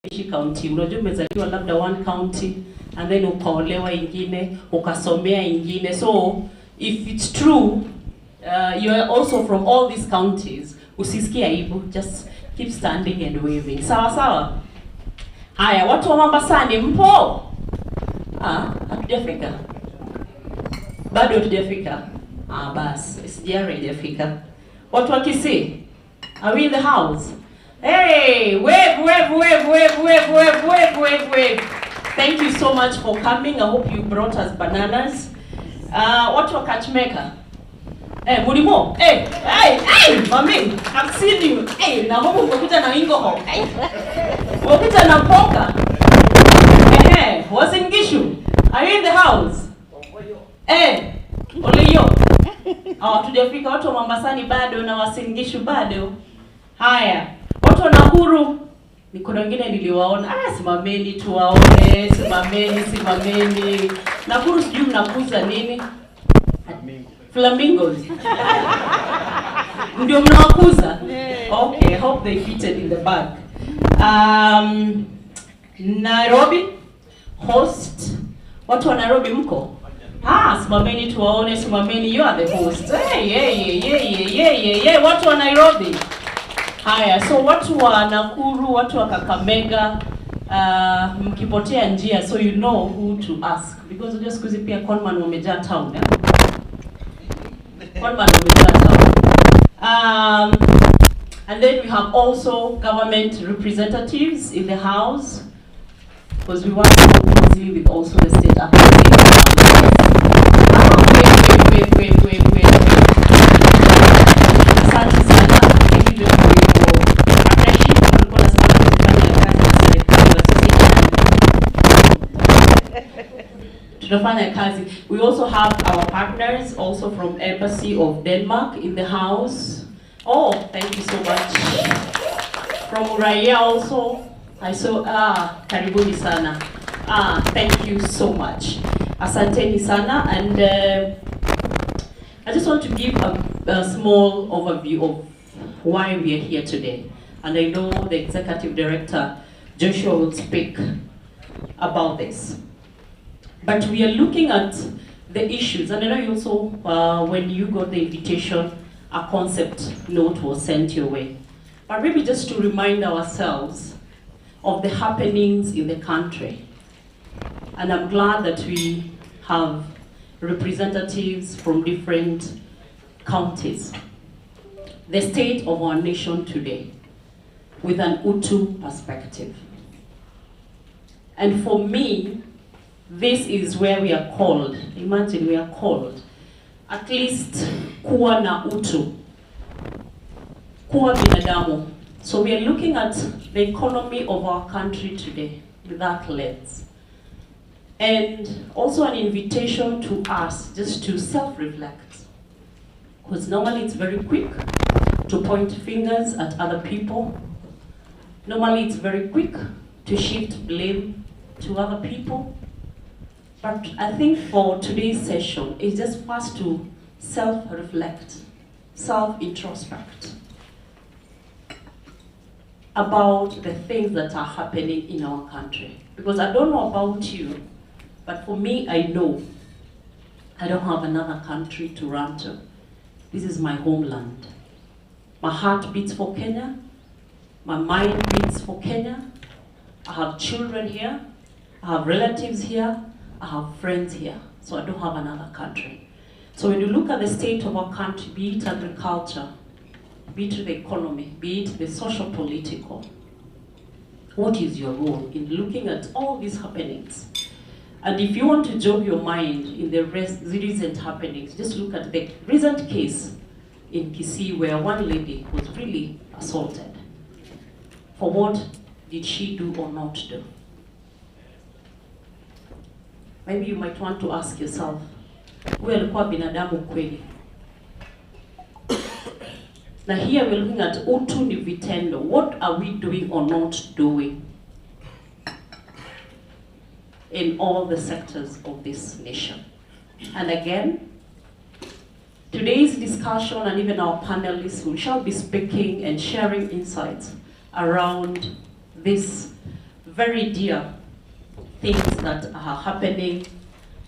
county, unajua umezaliwa labda one county and then ukaolewa ingine, ukasomea ingine. So if it's true, you are also from all these counties, usisikie aibu, just keep standing and waving. Sawa sawa? Haya, watu wa Mombasani mpo? Hatujafika. Bado hatujafika. Basi, SGR haijafika. Watu wa Kisii, are we in the house? Hey, wave, wave, wave, wave, wave, wave, wave, wave, wave. Thank you so much for coming. I hope you brought us bananas. Watu wa Kachmeka. Mulimo. Mami, I've seen you. Na homo umekuja na ingo ho. Umekuja na mpoka. What's in Gishu? Are you in the house? Oleyo. Hatujafika. Watu wa Mombasani bado na Wasingishu bado. Haya. Watu wa Nakuru, kuna wengine niliwaona. Simameni tuwaone, simameni. Nakuru sijui mnakuza nini? Flamingos. Ndio mnawakuza? Okay, I hope they fitted in the bag. Nairobi, host. Watu wa Nairobi mko? Simameni tuwaone, simameni, you are the host. Watu wa Nairobi. Haya, so watu wa Nakuru, watu wa Kakamega, mkipotea njia, so you know who to ask. Because just kuzi pia conman wamejaa town. Conman wamejaa town. And then we have also government representatives in the house, because we want to go busy with also the state activities. Wait. Asante sana. We also have our partners also from Embassy of Denmark in the house. Thank you so much. From Uraia also, I saw, karibuni sana. Thank you so much. Asanteni sana. And I just want to give a small overview of why we are here today. And I know the Executive Director, Joshua, will speak about this. But we are looking at the issues, and I know you also, when you got the invitation, a concept note was sent your way. But maybe just to remind ourselves of the happenings in the country. And I'm glad that we have representatives from different counties. The state of our nation today, with an Utu perspective. And for me, this is where we are called. Imagine we are called. At least kuwa na utu. Kuwa binadamu. So we are looking at the economy of our country today with that lens. And also an invitation to us just to self-reflect. Because normally it's very quick to point fingers at other people. Normally it's very quick to shift blame to other people. But I think for today's session, it's just first to self-reflect, self-introspect about the things that are happening in our country. Because I don't know about you, but for me, I know I don't have another country to run to. This is my homeland. My heart beats for Kenya. My mind beats for Kenya. I have children here. I have relatives here. I have friends here, so I don't have another country. So when you look at the state of our country, be it agriculture, be it the economy, be it the social political, what is your role in looking at all these happenings? And if you want to jog your mind in the recent happenings, just look at the recent case in Kisii where one lady was really assaulted. For what did she do or not do? Maybe you might want to ask yourself, wewe alikuwa binadamu kweli? Now here we're looking at utu ni vitendo. What are we doing or not doing in all the sectors of this nation? And again, today's discussion and even our panelists, we shall be speaking and sharing insights around this very dear things that are happening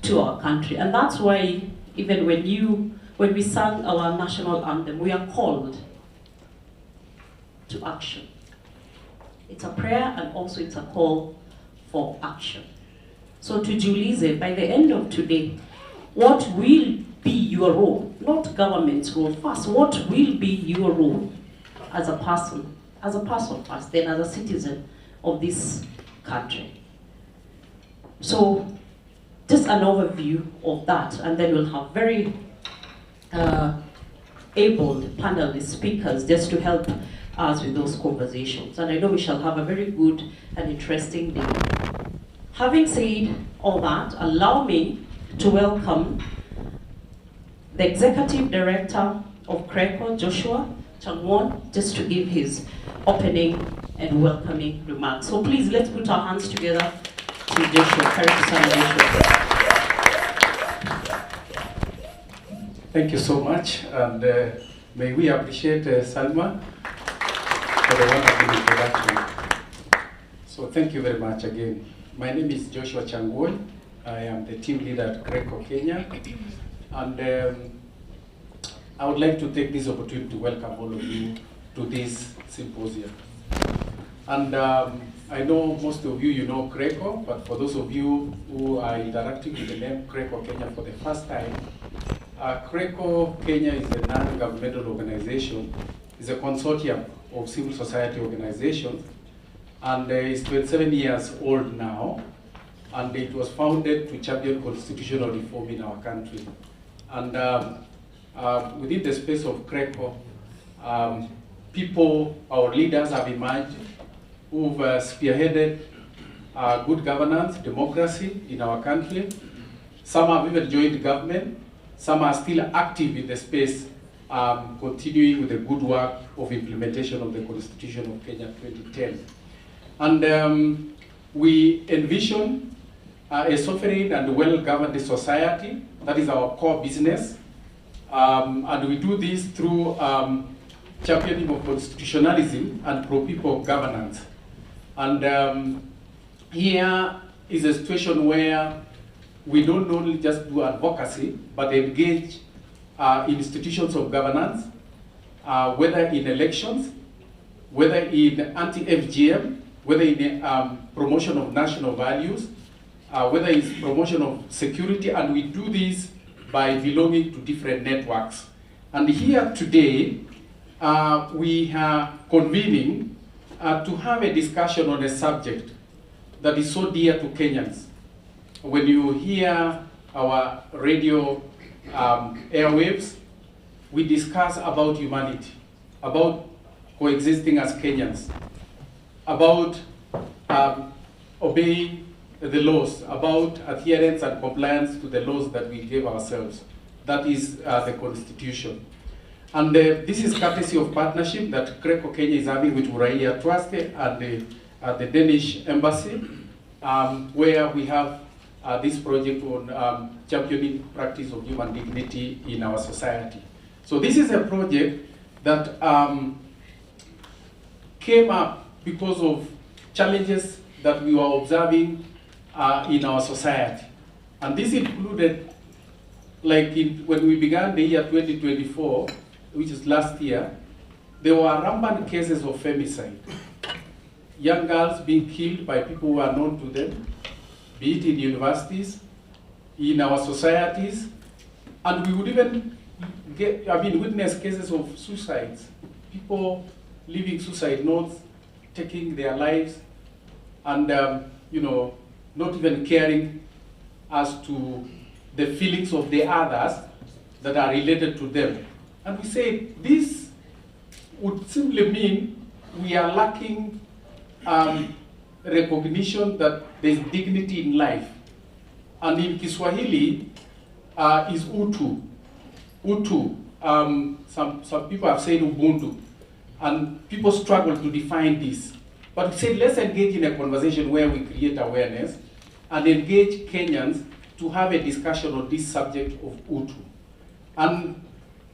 to our country. And that's why even when we sang our national anthem, we are called to action. It's a prayer and also it's a call for action. So to Julise, by the end of today, what will be your role? Not government's role first. What will be your role as a person first, then as a citizen of this country? So just an overview of that, and then we'll have very able panelist speakers just to help us with those conversations. And I know we shall have a very good and interesting day. Having said all that, allow me to welcome the Executive Director of CRECO, Joshua Changwon, just to give his opening and welcoming remarks. So please, let's put our hands together to Joshua. Karibu sana, Joshua. Thank you so much, and may we appreciate Salma for the wonderful introduction. So thank you very much again. My name is Joshua Changwon. I am the team leader at CRECO Kenya, and I would like to take this opportunity to welcome all of you to this symposium. And I know most of you know CRECO, but for those of you who are interacting with the name CRECO Kenya for the first time, CRECO Kenya is a non-governmental organization. It's a consortium of civil society organizations, and it's 27 years old now, and it was founded to champion constitutional reform in our country. And within the space of CRECO, our leaders have emerged who've spearheaded good governance, democracy in our country. Some have even joined government. Some are still active in the space, continuing with the good work of implementation of the Constitution of Kenya 2010. And we envision a sovereign and well-governed society. That is our core business. And we do this through championing of constitutionalism and pro-people governance. And here is a situation where we don't only just do advocacy, but engage institutions of governance, whether in elections, whether in anti-FGM, whether in promotion of national values, whether it's promotion of security, and we do this by belonging to different networks. And here today, we are convening to have a discussion on a subject that is so dear to Kenyans. When you hear our radio airwaves, we discuss about humanity, about coexisting as Kenyans, about obeying the laws, about adherence and compliance to the laws that we gave ourselves. That is the Constitution. And this is courtesy of partnership that CRECO Kenya is having with Uraia Trust and the Danish Embassy, where we have this project on championing practice of human dignity in our society. So this is a project that came up because of challenges that we were observing in our society. And this included, like when we began the year 2024, which is last year, there were rampant cases of femicide. Young girls being killed by people who are known to them, be it in universities, in our societies, and we would even witness cases of suicides. People leaving suicide notes, taking their lives, and not even caring as to the feelings of the others that are related to them. And we say this would simply mean we are lacking recognition that there's dignity in life. And in Kiswahili is utu. Utu. Some people have said Ubuntu. And people struggle to define this. But we said let's engage in a conversation where we create awareness and engage Kenyans to have a discussion on this subject of utu. And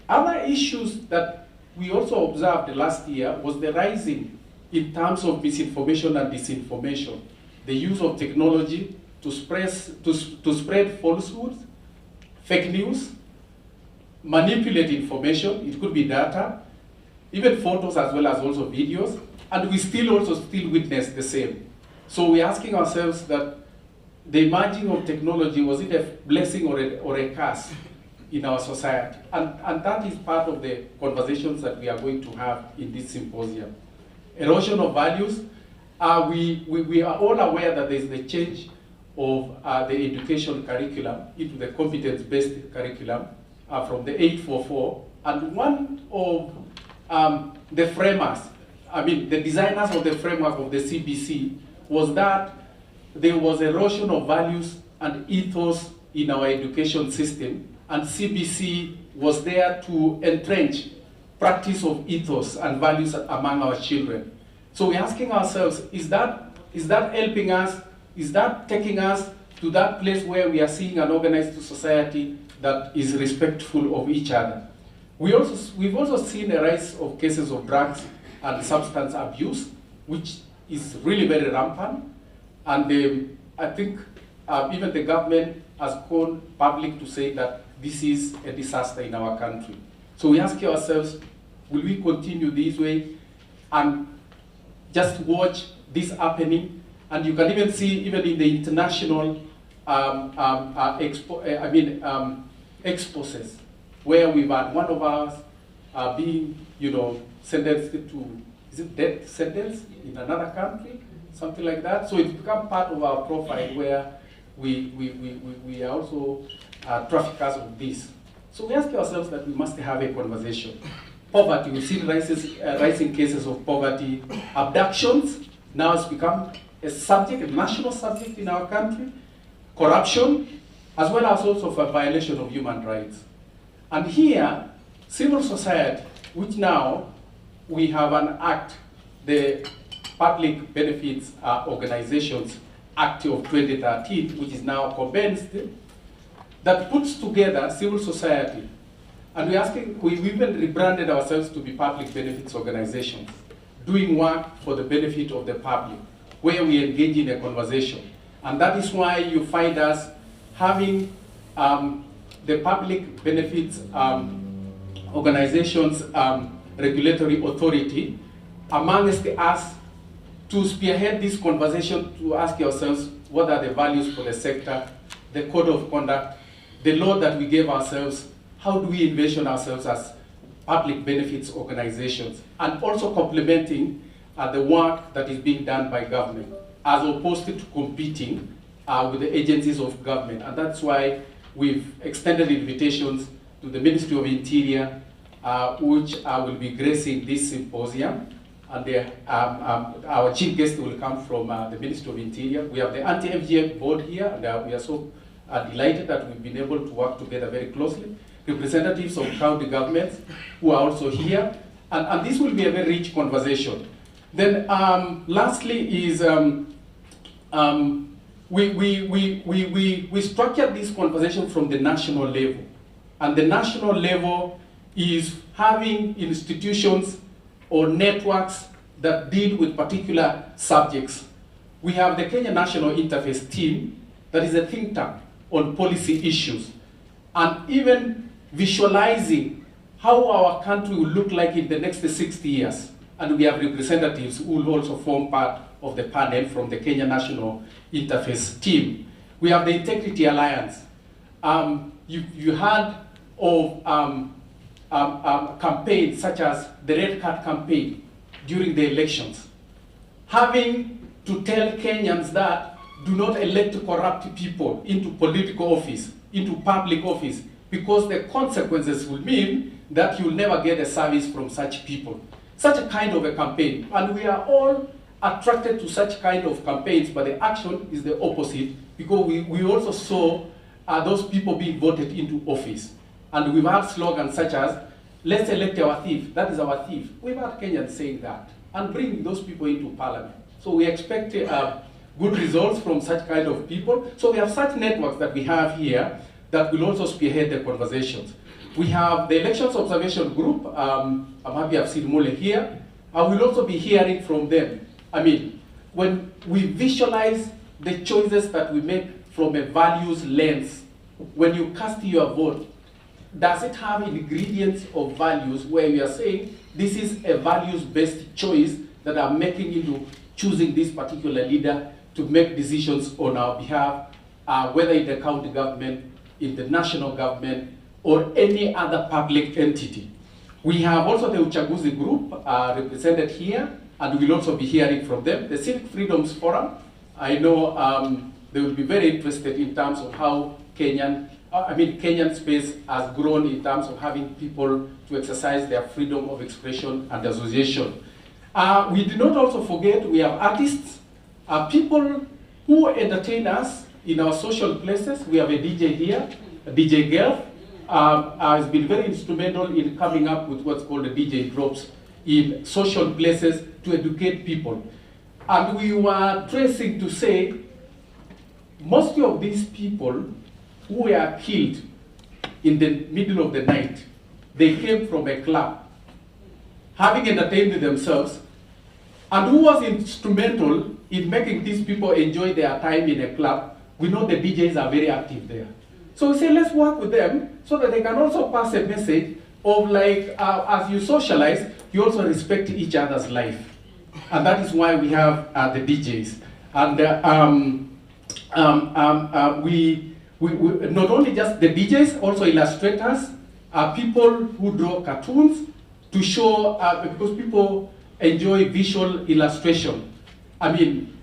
other issues that we also observed last year was the rising in terms of misinformation and disinformation. the use of technology to spread falsehoods, fake news, manipulate information. It could be data, even photos as well as also videos, and we still witness the same. So we're asking ourselves that the emerging of technology, was it a blessing or a curse in our society? And that is part of the conversations that we are going to have in this symposium. Erosion of values. We are all aware that there is the change of the education curriculum into the competence-based curriculum from the 844. And one of the framers, the designers of the framework of the CBC, was that there was erosion of values and ethos in our education system, and CBC was there to entrench practice of ethos and values among our children. So we're asking ourselves, is that helping us? Is that taking us to that place where we are seeing an organized society that is respectful of each other? We've also seen a rise of cases of drugs and substance abuse, which is really very rampant. And I think even the government has gone public to say that this is a disaster in our country. So we ask ourselves, will we continue this way and just watch this happening? And you can even see, even in the international exposes, where we've had one of ours being, sentenced to, is it death sentence in another country, something like that. So it's become part of our profile where we are also traffickers of this. So we ask ourselves that we must have a conversation. Poverty, we see rising cases of poverty. Abductions, now it's become a subject, a national subject in our country. Corruption, as well as also for violation of human rights. And here, civil society, which now we have an act, the Public Benefits Organizations Act of 2013, which is now commenced, that puts together civil society. And we've even rebranded ourselves to be public benefits organizations, doing work for the benefit of the public, where we engage in a conversation. And that is why you find us having the Public Benefits Organizations Regulatory Authority amongst us to spearhead this conversation, to ask yourselves what are the values for the sector, the code of conduct, the law that we gave ourselves, how do we envision ourselves as public benefits organizations, and also complementing the work that is being done by government, as opposed to competing with the agencies of government. And that's why we've extended invitations to the Ministry of Interior, which will be gracing this symposium. And our chief guest will come from the Ministry of Interior. We have the anti-FGM board here, and we are so delighted that we've been able to work together very closely. Representatives of county governments who are also here. And this will be a very rich conversation. Then lastly is, we structured this conversation from the national level. And the national level is having institutions or networks that deal with particular subjects. We have the Kenya National Interface Team, that is a think tank on policy issues, and even visualizing how our country will look like in the next 60 years. And we have representatives who will also form part of the panel from the Kenya National Interface Team. We have the Integrity Alliance. You heard of campaigns such as the Red Card campaign during the elections, having to tell Kenyans that do not elect corrupt people into political office, into public office, because the consequences will mean that you'll never get a service from such people. Such a kind of a campaign. And we are all attracted to such kind of campaigns, but the action is the opposite, because we also saw those people being voted into office. And we've had slogans such as, let's elect our thief, that is our thief. We've had Kenyans saying that, and bring those people into parliament. So we expect good results from such kind of people. So we have such networks that we have here that will also spearhead the conversations. We have the Elections Observation Group. I'm happy I've seen Mole here. I will also be hearing from them. I mean, when we visualize the choices that we make from a values lens. When you cast your vote, does it have ingredients of values where you are saying, this is a values-based choice that I'm making into choosing this particular leader to make decisions on our behalf, whether in the county government, in the national government, or any other public entity. We have also the Uchaguzi group represented here, and we'll also be hearing from them. The Civic Freedoms Forum, I know they will be very interested in terms of how Kenyan space has grown in terms of having people to exercise their freedom of expression and association. We do not also forget we have artists, people who entertain us in our social places. We have a DJ here, a DJ girl, has been very instrumental in coming up with what's called the DJ drops in social places to educate people. And we were tracing to say, most of these people who were killed in the middle of the night, they came from a club, having entertained themselves, and who was instrumental in making these people enjoy their time in a club. We know the DJs are very active there. So we say, let's work with them so that they can also pass a message of like, as you socialize, you also respect each other's life. And that is why we have the DJs. And we not only just the DJs, also illustrators, people who draw cartoons to show, because people enjoy visual illustration. I mean,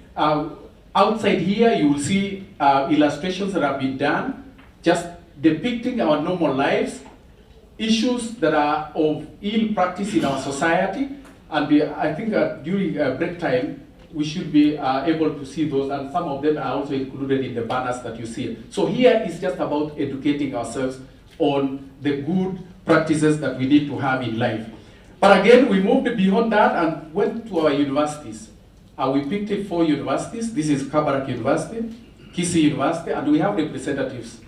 outside here you will see illustrations that have been done, just depicting our normal lives, issues that are of ill practice in our society. And I think during break time, we should be able to see those, and some of them are also included in the banners that you see. So here is just about educating ourselves on the good practices that we need to have in life. But again, we moved beyond that and went to our universities. We picked 4 universities. This is Kabarak University, Kisii University, and we have representatives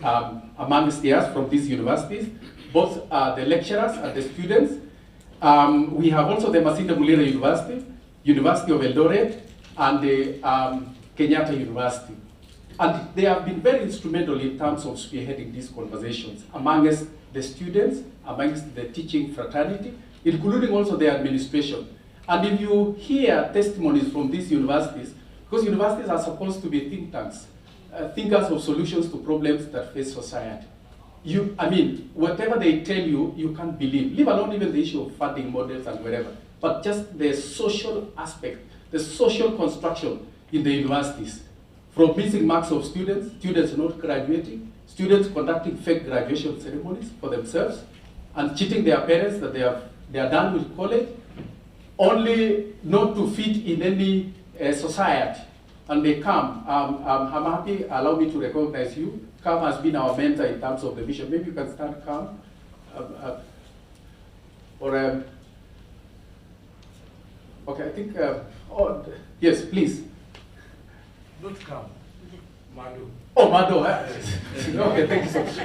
amongst us from these universities, both the lecturers and the students. We have also the Masinde Mulira University, University of Eldoret, and the Kenyatta University. And they have been very instrumental in terms of spearheading these conversations amongst the students, amongst the teaching fraternity, including also the administration. And if you hear testimonies from these universities, because universities are supposed to be think tanks, thinkers of solutions to problems that face society. Whatever they tell you, you can't believe, leave alone even the issue of funding models and whatever, but just the social aspect, the social construction in the universities, from missing marks of students, students not graduating, students conducting fake graduation ceremonies for themselves, and cheating their parents that they are done with college, only not to fit in any society. And they come. I'm happy, allow me to recognize you. Cam has been our mentor in terms of the vision. Maybe you can start, Cam. Okay, I think, yes, please. Not Cam, Mado. Oh, Mado. Okay, thank you so much.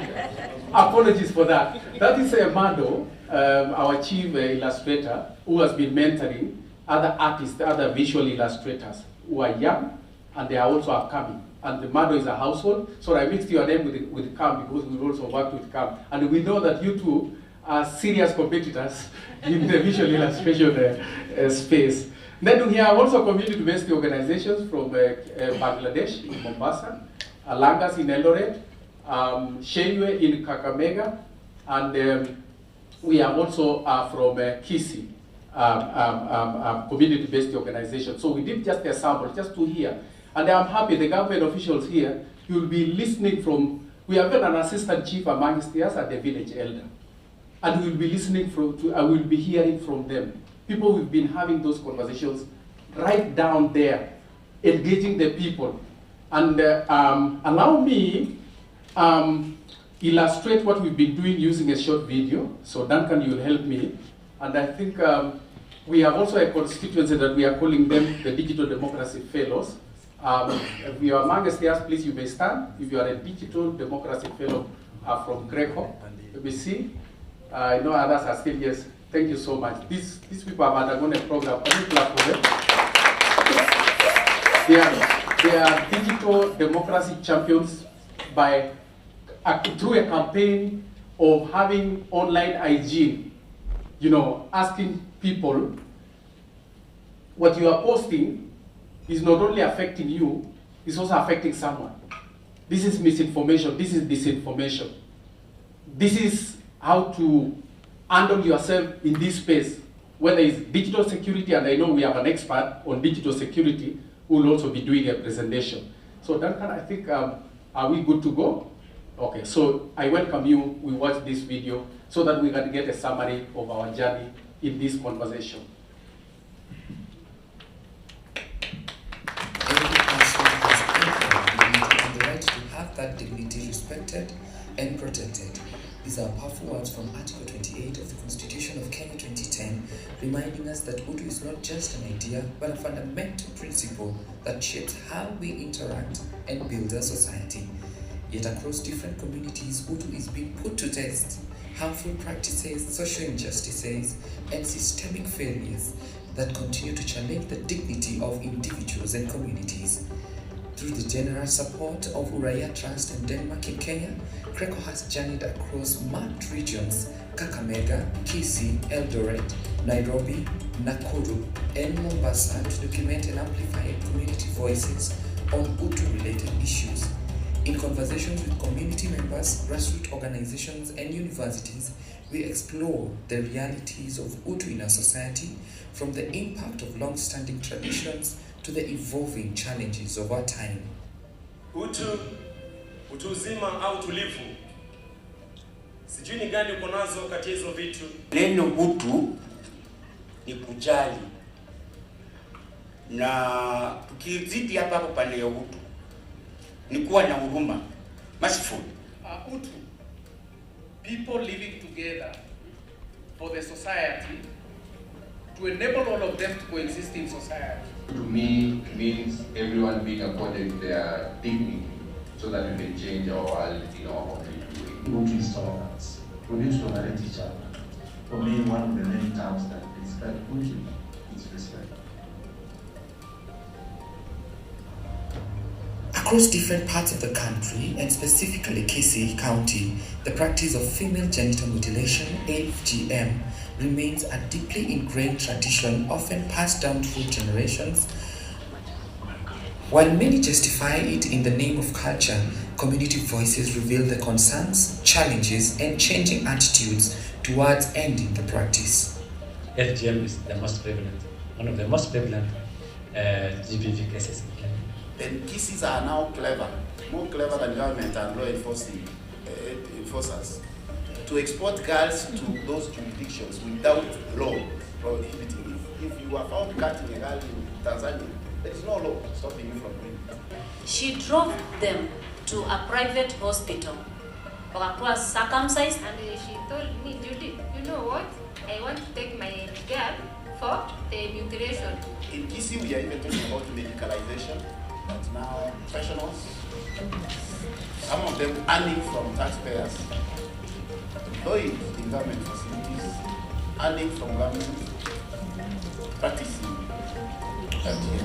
Apologies for that. That is Mado, our chief illustrator, who has been mentoring other artists, other visual illustrators who are young, and they are also upcoming. And the Mado is a household, so I mixed your name with Cam because we also worked with Cam. And we know that you two are serious competitors in the visual illustration space. Then we have also community-based organizations from Bangladesh in Mombasa, Langas in Eldoret, Shenywe in Kakamega, and we have also from Kisii, community-based organization. So we did just a sample, just to hear. And I'm happy the government officials here, you'll be listening from, we have got an assistant chief amongst us at the village elder. And we'll be listening I will be hearing from them. People who've been having those conversations right down there, engaging the people. And allow me illustrate what we've been doing using a short video. So Duncan, you'll help me. And I think we have also a constituency that we are calling them the Digital Democracy Fellows. If you are amongst us, please, you may stand. If you are a Digital Democracy Fellow from Greco, let me see. I know others are still, yes. Thank you so much. These people have undergone a program. Can you clap for them? They are digital democracy champions through a campaign of having online hygiene, asking people what you are posting is not only affecting you, it's also affecting someone. This is misinformation, this is disinformation. This is how to handle yourself in this space, whether it's digital security, and I know we have an expert on digital security who will also be doing a presentation. So Duncan, I think, are we good to go? Okay, so I welcome you. We watch this video so that we can get a summary of our journey in this conversation. Every person has the right to have that dignity respected and protected. These are powerful words from Article 28 of the Constitution of Kenya 2010, reminding us that Utu is not just an idea, but a fundamental principle that shapes how we interact and build a society. Yet across different communities, Utu is being put to test. Harmful practices, social injustices, and systemic failures that continue to challenge the dignity of individuals and communities. Through the generous support of Uraia Trust and Denmark in Kenya, Kreko has journeyed across mapped regions Kakamega, Kisii, Eldoret, Nairobi, Nakuru, and Mombasa to document and amplify community voices on Utu-related issues. In conversations with community members, grassroots organizations, and universities, we explore the realities of Utu in our society, from the impact of long-standing traditions to the evolving challenges of our time. Utu uzima au tulivu. Sijui ni gani uko nazo kati hizo vitu. Neno Utu ni kujali. Na tukizidi hapa pale ya Utu ni kuwa na huruma. Merciful. Utu, people living together for the society, to enable all of them to coexist in society. To me, means everyone being accorded their dignity so that we can change our world in our complete way. Utu is tolerance. We need to tolerate each other. For me, one of the main terms that describe Utu is respect. Across different parts of the country, and specifically Kisii County, the practice of female genital mutilation, FGM, remains a deeply ingrained tradition often passed down through generations. While many justify it in the name of culture, community voices reveal the concerns, challenges, and changing attitudes towards ending the practice. FGM is the most prevalent, one of the most prevalent GBV cases in Kenya. Then Kisiis are now clever, more clever than government and law enforcers, to export girls to those jurisdictions without law prohibiting it. If you are found cutting a girl in Tanzania, there is no law stopping you from doing it. She drove them to a private hospital. Wakakuwa circumcised, and she told me, Judy, you know what? I want to take my girl for the mutilation. In Kisii, we are even talking about medicalization. But now professionals, some of them earning from taxpayers, employed in government facilities, earning from government, practicing.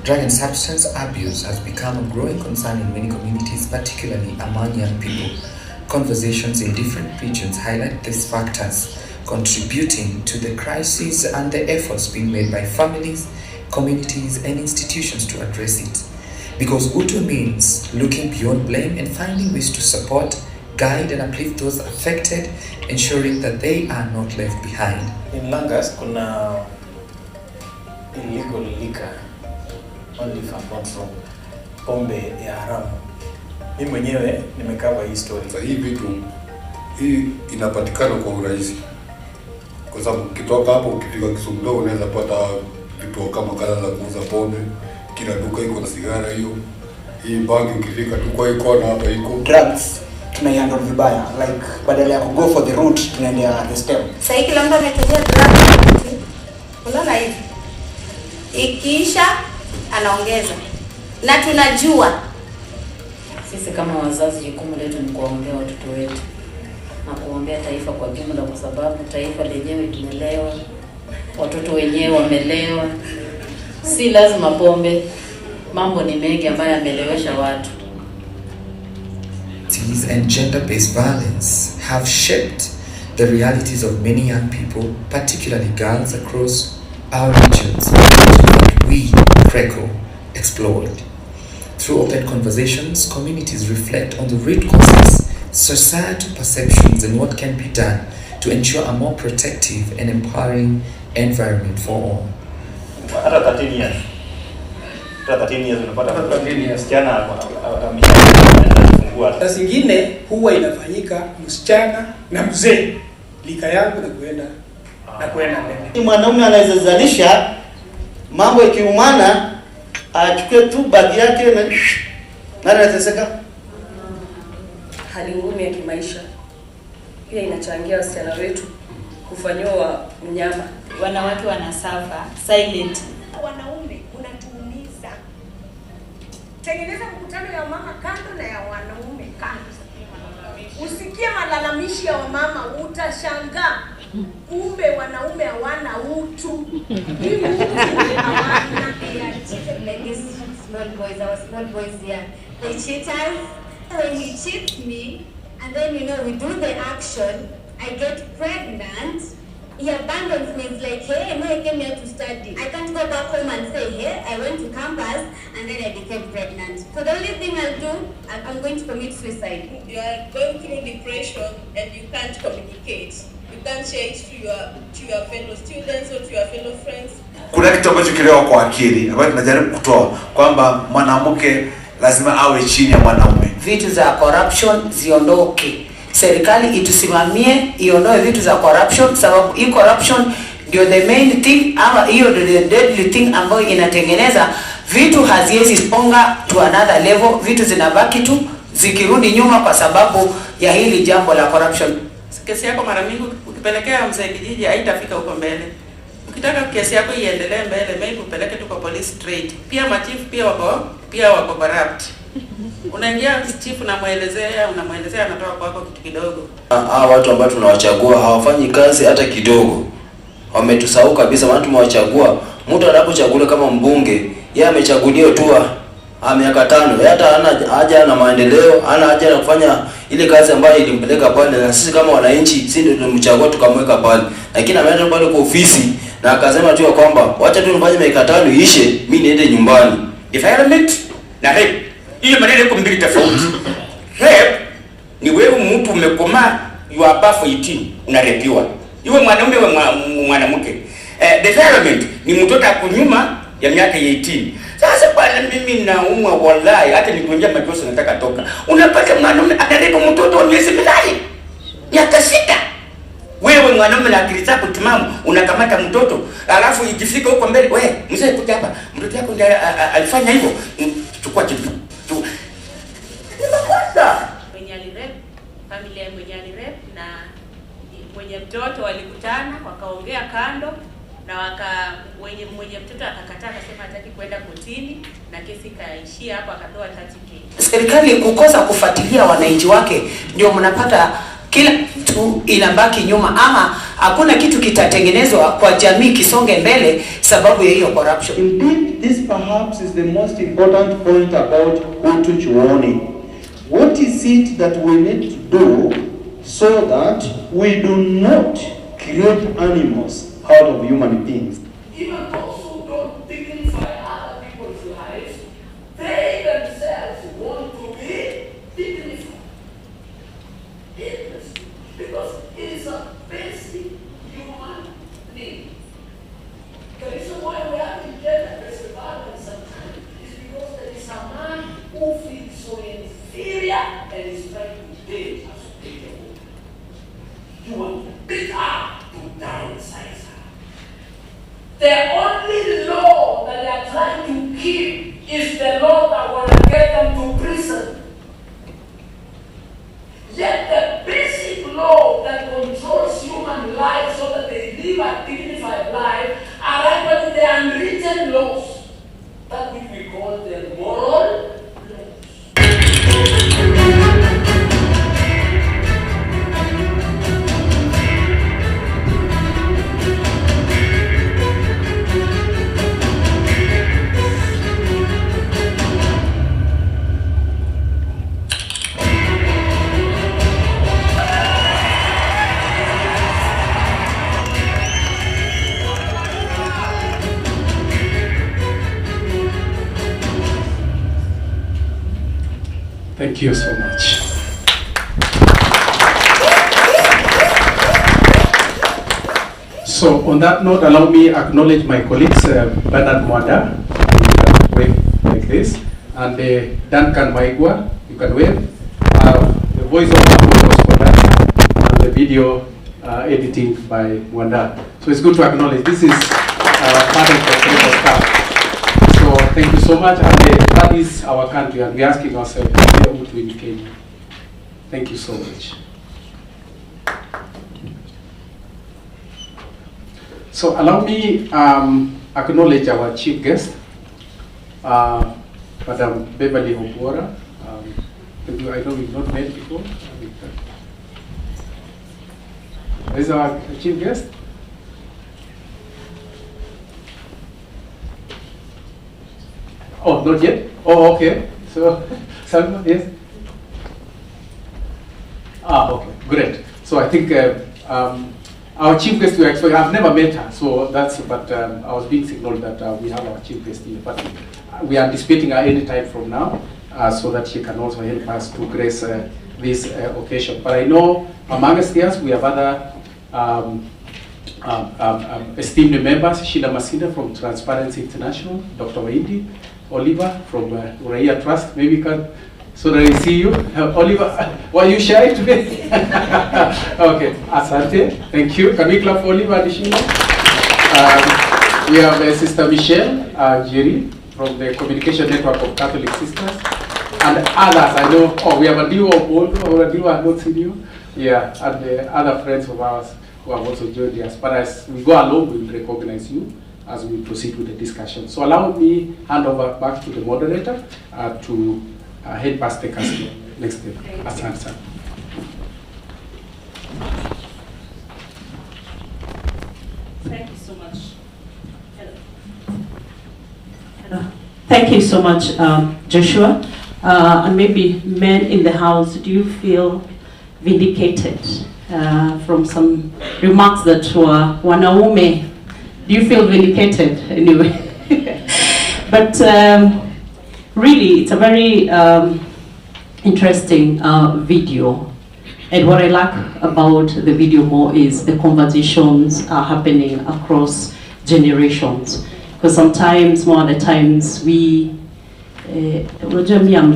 Drug and substance abuse has become a growing concern in many communities, particularly among young people. Conversations in different regions highlight these factors, contributing to the crisis and the efforts being made by families, communities, and institutions to address it. Because Utu means looking beyond blame and finding ways to support, guide, and uplift those affected, ensuring that they are not left behind. In Langas, kuna illegal liquor, only if I'm not wrong, pombe ya haramu. Mimi mwenyewe nimekava hii story. Sasa hii inapatikana kwa urahisi. Kwa sababu ukitoka hapo ukifika Kisumu unaweza pata vituo kama kadhaa za kuuza pombe. Kila duka iko na sigara hiyo. Hii bangi ukifika tu kwa iko hapa iko. Drugs tunaihandle vibaya, like badala ya go for the route tunaendea the step. Sasa kila mtu ametumia drugs. Unaona hivi? Ikiisha anaongeza. Na tunajua sisi kama wazazi jukumu letu ni kuwaombea watoto wetu na kuombea taifa kwa jumla, kwa sababu taifa lenyewe tumelewa, watoto wenyewe wamelewa. Si lazima pombe, mambo ni mengi ambayo yameelewesha watu. And gender-based violence have shaped the realities of many young people, particularly girls across our regions, what we, CRECO, explored. Through open conversations, communities reflect on the root causes, societal perceptions, and what can be done to ensure a more protective and empowering environment for all. Hata 13 years. Hata 13 years unapata 13 years jana amefungua. Saa zingine huwa inafanyika msichana na mzee lika yangu na kwenda mbele. Mwanaume anaweza zalisha mambo ikiumana achukue tu bagi yake na anateseka. Hali ngumu ya kimaisha pia inachangia wasichana wetu kufanywa mnyama. Wanawake wanasafa silent. Wanaume unatuumiza. Tengeneza mkutano ya mama kando na ya wanaume kando. Usikie malalamishi ya wamama, utashangaa. Kumbe wanaume hawana utu. Mimi hawana. Small boys, our small boys here. They cheat us, when he cheats me, and then we do the action, I get pregnant, he abandons me, it's like, hey, no, I came here to study. I can't go back home and say, hey, I went to campus, and then I became pregnant. So the only thing I'll do, I'm going to commit suicide. You are going through depression, and you can't communicate. You can't share it to your fellow students or to your fellow friends. Kuna kitu ambacho kilewa kwa akili ambacho tunajaribu kutoa kwamba mwanamke lazima awe chini ya mwanaume. Vitu za corruption ziondoke. Serikali itusimamie iondoe vitu za corruption, sababu hii corruption ndio the main thing, ama hiyo ndio the deadly thing ambayo inatengeneza vitu haziwezi songa to another level, vitu zinabaki tu zikirudi nyuma kwa sababu ya hili jambo la corruption. Kesi yako mara mingi ukipelekea mzee kijiji haitafika huko mbele. Ukitaka kesi yako iendelee mbele, maybe upeleke tu kwa police straight. Pia machifu pia wako corrupt. Unaingia chief unamwelezea anatoa kwako kitu kidogo. Hawa watu ambao tunawachagua hawafanyi kazi hata kidogo. Wametusahau kabisa, maana tumewachagua. Mtu anapochaguliwa kama mbunge, yeye amechaguliwa tu miaka 5. Hata hana haja na maendeleo, hana haja na kufanya ile kazi ambayo ilimpeleka pale, na sisi kama wananchi sisi ndio tulimchagua tukamweka pale. Lakini ameenda pale kwa ofisi na akasema tu kwamba wacha tu nifanye miaka 5 ishe, mimi niende nyumbani. Environment na rape, hiyo maneno yako mbili tofauti. Rape ni wewe mtu umekomaa, you are above 18 unarepiwa. Iwe mwanaume au mwanamke. The environment ni mtoto akunyuma ya miaka 18. Sasa bwana mimi naumwa wallahi, hata nikiongea machozi nataka toka. Unapata mwanaume analeta mtoto wa miezi 8. Miaka 6. Wewe mwanaume na akili zako timamu unakamata mtoto, alafu ikifika huko mbele, wewe mzee kuja hapa, mtoto wako ndiye alifanya hivyo. Chukua kitu. Mwenye alirep, familia mwenye alirep na mwenye mtoto walikutana wakaongea kando na mwenye mtoto akakataa, akasema hataki kwenda kotini na kesi kaishia hapo, akatoa 30K. Serikali kukosa kufuatilia wananchi wake ndio mnapata kila kitu inabaki nyuma, ama hakuna kitu kitatengenezwa kwa jamii kisonge mbele sababu ya hiyo corruption. Indeed, this perhaps is the most important point about utuchuoni. What is it that we need to do so that we do not create animals out of human beings? Even those who don't dignify other people's lives, they themselves want to be dignified. Interesting, because it is a basic human need. The reason why we have gender-based violence sometimes is because there is a man who feels so inferior and is trying to date us. You want to beat her to downsize her. The only law that they are trying to keep is the law that will get them to prison. Yet the basic law that controls human life so that they live a dignified life are actually the unwritten laws, that which we call the moral Thank you so much. So on that note, allow me acknowledge my colleagues, Bernard Mwanda, wave like this, and Duncan Maigwa, you can wave. The voice of and the video editing by Mwanda. So it's good to acknowledge this is part of the critical staff. So thank you so much, and that is our country, and we're asking ourselves where would we become. Thank you so much. So allow me acknowledge our chief guest, Madam Beverly Hobora. I know we've not met before. Is our chief guest? Oh, not yet? Oh, okay. So, Salma, yes? Okay, great. So I think our chief guest, I've never met her, so that's, but I was being signaled that we have our chief guest here, but we are anticipating her any time from now, so that she can also help us to grace this occasion. But I know among us here, we have other esteemed members, Sheila Masina from Transparency International, Dr. Waindi, Oliver from Uraia Trust, maybe you can, so that I see you. Oliver, were you shy today? Okay, Asante, thank you. Can we clap for Oliver and Sheila? We have Sister Michelle Jerry from the Communication Network of Catholic Sisters, and others. I know, we have a duo of old, or a duo I've not seen you. Yeah, and other friends of ours who have also joined us. But as we go along, we will recognize you as we proceed with the discussion. So allow me hand over back to the moderator to help us take us to the next step. Asante. Thank you so much. Hello. Thank you so much, Joshua. And maybe men in the house, do you feel vindicated from some remarks that were wanaume? Do you feel vindicated anyway? But really, it's a very interesting video. And what I like about the video more is the conversations are happening across generations. Because sometimes, more of the times, I'm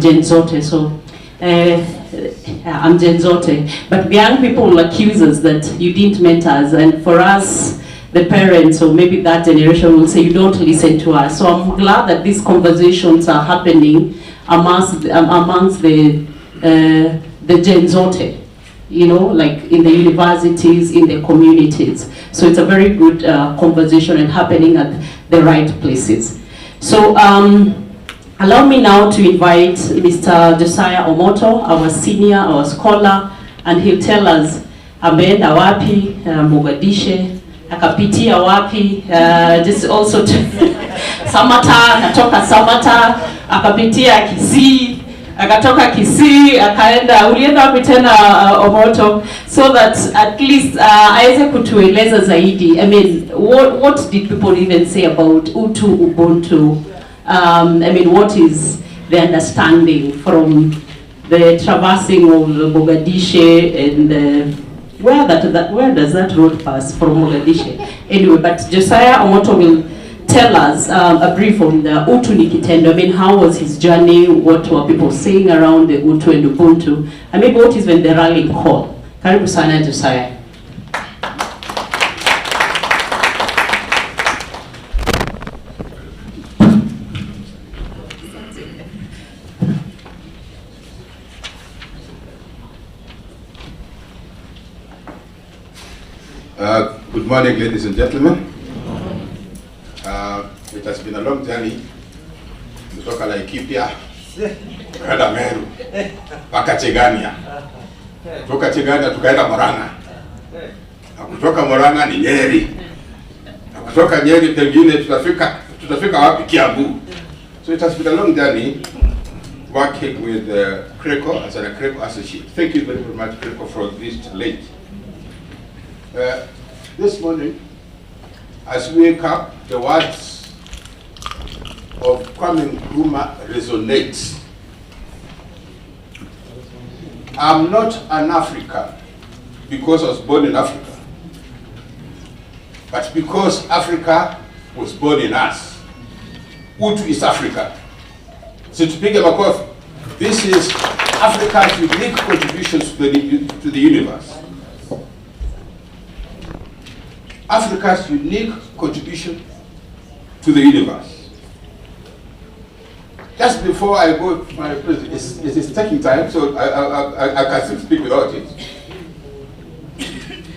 Gen Zote, so I'm Gen Zote. But the young people will accuse us that you didn't mentor us, and for us, the parents or maybe that generation will say you don't listen to us. So I'm glad that these conversations are happening amongst the Gen Zote, you know, like in the universities, in the communities. So it's a very good conversation and happening at the right places. So allow me now to invite Mr. Josiah Omoto, our senior, our scholar, and he'll tell us ameenda wapi Mogadishu, akapitia wapi, just also to Samata, akatoka Samata, akapitia Kisii, akatoka Kisii, akaenda, ulienda wapi tena Omoto, so that at least aweze kutueleza zaidi. I mean, what did people even say about Utu Ubuntu? I mean, what is the understanding from the traversing of Mogadishu and where does that road pass from Mogadishu? Anyway, but Josiah Omoto will tell us a brief on the Utu ni Kitendo. I mean, how was his journey? What were people saying around the Utu and Ubuntu? And maybe what is when the rallying call? Karibu sana Josiah. Good morning, ladies and gentlemen. It has been a long journey. Kutoka Laikipia, tukaenda Meru, mpaka Chegania. Kutoka Chegania tukaenda Murang'a. Na kutoka Murang'a ni Nyeri. Na kutoka Nyeri pengine tutafika wapi? Kiambu. So it has been a long journey working with CRECO as a CRECO associate. Thank you very much, CRECO, for this late. This morning, as we wake up, the words of Kwame Nkrumah resonate. I'm not an African because I was born in Africa, but because Africa was born in us. Utu is Africa. So to pick up a cough, this is Africa's unique contributions to the universe. Africa's unique contribution to the universe. Just before I go, it's taking time, so I can still speak without it.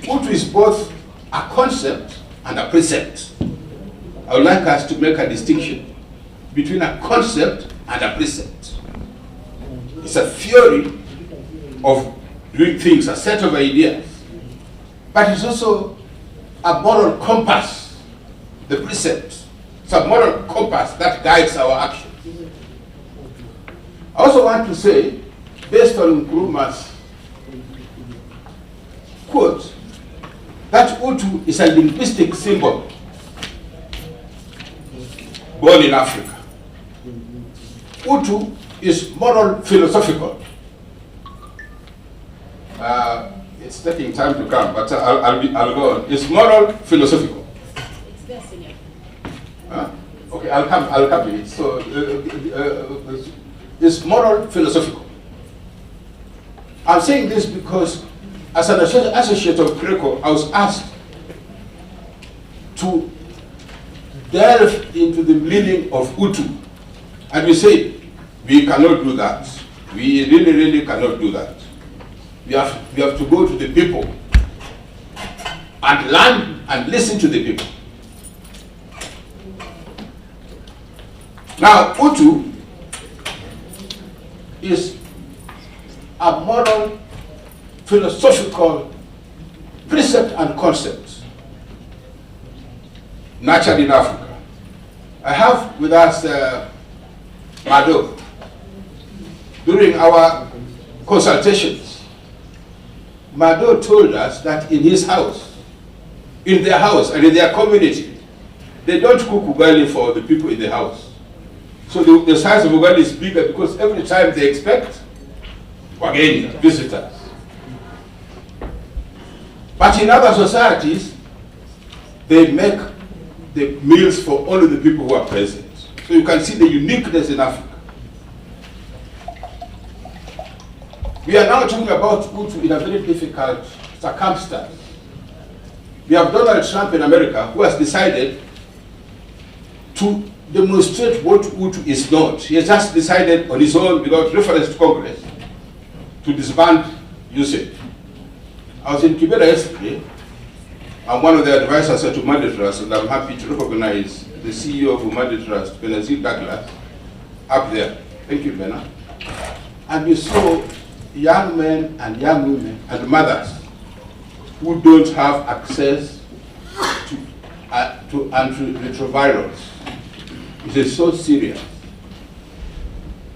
Utu is both a concept and a precept. I would like us to make a distinction between a concept and a precept. It's a theory of doing things, a set of ideas, but it's also a moral compass, the precept. It's a moral compass that guides our actions. I also want to say, based on Nkrumah's quote, that Utu is a linguistic symbol born in Africa. Utu is moral philosophical. It's taking time to come, but I'll go on. It's moral philosophical. It's there, senior. Okay, I'll come to it. So it's moral philosophical. I'm saying this because as an associate of Greco, I was asked to delve into the meaning of Utu. And we say, we cannot do that. We really, really cannot do that. We have to go to the people and learn and listen to the people. Now, Utu is a moral, philosophical precept and concept nurtured in Africa. I have with us Mado. During our consultations, Mado told us that in his house, in their house and in their community, they don't cook ugali for the people in the house. So the size of ugali is bigger because every time they expect wageni, visitors. But in other societies, they make the meals for only the people who are present. So you can see the uniqueness in Africa. We are now talking about Utu in a very difficult circumstance. We have Donald Trump in America who has decided to demonstrate what Utu is not. He has just decided on his own, without reference to Congress, to disband usage. I was in Kibera yesterday. I'm one of the advisors to Humanity Trust, and I'm happy to recognize the CEO of Humanity Trust, Benazir Douglas, up there. Thank you, Bena. And you saw young men and young women and mothers who don't have access to antiretrovirals. It is so serious.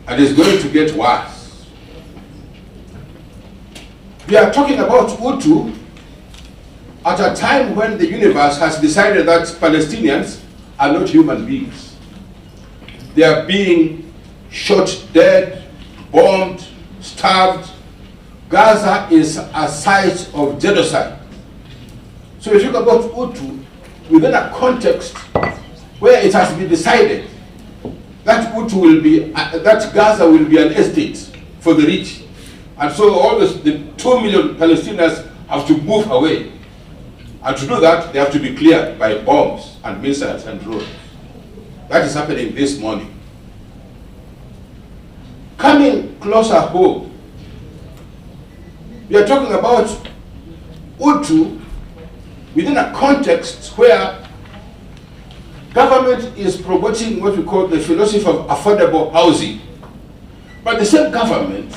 And it's going to get worse. We are talking about Utu at a time when the universe has decided that Palestinians are not human beings. They are being shot dead, bombed, starved. Gaza is a site of genocide. So if you talk about Utu within a context where it has been decided that Utu will be, that Gaza will be an estate for the rich. And so all the 2 million Palestinians have to move away. And to do that, they have to be cleared by bombs and missiles and drones. That is happening this morning. Coming closer home, we are talking about Utu within a context where government is promoting what we call the philosophy of affordable housing. But the same government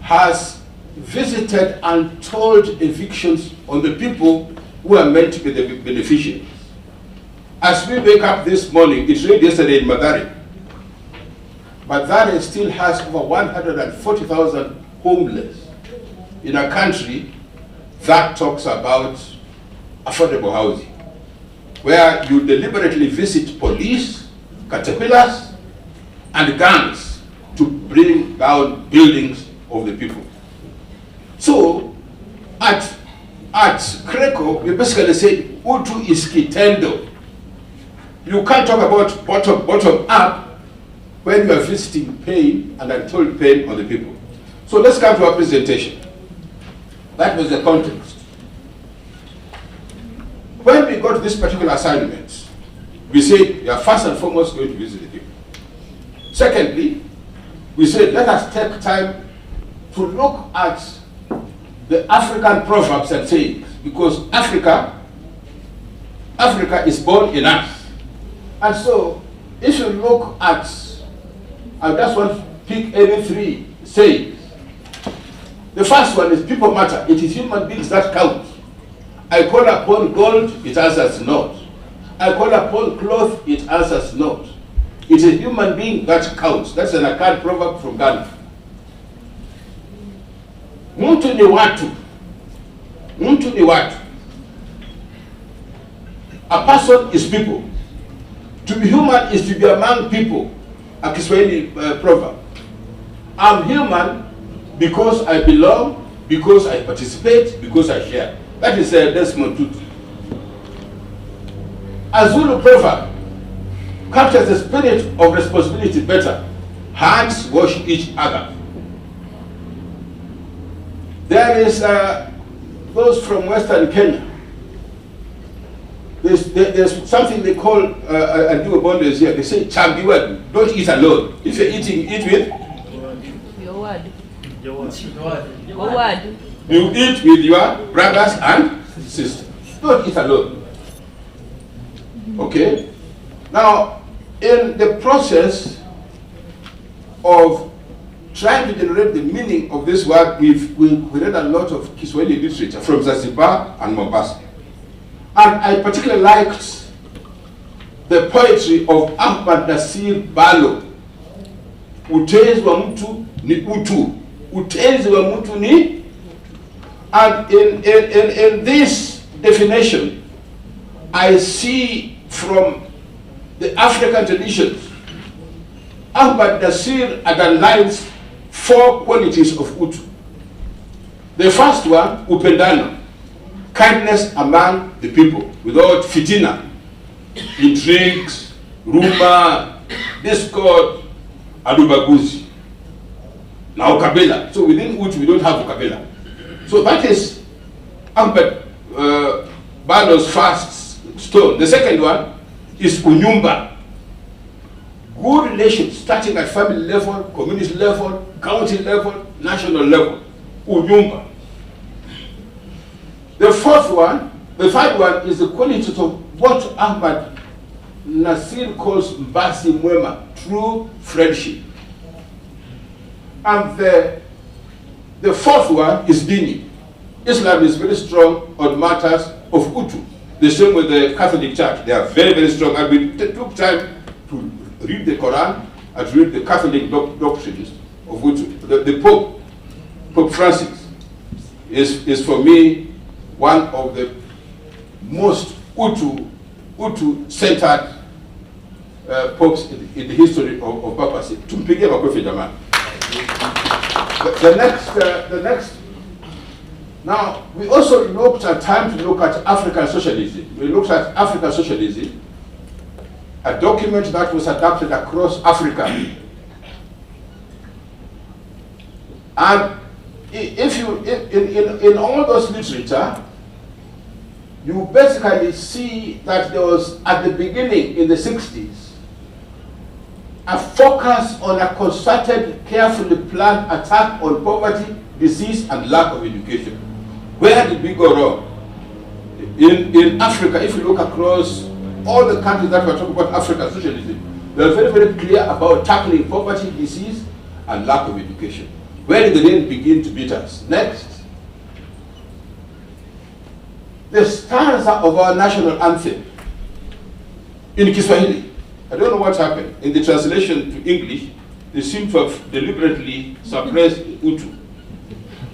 has visited untold evictions on the people who are meant to be the beneficiaries. As we wake up this morning, it rained yesterday in Madari, but that still has over 140,000 homeless in a country that talks about affordable housing, where you deliberately visit police, caterpillars, and gangs to bring down buildings of the people. So, at Kreko, we basically say Utu is kitendo. You can't talk about bottom up when you are visiting pain and untold pain on the people. So let's come to our presentation. That was the context. When we got this particular assignment, we said we are first and foremost going to visit the people. Secondly, we said let us take time to look at the African proverbs and sayings, because Africa is born in us. And so, if you look at, I just want to pick any three sayings. The first one is people matter. It is human beings that count. I call upon gold, it answers not. I call upon cloth, it answers not. It is a human being that counts. That's an Akkad proverb from Ghana. Muntu ni watu. Muntu ni watu. A person is people. To be human is to be among people. A Kiswahili proverb. I'm human because I belong, because I participate, because I share. That is Desmond Tutu. A Zulu proverb captures the spirit of responsibility better. Hands wash each other. There is those from Western Kenya. There's something they call, and do a bonders here, they say, chambiwa, don't eat alone. If you're eating, eat with? Your word. Your word. Your word. You eat with your brothers and sisters. Don't eat alone. Okay? Now, in the process of trying to generate the meaning of this word, we read a lot of Kiswahili literature from Zanzibar and Mombasa. And I particularly liked the poetry of Ahmad Nasir Balo. Utenzi wa mtu ni utu. Utenzi wa mtu ni. And in this definition, I see from the African traditions, Ahmad Nasir underlines 4 qualities of utu. The first one, upendano, kindness among the people, without fitina, intrigues, rumor, discord, and ubaguzi. Now ukabila. So within utu we don't have ukabila. So that is Ahmed Balo's first stone. The second one is unyumba. Good relations starting at family level, community level, county level, national level. Unyumba. The third one is the quality of what Ahmad Nasir calls mbasi mwema, true friendship. And the fourth one is dini. Islam is very strong on matters of utu. The same with the Catholic Church. They are very, very strong. And we took time to read the Quran and to read the Catholic doctrines of utu. The Pope Francis, is for me one of the most utu-centered popes in the history of papacy. Tumpigie makofi jamani. The next. Now, we also looked at time to look at African socialism. We looked at African socialism, a document that was adopted across Africa. And if you, in all those literature, you basically see that there was, at the beginning, in the 60s, a focus on a concerted, carefully planned attack on poverty, disease, and lack of education. Where did we go wrong? In Africa, if you look across all the countries that were talking about African socialism, they are very, very clear about tackling poverty, disease, and lack of education. Where did the rain begin to beat us? Next. The stanza of our national anthem in Kiswahili. I don't know what happened. In the translation to English, they seem to have deliberately suppressed utu.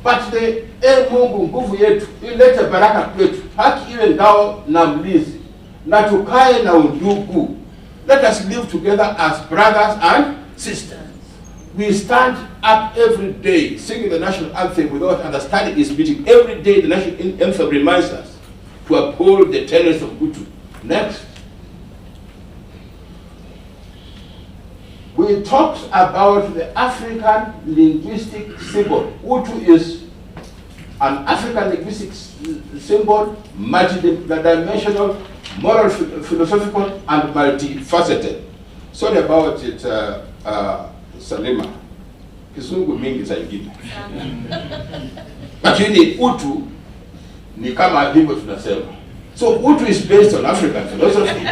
But the Mungu nguvu yetu, ilete baraka kwetu, haki iwe ngao na mlizi, na tukae na undugu. Let us live together as brothers and sisters. We stand up every day singing the national anthem without understanding its meaning. Every day the national anthem reminds us to uphold the tenets of Hutu. Next. We talked about the African linguistic symbol. Hutu is an African linguistic symbol, multidimensional, moral, philosophical, and multifaceted. Sorry about it, Salima. Kisungu mingi za ingine. Lakini Hutu ni kama hivyo tunasema. So Hutu is based on African philosophy.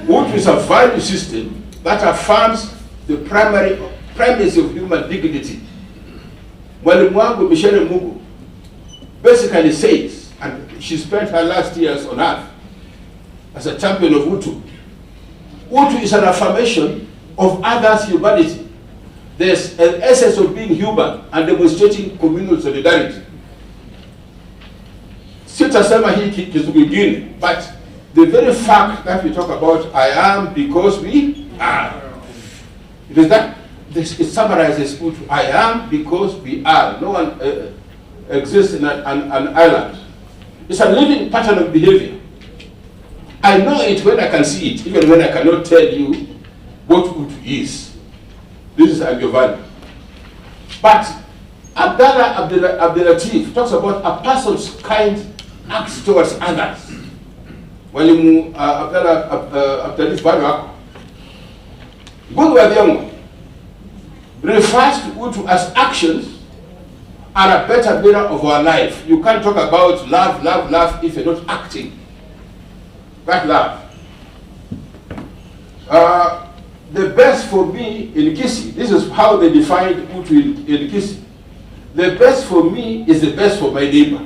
Hutu is a value system that affirms the primacy of human dignity. Mwalimu wangu Michelle Mugu basically says, and she spent her last years on earth as a champion of Hutu. Hutu is an affirmation of others' humanity. There's an essence of being human and demonstrating communal solidarity. Sitasema hii kitu kingine, but the very fact that we talk about I am because we are. It is that it summarizes Hutu. I am because we are. No one exists in an island. It's a living pattern of behavior. I know it when I can see it, even when I cannot tell you what Hutu is. This is Agiovanni. But Abdallah Abdelatif talks about a person's kind acts towards others. Walimu Abdallah Abdelatif bado wako. Gungu wa Thiong'o refers to Hutu as actions are a better mirror of our life. You can't talk about love, love, love if you're not acting. That love. The best for me in Kisi, this is how they defined Hutu in Kisi. The best for me is the best for my neighbor.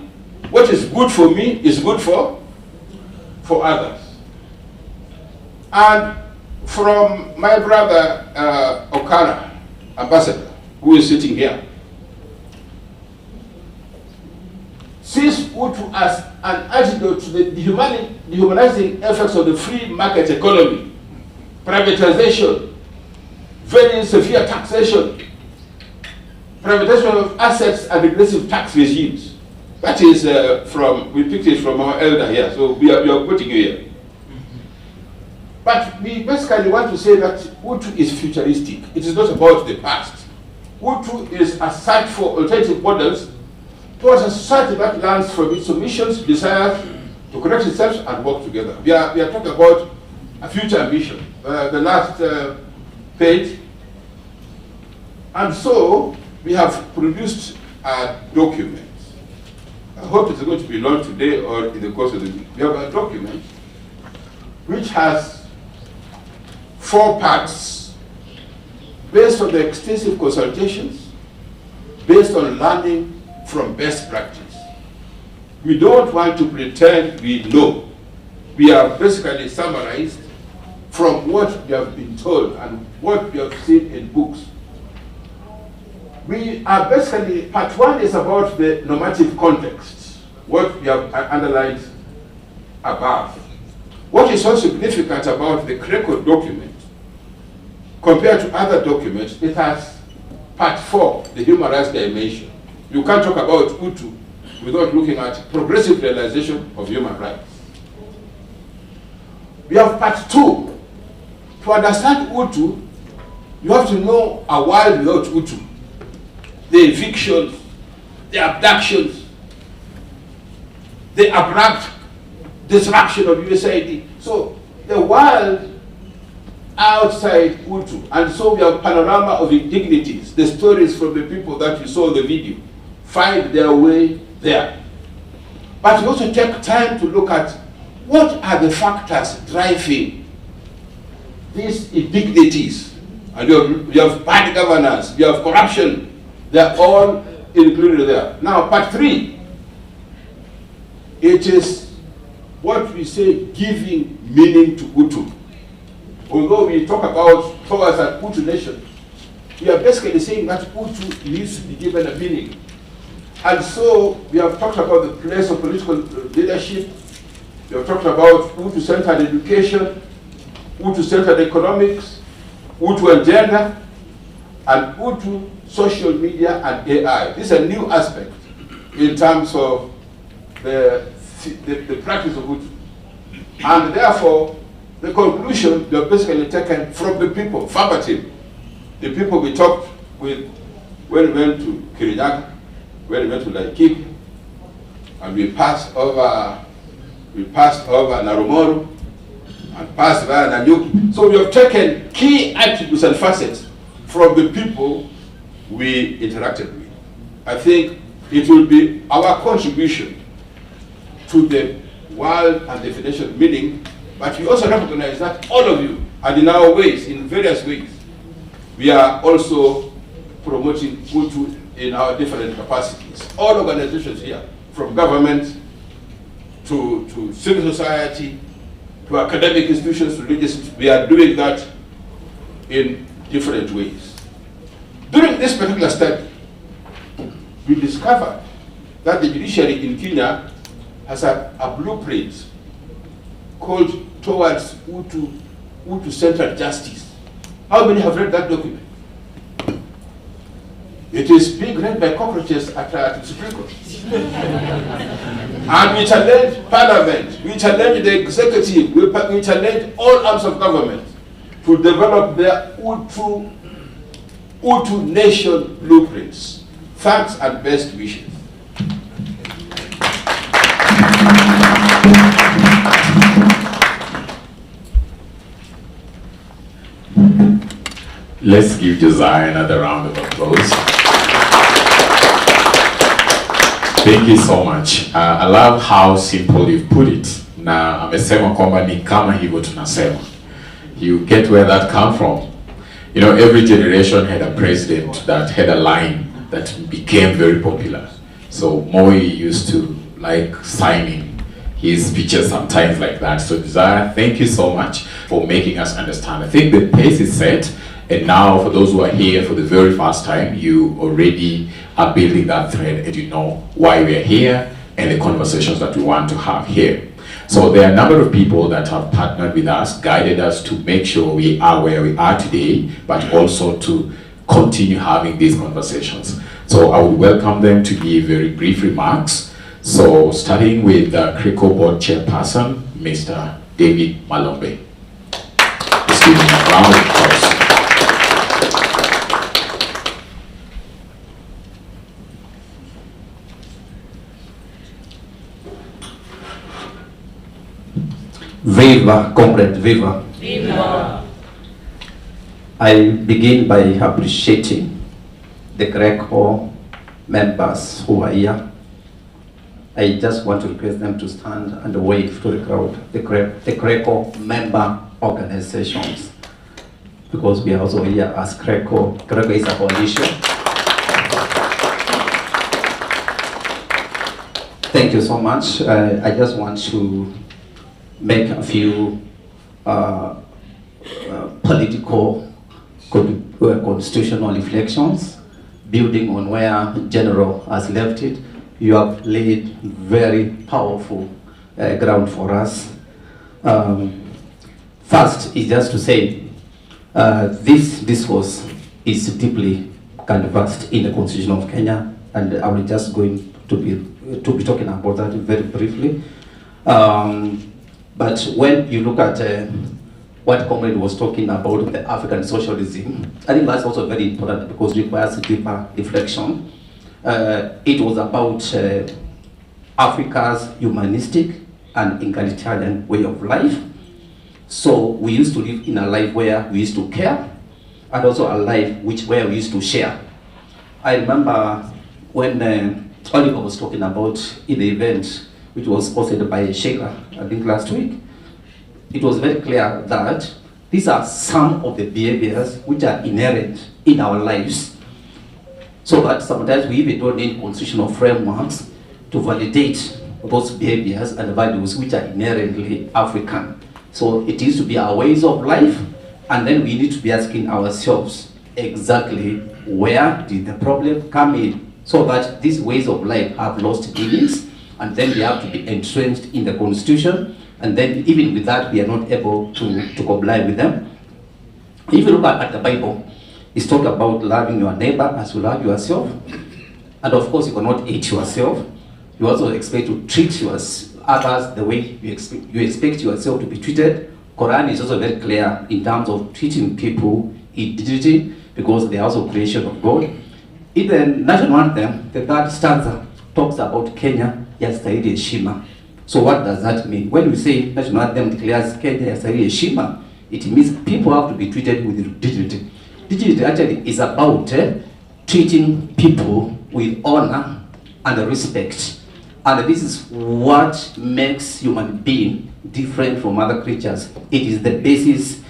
What is good for me is good for others. And from my brother Okara, ambassador, who is sitting here, sees Hutu as an antidote to the dehumanizing effects of the free market economy, privatization, very severe taxation, privatization of assets and regressive tax regimes. That is we picked it from our elder here, so we are putting you here. But we basically want to say that Hutu is futuristic. It is not about the past. Hutu is a search for alternative models towards a society that learns from its submissions, desires to correct itself and work together. We are talking about a future ambition. The last page. And so we have produced a document. I hope it's going to be launched today or in the course of the week. We have a document which has 4 parts based on the extensive consultations, based on learning from best practice. We don't want to pretend we know. We are basically summarized from what we have been told and what we have seen in books. We are basically, part 1 is about the normative context, what we have underlined above. What is so significant about the CRECO document compared to other documents, it has part 4, the human rights dimension. You can't talk about Hutu without looking at progressive realization of human rights. We have part 2. To understand Hutu, you have to know a world without Hutu. The evictions, the abductions, the abrupt disruption of USAID. So the world outside Hutu, and so we have panorama of indignities, the stories from the people that you saw in the video, find their way there. But we also take time to look at what are the factors driving these indignities. And you have bad governance, you have corruption, they're all included there. Now, part 3, it is what we say giving meaning to Hutu. Although we talk about towards an Hutu nation, we are basically saying that Hutu needs to be given a meaning. And so we have talked about the place of political leadership, we have talked about Hutu-centered education, Hutu-centered economics, Utu and gender, and Utu social media and AI. This is a new aspect in terms of the practice of Utu. And therefore, the conclusion, they're basically taken from the people, verbatim. The people we talked with when we went to Kirinyaga, when we went to Laikipia, and we passed over Narumoro, and passed via Nanyuki. So we have taken key attributes and facets from the people we interacted with. I think it will be our contribution to the world and definition of meaning, but we also recognize that all of you, and in our ways, in various ways, we are also promoting Utu in our different capacities. All organizations here, from government to civil society, to academic institutions, to religious, we are doing that in different ways. During this particular study, we discovered that the judiciary in Kenya has a blueprint called Towards Utu-Centered Justice. How many have read that document? It is being read by cockroaches at the Supreme Court. And we challenge Parliament, we challenge the executive, we challenge all arms of government to develop their Utu nation blueprints. Thanks and best wishes. Let's give Josiah another round of applause. Thank you so much. I love how simple you've put it. Na amesema kwamba ni kama hivyo tunasema. You get where that come from. You know, every generation had a president that had a line that became very popular. So Moi used to like signing his speeches sometimes like that. So Josiah, thank you so much for making us understand. I think the pace is set. And now, for those who are here for the very first time, you already are building that thread and you know why we are here and the conversations that we want to have here. So there are a number of people that have partnered with us, guided us to make sure we are where we are today, but also to continue having these conversations. So I would welcome them to give very brief remarks. So starting with the CRICO Board Chairperson, Mr. David Malombe. Let's give him a round of applause. Viva, comrade, viva. Viva. I begin by appreciating the GRECO members who are here. I just want to request them to stand and wave to the crowd, the GRECO member organizations, because we are also here as GRECO. GRECO is a coalition. Thank you so much. I just want to make a few political constitutional reflections, building on where General has left it. You have laid very powerful ground for us. First is just to say this discourse is deeply canvassed in the Constitution of Kenya, and I will just going to be talking about that very briefly. But when you look at what Comrade was talking about, the African socialism, I think that's also very important because it requires deeper reflection. It was about Africa's humanistic and egalitarian way of life. So we used to live in a life where we used to care, and also a life where we used to share. I remember when Oliver was talking about in the event which was hosted by Sheikha, I think last week, it was very clear that these are some of the behaviors which are inherent in our lives. So that sometimes we even don't need constitutional frameworks to validate those behaviors and values which are inherently African. So it needs to be our ways of life, and then we need to be asking ourselves exactly where did the problem come in, so that these ways of life have lost meanings, and then they have to be entrenched in the Constitution, and then even with that we are not able to comply with them. If you look at the Bible, it's talking about loving your neighbor as you love yourself. And of course, you cannot hate yourself. You also expect to treat others the way you expect yourself to be treated. Quran is also very clear in terms of treating people in dignity, because they are also creation of God. In the national anthem, the third stanza talks about Kenya yastahili heshima. So what does that mean? When we say national anthem declares Kenya yastahili heshima, it means people have to be treated with dignity. Dignity actually is about treating people with honor and respect. And this is what makes human being different from other creatures. It is the basis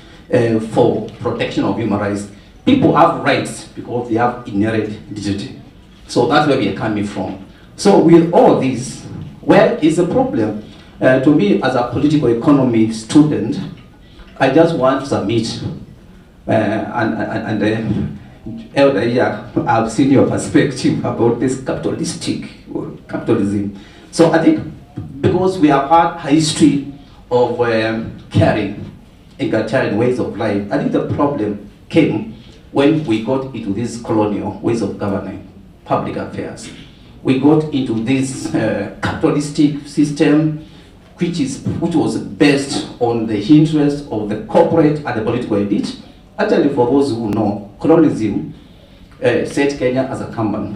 for protection of human rights. People have rights because they have inherent dignity. So that's where we are coming from. So with all this, where is the problem? To me, as a political economy student, I just want to submit, Elder here, I've seen your perspective about this capitalism. So I think because we have had a history of caring, egalitarian ways of life, I think the problem came when we got into these colonial ways of governing public affairs. We got into this capitalistic system which was based on the interests of the corporate and the political elite. Actually, for those who know, colonialism set Kenya as a company.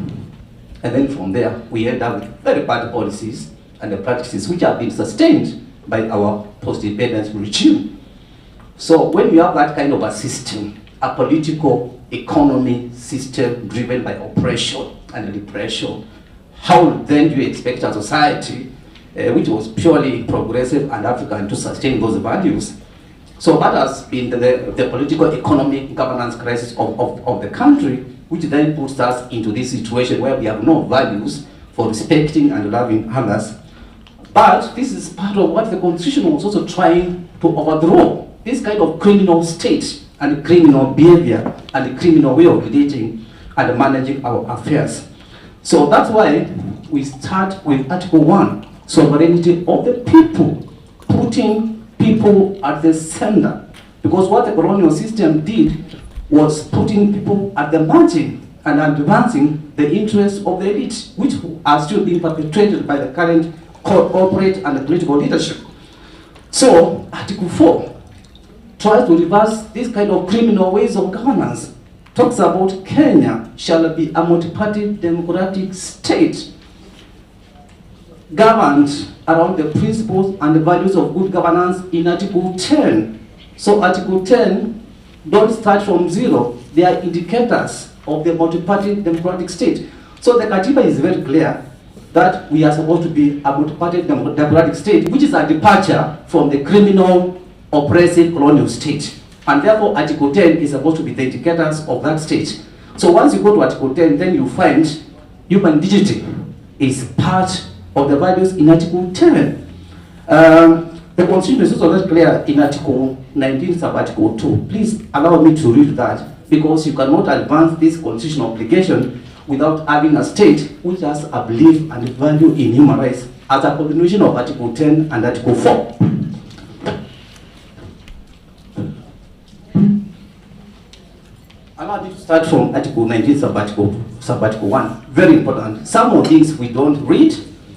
And then from there, we end up with very bad policies and the practices which have been sustained by our post-independence regime. So when you have that kind of a system, a political economy system driven by oppression and repression, how then do you expect a society which was purely progressive and African to sustain those values? So that has been the political, economic, governance crisis of the country, which then puts us into this situation where we have no values for respecting and loving others. But this is part of what the Constitution was also trying to overthrow, this kind of criminal state and criminal behavior and criminal way of relating and managing our affairs. So that's why we start with Article 1, sovereignty of the people, putting people at the center. Because what the colonial system did was putting people at the margin and advancing the interests of the elite, which are still being perpetrated by the current corporate and political leadership. So Article 4 tries to reverse this kind of criminal ways of governance. Talks about Kenya shall be a multi-party democratic state governed around the principles and the values of good governance in Article 10. So Article 10 don't start from zero. They are indicators of the multi-party democratic state. So the Katiba is very clear that we are supposed to be a multi-party democratic state, which is a departure from the criminal, oppressive colonial state. And therefore Article 10 is supposed to be the indicators of that state. So once you go to Article 10, then you find human dignity is part of the values in Article 10. The Constitution is also very clear in Article 19 sub-Article 2. Please allow me to read that, because you cannot advance this constitutional obligation without having a state which has a belief and value in human rights as a combination of Article 10 and Article 4. Allow me to start from Article 19 sub-Article 1. Very important. Some of these we don't read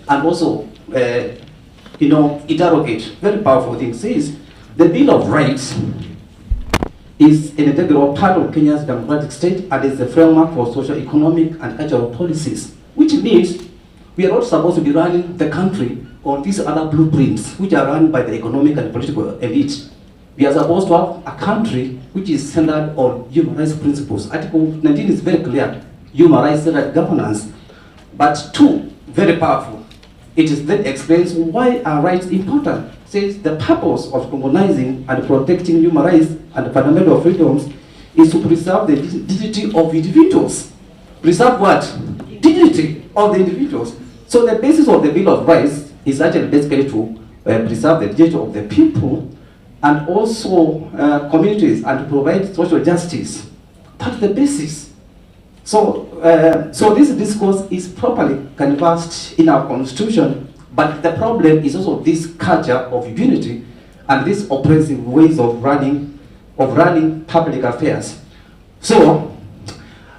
and also interrogate. Very powerful thing says the Bill of Rights is an integral part of Kenya's democratic state and is the framework for social, economic, and cultural policies, which means we are not supposed to be running the country on these other blueprints which are run by the economic and political elite. We are supposed to have a country which is centered on human rights principles. Article 19 is very clear, human rights centered governance. But 2, very powerful, that explains why our rights important. Says the purpose of recognizing and protecting human rights and fundamental freedoms is to preserve the dignity of individuals. Preserve what? Dignity of the individuals. So the basis of the Bill of Rights is actually basically to preserve the dignity of the people and also communities and to provide social justice. That's the basis. So this discourse is properly canvassed in our Constitution, but the problem is also this culture of unity and these oppressive ways of running of running public affairs. So,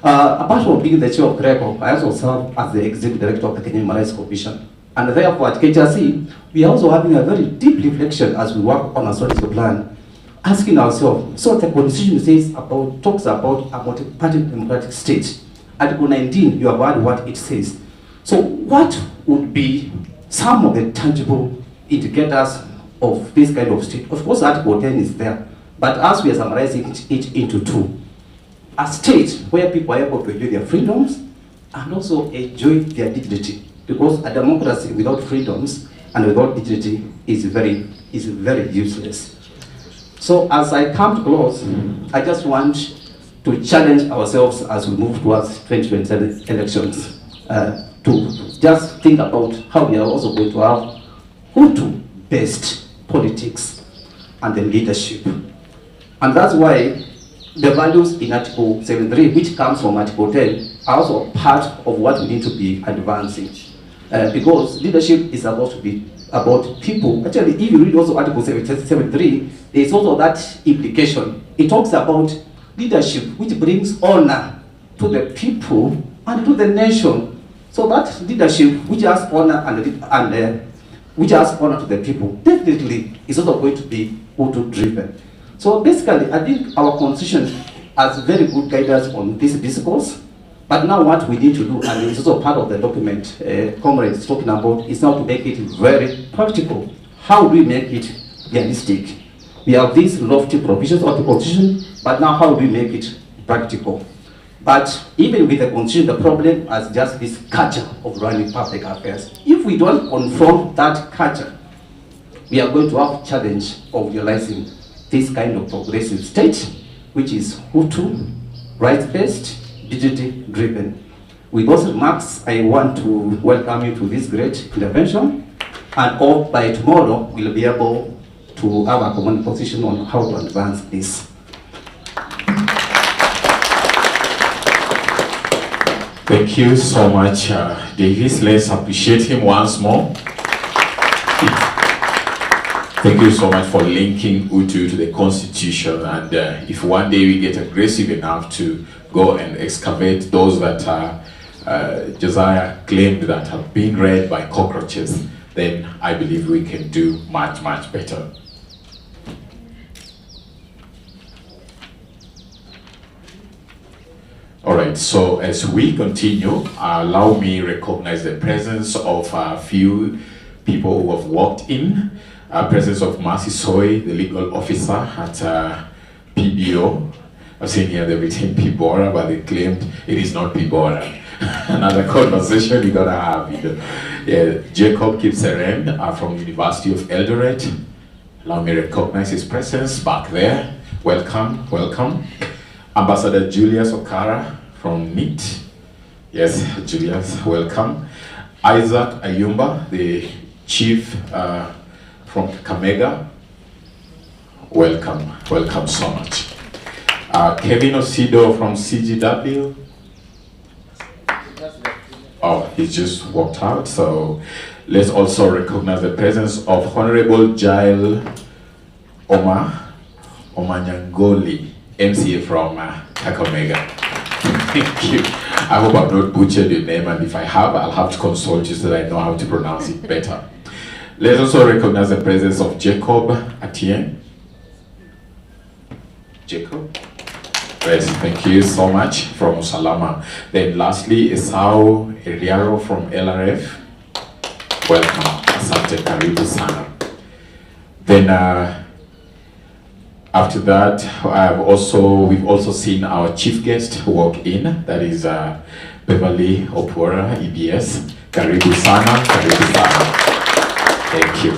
apart from being the chair of GRECO, I also serve as the executive director of the Kenya Human Rights Commission. And therefore, at KHRC, we are also having a very deep reflection as we work on a strategy plan, asking ourselves, so the Constitution talks about a multi-party democratic state. Article 19, you have heard what it says. So what would be some of the tangible indicators of this kind of state? Of course, Article 10 is there, but as we are summarizing it into two, a state where people are able to enjoy their freedoms and also enjoy their dignity. Because a democracy without freedoms and without dignity is very useless. So as I come to close, I just want to challenge ourselves as we move towards 2027 elections to just think about how we are also going to have Hutu-based politics and the leadership. And that's why the values in Article 73, which comes from Article 10, are also part of what we need to be advancing. Because leadership is supposed to be about people. Actually, if you read also Article 73, there is also that implication. It talks about leadership which brings honor to the people and to the nation. So that leadership which has honor and which has honor to the people definitely is also going to be Hutu-driven. So basically, I think our constitution has very good guidance on this discourse. But now what we need to do, and it's also part of the document Comrade is talking about, is now to make it very practical. How do we make it realistic? We have these lofty provisions of the Constitution, but now how do we make it practical? But even with the Constitution, the problem is just this culture of running public affairs. If we don't confront that culture, we are going to have challenge of realizing this kind of progressive state, which is Hutu, rights-based, dignity-driven. With those remarks, I want to welcome you to this great intervention, and hope by tomorrow we'll be able to have a common position on how to advance this. Thank you so much, Davis. Let's appreciate him once more. Thank you so much for linking Hutu to the Constitution, and if one day we get aggressive enough to go and excavate those that Josiah claimed that have been read by cockroaches, then I believe we can do much, much better. All right, so as we continue, allow me recognize the presence of a few people who have walked in. Presence of Mercy Soy, the legal officer at PBO. I've seen here they've written Pibora, but they claimed it is not Pibora. Another conversation you gotta have. You know. Yeah, Jacob Kipseren from University of Eldoret. Allow me to recognize his presence back there. Welcome, welcome. Ambassador Julius Okara from NIT. Yes, Julius, welcome. Isaac Ayumba, the chief from Kamega. Welcome, welcome so much. Kevin Osido from CGW. Oh, he just walked out. So let's also recognize the presence of Honorable Jail Omanyangoli, MCA from Kakamega. Thank you. I hope I've not butchered your name, and if I have, I'll have to consult you so that I know how to pronounce it better. Let's also recognize the presence of Jacob Atien. Jacob? Yes, thank you so much from Usalama. Then lastly, Esau Eliaro from LRF. Welcome. Asante, karibu sana. Then after that, we've also seen our chief guest walk in. That is Beverly Opora, EBS. Karibu sana, karibu sana. Thank you.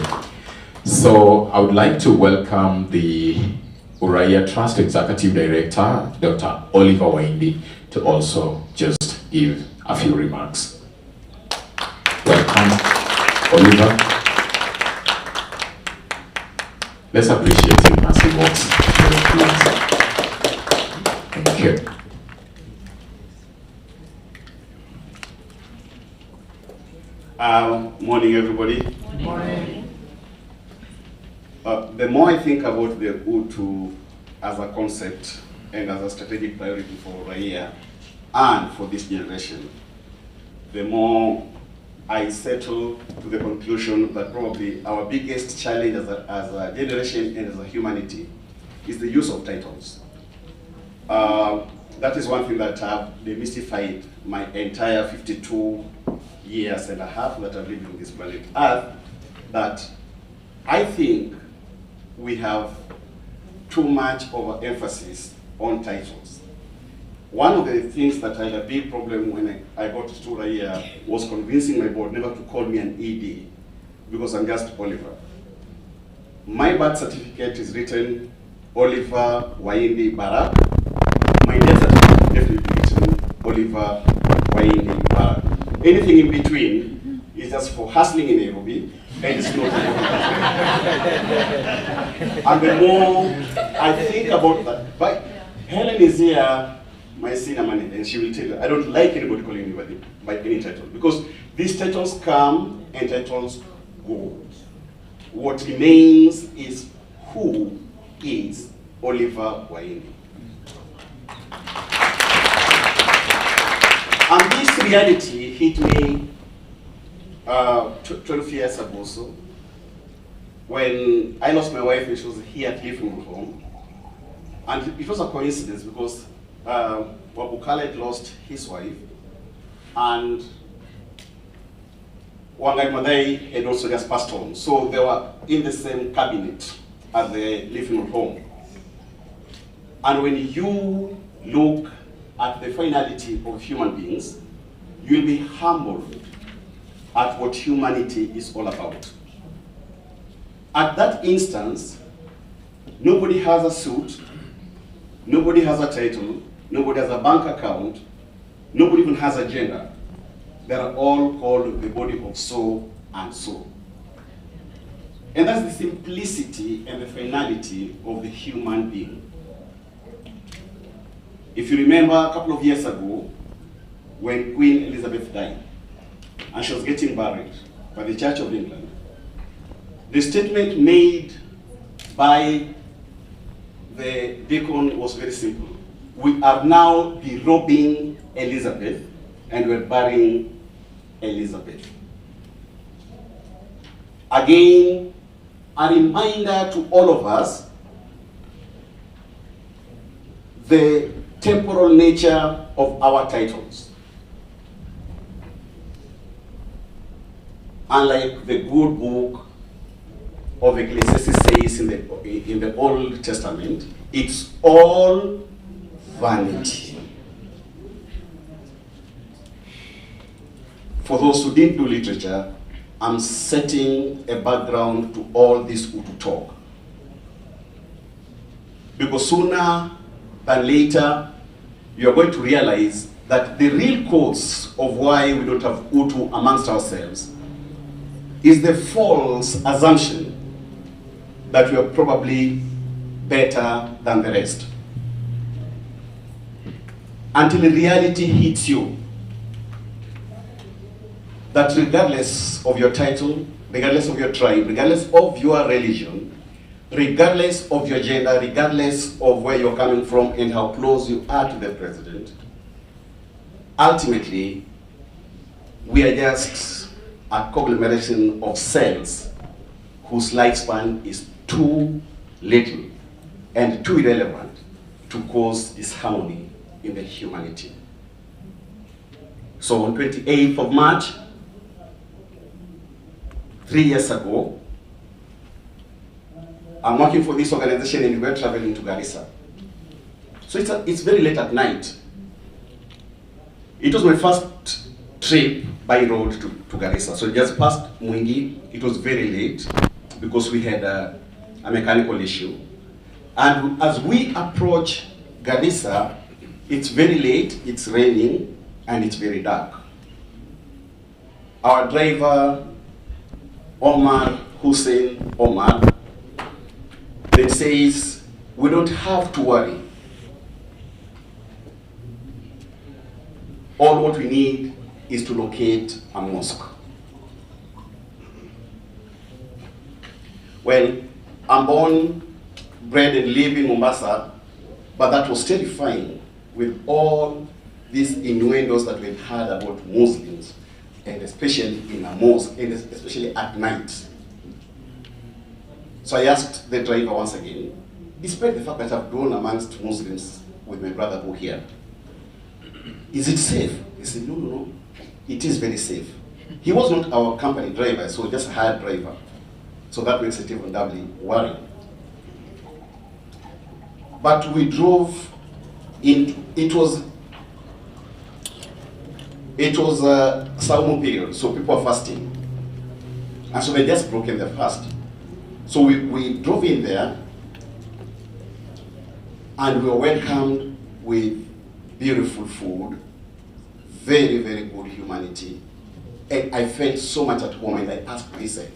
So I would like to welcome the Uraia Trust Executive Director, Dr. Oliver Waindi, to also just give a few remarks. Welcome, Oliver. Let's appreciate him as he walks. Thank you. Morning, everybody. Morning. The more I think about the Hutu as a concept and as a strategic priority for Raia and for this generation, the more I settle to the conclusion that probably our biggest challenge as a generation and as a humanity is the use of titles. That is one thing that have demystified my entire 52 years and a half that I've lived on this planet Earth, that I think we have too much overemphasis on titles. One of the things that I had a big problem when I got to Raia was convincing my board never to call me an ED, because I'm just Oliver. My birth certificate is written Oliver Waindi Barak. My death certificate is definitely written Oliver Waindi Barak. Anything in between is just for hustling in Nairobi, and it's not. And the more I think about that, but Helen is here, my senior manager, and she will tell you, I don't like anybody calling anybody by any title, because these titles come and titles go. What remains is who is Oliver Waindi. And this reality hit me 12 years ago, so when I lost my wife and she was here at Living Home. And it was a coincidence because Wabu Khaled lost his wife, and Wangai Madai had also just passed on. So they were in the same cabinet at the Living Home. And when you look at the finality of human beings, you'll be humbled at what humanity is all about. At that instance, nobody has a suit, nobody has a title, nobody has a bank account, nobody even has a gender. They are all called the body of so and so. And that's the simplicity and the finality of the human being. If you remember a couple of years ago, when Queen Elizabeth died, and she was getting buried by the Church of England, the statement made by the deacon was very simple. We are now derobing Elizabeth, and we're burying Elizabeth. Again, a reminder to all of us, the temporal nature of our titles. Unlike the good book of Ecclesiastes says in the Old Testament, it's all vanity. For those who didn't do literature, I'm setting a background to all this Utu talk. Because sooner than later, you're going to realize that the real cause of why we don't have Utu amongst ourselves is the false assumption that we are probably better than the rest. Until reality hits you, that regardless of your title, regardless of your tribe, regardless of your religion, regardless of your gender, regardless of where you're coming from and how close you are to the president, ultimately, we are just a conglomeration of cells whose lifespan is too little and too irrelevant to cause disharmony in the humanity. So on 28th of March, 3 years ago, I'm working for this organization and we're traveling to Garissa. So it's very late at night. It was my first trip by road to Garissa. So just past Mwingi, it was very late because we had a mechanical issue. And as we approach Garissa, it's very late, it's raining, and it's very dark. Our driver, Omar Hussein Omar, then says, we don't have to worry. All what we need is to locate a mosque. Well, I'm born, bred and live in Mombasa, But that was terrifying with all these innuendos that we've heard about Muslims, and especially in a mosque, and especially at night. So I asked the driver once again, despite the fact that I've grown amongst Muslims with my brother who here, is it safe? He said, no, no, no, it is very safe. He was not our company driver, so just a hired driver. So that makes it even doubly worrying. But we drove in, it was a Saumu period, so people are fasting. And so they just broken their fast. So we drove in there, and we were welcomed with beautiful food, very, very good humanity. And I felt so much at home, and I asked myself,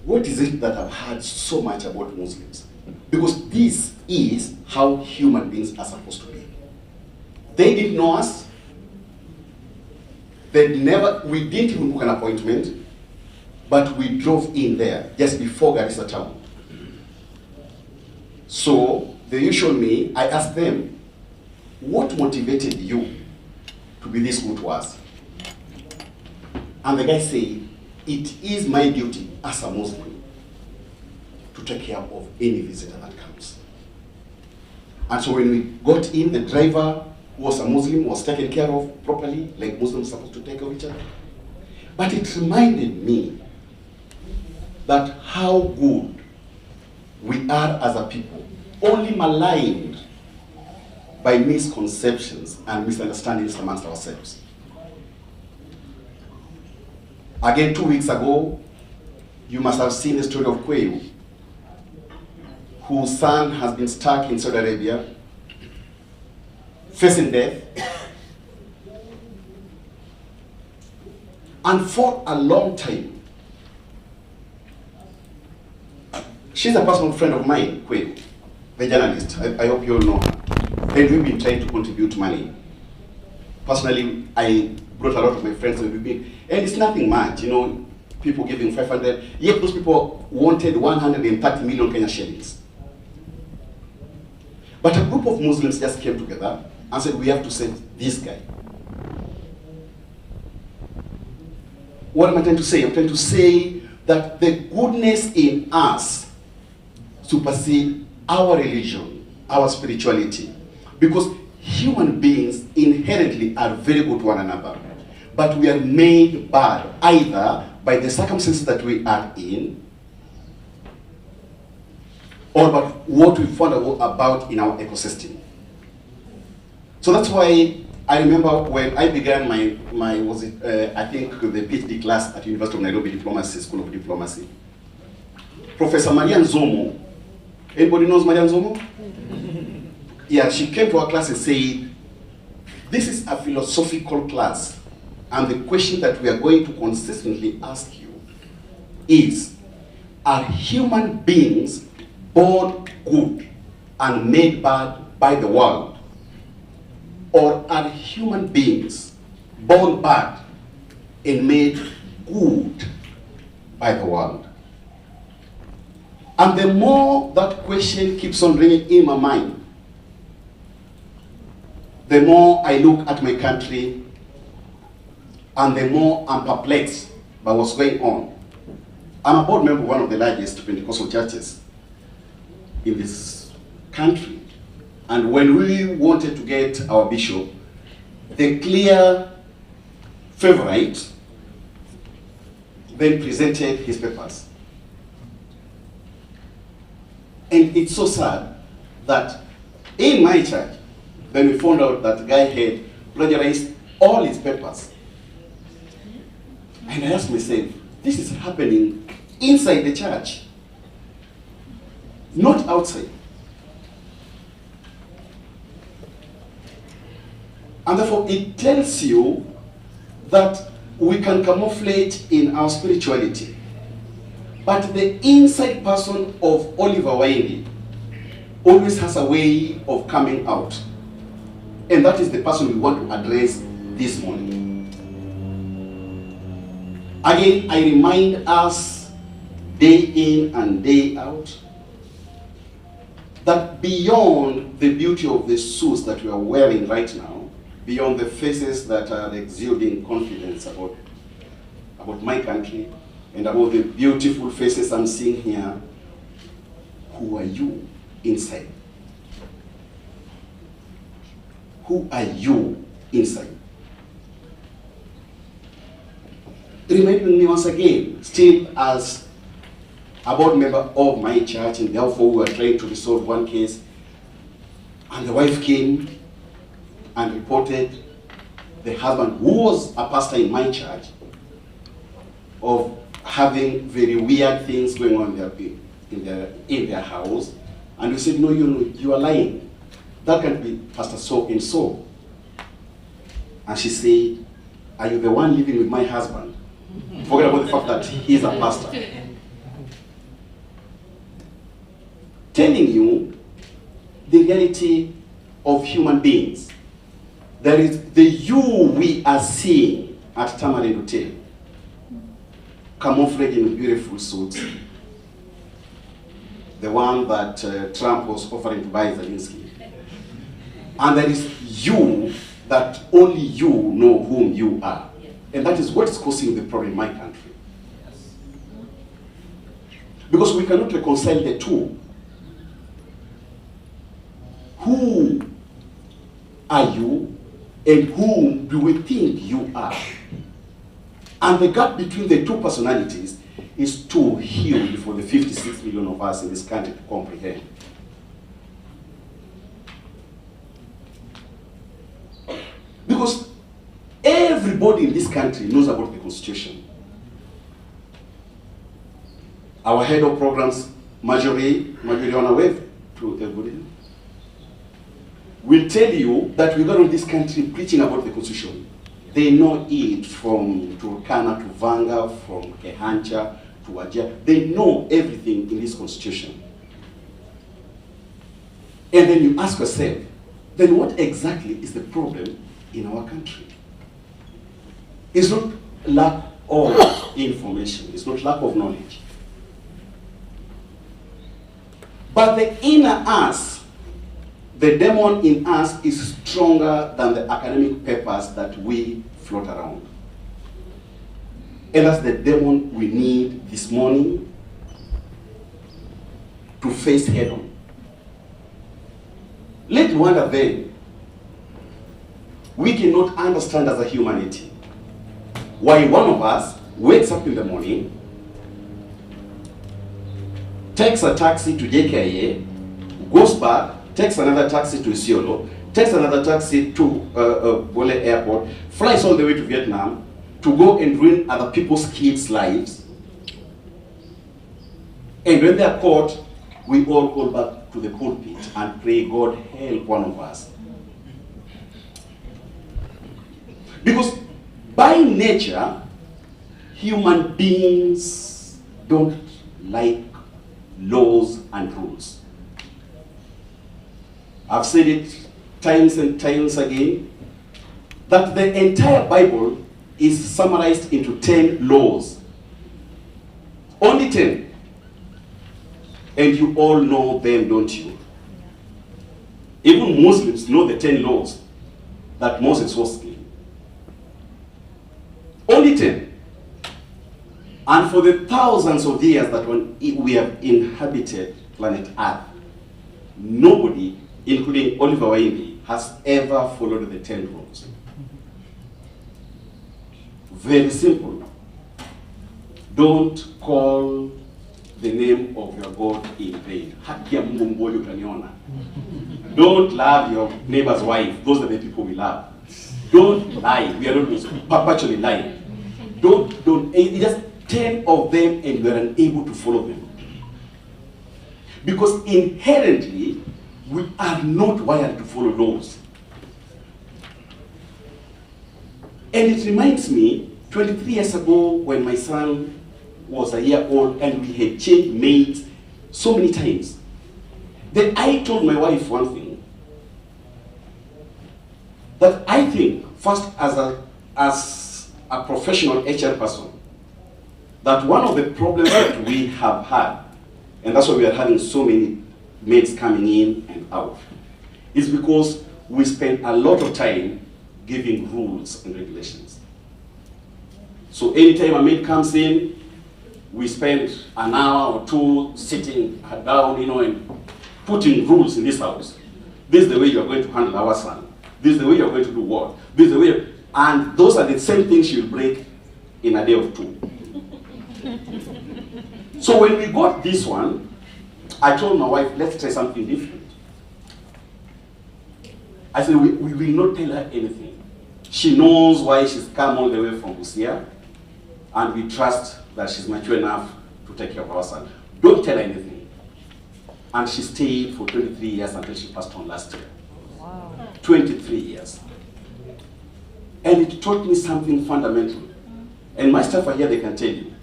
what is it that I've heard so much about Muslims? Because this is how human beings are supposed to be. They didn't know us. We didn't even book an appointment, but we drove in there just before Garissa town. So they usually me, I asked them, what motivated you to be this good to us? And the guy said, it is my duty as a Muslim to take care of any visitor that comes. And so when we got in, the driver who was a Muslim was taken care of properly, like Muslims are supposed to take care of each other. But it reminded me that how good we are as a people, only maligned by misconceptions and misunderstandings amongst ourselves. Again, 2 weeks ago, you must have seen the story of Kweyu, whose son has been stuck in Saudi Arabia, facing death, and for a long time. She's a personal friend of mine, Kweyu, the journalist. I hope you all know her. And we've been trying to contribute money. Personally, I brought a lot of my friends, and it's nothing much, you know, people giving 500, yet those people wanted 130 million Kenya shillings. But a group of Muslims just came together and said, we have to save this guy. What am I trying to say? I'm trying to say that the goodness in us supersedes our religion, our spirituality. Because human beings inherently are very good to one another. But we are made bad either by the circumstances that we are in, or by what we found out about in our ecosystem. So that's why I remember when I began I think the PhD class at University of Nairobi Diplomacy, School of Diplomacy. Professor Maria Nzomo, anybody knows Maria Nzomo? Yeah, she came to our class and said, this is a philosophical class, and the question that we are going to consistently ask you is, are human beings born good and made bad by the world? Or are human beings born bad and made good by the world? And the more that question keeps on ringing in my mind, the more I look at my country, and the more I'm perplexed by what's going on. I'm a board member of one of the largest Pentecostal churches in this country. And when we wanted to get our bishop, the clear favorite then presented his papers. And it's so sad that in my church, then we found out that the guy had plagiarized all his papers. And I asked myself, this is happening inside the church, not outside. And therefore, it tells you that we can camouflage in our spirituality. But the inside person of Oliver Waindi always has a way of coming out. And that is the person we want to address this morning. Again, I remind us day in and day out that beyond the beauty of the suits that we are wearing right now, beyond the faces that are exuding confidence about my country, and about the beautiful faces I'm seeing here, who are you inside? Who are you inside? Reminding me once again, still as a board member of my church, and therefore we were trying to resolve one case, and the wife came and reported the husband, who was a pastor in my church, of having very weird things going on in their house. And we said, no, you are lying. That can't be Pastor so and so. And she said, are you the one living with my husband? Forget about the fact that he's a pastor. Telling you the reality of human beings. There is the you we are seeing at Tamarind Hotel, camouflaged in beautiful suits. The one that Trump was offering to buy Zelensky. And there is you that only you know whom you are. And that is what's causing the problem in my country. Because we cannot reconcile the two. Who are you and whom do we think you are? And the gap between the two personalities is too huge for the 56 million of us in this country to comprehend. Because everybody in this country knows about the Constitution. Our head of programs, Marjorie on our way to everybody, will tell you that we got in this country preaching about the Constitution. They know it from Turkana to Vanga, from Kehancha to Wajir. They know everything in this Constitution. And then you ask yourself, then what exactly is the problem in our country? It's not lack of information, it's not lack of knowledge. But the inner us, the demon in us, is stronger than the academic papers that we float around. And that's the demon we need this morning to face head on. Let's wonder then, we cannot understand as a humanity why one of us wakes up in the morning, takes a taxi to JKIA, goes back, takes another taxi to Isiolo, takes another taxi to Bole Airport, flies all the way to Vietnam to go and ruin other people's kids' lives. And when they are caught, we all go back to the pulpit and pray, God help one of us. Because by nature, human beings don't like laws and rules. I've said it times and times again, that the entire Bible is summarized into 10 laws. Only 10. And you all know them, don't you? Even Muslims know the 10 laws that Moses was given. Only 10. And for the thousands of years that we have inhabited planet Earth, nobody, including Oliver Waindi, has ever followed the 10 rules. Very simple. Don't call the name of your God in vain. Don't love your neighbor's wife. Those are the people we love. Don't lie. We are not perpetually lying. Don't. It's just 10 of them and we are unable to follow them. Because inherently, we are not wired to follow laws. And it reminds me, 23 years ago, when my son was a year old and we had changed maids so many times, then I told my wife one thing, that I think, first as a professional HR person, that one of the problems that we have had, and that's why we are having so many maids coming in and out. It's because we spend a lot of time giving rules and regulations. So anytime a maid comes in, we spend an hour or two sitting her down, and putting rules in this house. This is the way you are going to handle our son. This is the way you are going to do what. This is the way, and those are the same things she will break in a day or two. So when we got this one, I told my wife, let's try something different. I said, we will not tell her anything. She knows why she's come all the way from Busia, and we trust that she's mature enough to take care of our son. Don't tell her anything. And she stayed for 23 years until she passed on last year. Wow. 23 years. And it taught me something fundamental. And my staff are here, they can tell you.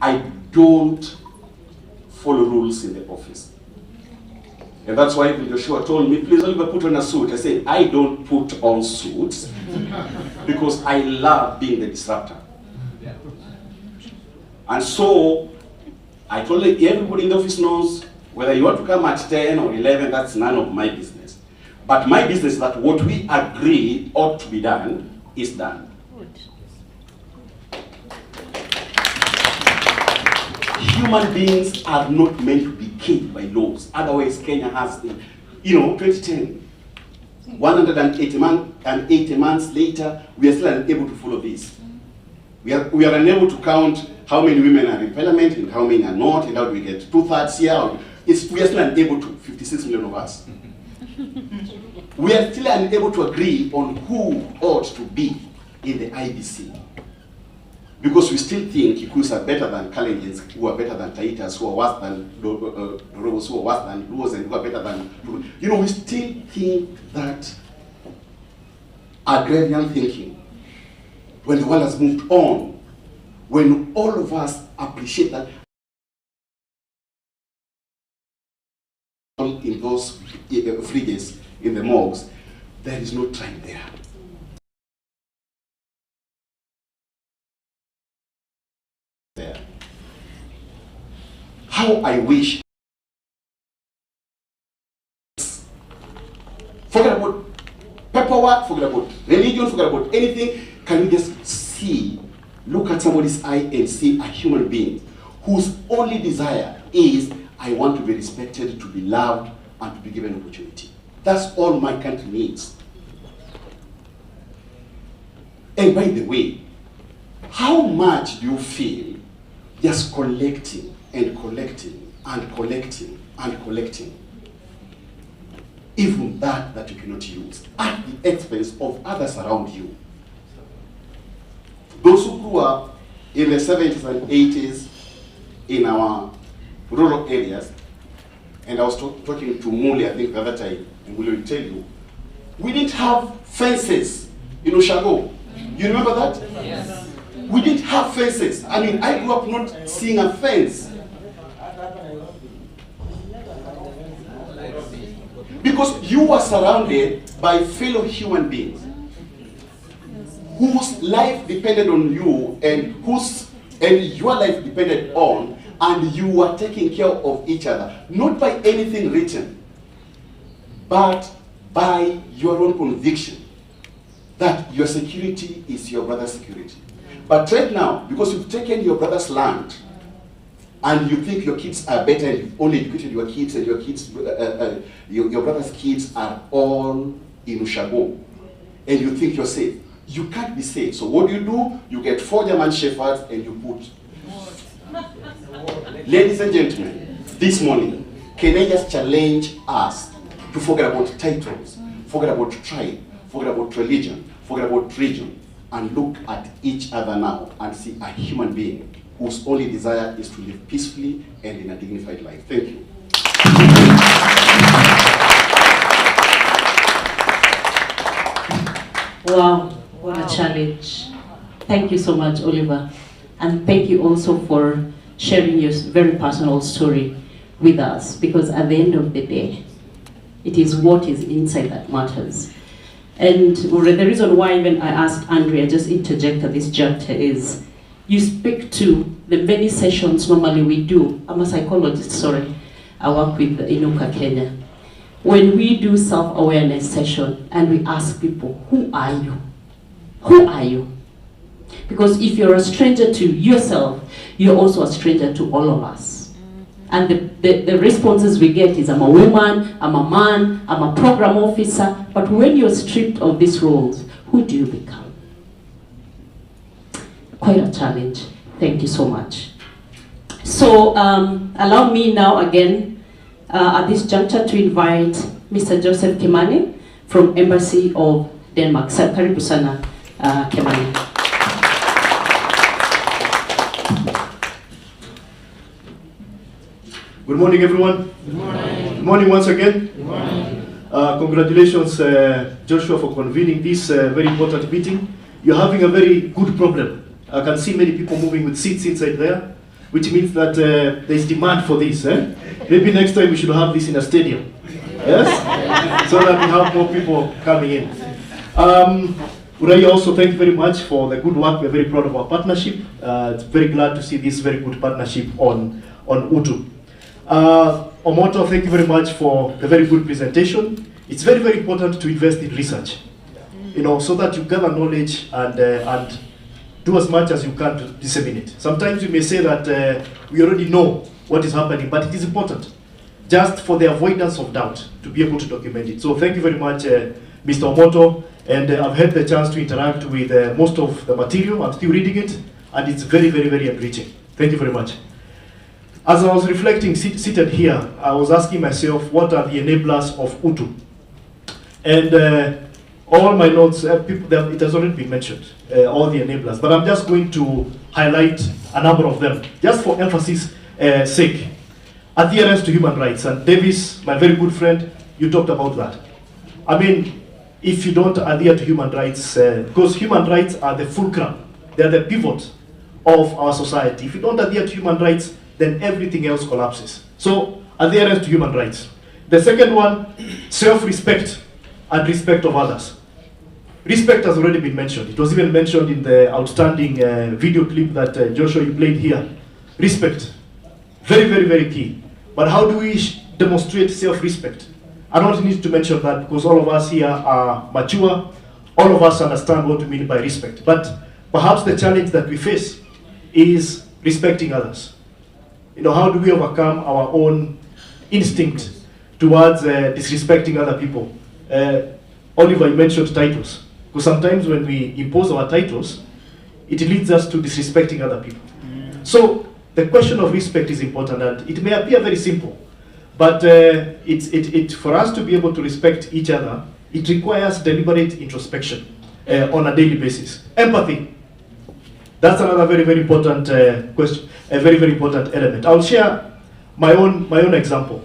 I don't follow rules in the office. And that's why when Joshua told me, please Oliver, put on a suit. I said, I don't put on suits because I love being the disruptor. And so, I told everybody in the office knows, whether you want to come at 10 or 11, that's none of my business. But my business is that what we agree ought to be done is done. Human beings are not meant to be caged by laws. Otherwise, Kenya has, 2010, 180 months later, we are still unable to follow this. We are unable to count how many women are in parliament and how many are not, and how do we get 2/3 here. We are still unable to, 56 million of us. We are still unable to agree on who ought to be in the IBC. Because we still think Kikuus are better than Kalenjins, who are better than Taitas, who are worse than Dorobos, who are worse than Luos, and who are better than... we still think that agrarian thinking, when the world has moved on, when all of us appreciate that in those fridges, in the morgues, there is no time there. How I wish, forget about paperwork, forget about religion, forget about anything. Can you just see, look at somebody's eye and see a human being whose only desire is, I want to be respected, to be loved, and to be given opportunity. That's all my country needs. And by the way, how much do you feel just collecting and collecting and collecting and collecting? Even that you cannot use at the expense of others around you. Those who grew up in the 70s and 80s in our rural areas, and I was talking to Muli, I think, the other time, and Muli will tell you, we didn't have fences in Ushago. You remember that? Yes. We didn't have fences. I mean, I grew up not seeing a fence. Because you were surrounded by fellow human beings whose life depended on you and your life depended on, and you were taking care of each other, not by anything written, but by your own conviction that your security is your brother's security. But right now, because you've taken your brother's land, and you think your kids are better, and you've only educated your kids, and your kids, your brother's kids are all in Ushago, and you think you're safe. You can't be safe. So what do? You get 4 German Shepherds and you put. Ladies and gentlemen, this morning, can I just challenge us to forget about titles, forget about tribe, forget about religion, forget about region, and look at each other now and see a human being whose only desire is to live peacefully and in a dignified life. Thank you. Wow, what a challenge. Thank you so much, Oliver. And thank you also for sharing your very personal story with us, because at the end of the day, it is what is inside that matters. And the reason why even I asked Andrea, just interject at this juncture, is you speak to the many sessions normally we do. I'm a psychologist, sorry. I work with Inuka Kenya. When we do self-awareness session and we ask people, who are you? Who are you? Because if you're a stranger to yourself, you're also a stranger to all of us. And the responses we get is, I'm a woman, I'm a man, I'm a program officer. But when you're stripped of these roles, who do you become? Quite a challenge. Thank you so much. So allow me now again at this juncture to invite Mr. Joseph Kimani from Embassy of Denmark. Karibu sana Kimani. Good morning, everyone. Good morning. Good morning once again. Good morning. Congratulations, Joshua, for convening this very important meeting. You're having a very good problem. I can see many people moving with seats inside there, which means that there is demand for this. Maybe next time we should have this in a stadium. Yes? So that we have more people coming in. Urai, also thank you very much for the good work. We're very proud of our partnership. It's very glad to see this very good partnership on Utu. Omoto, thank you very much for the very good presentation. It's very, very important to invest in research, so that you gather knowledge and do as much as you can to disseminate. Sometimes you may say that we already know what is happening, but it is important, just for the avoidance of doubt, to be able to document it. So thank you very much, Mr. Omoto, and I've had the chance to interact with most of the material. I'm still reading it, and it's very, very, very enriching. Thank you very much. As I was reflecting, seated here, I was asking myself, what are the enablers of Utu? And all my notes, it has already been mentioned, all the enablers, but I'm just going to highlight a number of them, just for emphasis sake. Adherence to human rights, and Davis, my very good friend, you talked about that. I mean, if you don't adhere to human rights, because human rights are the fulcrum, they're the pivot of our society. If you don't adhere to human rights, then everything else collapses. So, adherence to human rights. The second one, self-respect and respect of others. Respect has already been mentioned. It was even mentioned in the outstanding video clip that Joshua, you played here. Respect, very, very, very key. But how do we demonstrate self-respect? I don't need to mention that because all of us here are mature. All of us understand what we mean by respect. But perhaps the challenge that we face is respecting others. How do we overcome our own instinct towards disrespecting other people? Oliver, you mentioned titles. Because sometimes when we impose our titles, it leads us to disrespecting other people. So the question of respect is important, and it may appear very simple, but for us to be able to respect each other, it requires deliberate introspection on a daily basis. Empathy. That's another very, very important question, a very, very important element. I'll share my own example,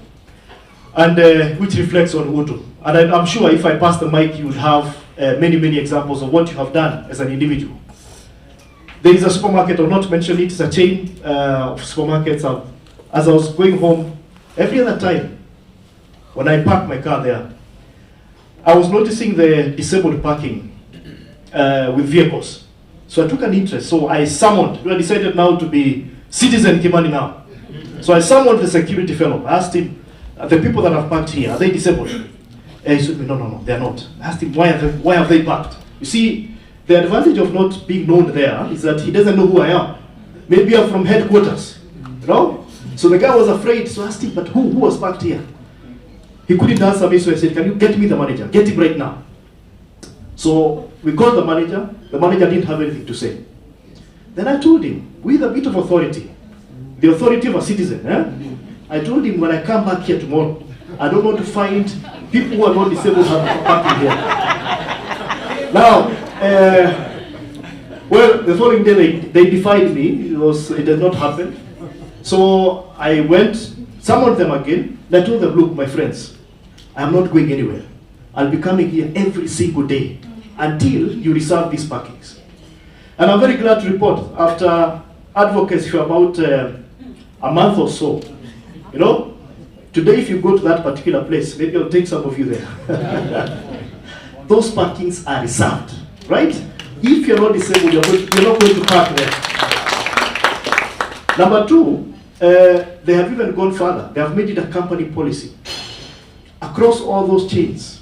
and which reflects on Utu. And I'm sure if I pass the mic, you would have many, many examples of what you have done as an individual. There is a supermarket, I'll not mention it, it's a chain of supermarkets. As I was going home, every other time, when I parked my car there, I was noticing the disabled parking with vehicles. So I took an interest, so I decided now to be citizen Kimani now. So I summoned the security fellow. I asked him, the people that have parked here, are they disabled? He said, no, they are not. I asked him, why have they parked? You see, the advantage of not being known there is that he doesn't know who I am. Maybe I'm from headquarters, So the guy was afraid, so I asked him, but who was parked here? He couldn't answer me, so I said, can you get me the manager? Get him right now. So we called the manager didn't have anything to say. Then I told him, with a bit of authority, the authority of a citizen, I told him when I come back here tomorrow, I don't want to find people who are not disabled parking here. Now, well, the following day they defied me. It did not happen. So I summoned them again, and I told them, look, my friends, I am not going anywhere. I'll be coming here every single day until you reserve these parkings. And I'm very glad to report, after advocacy for about a month or so, today if you go to that particular place, maybe I'll take some of you there. Those parkings are reserved, right? If you're not disabled, you're not going to park there. Number two, They have even gone further. They have made it a company policy. Across all those chains,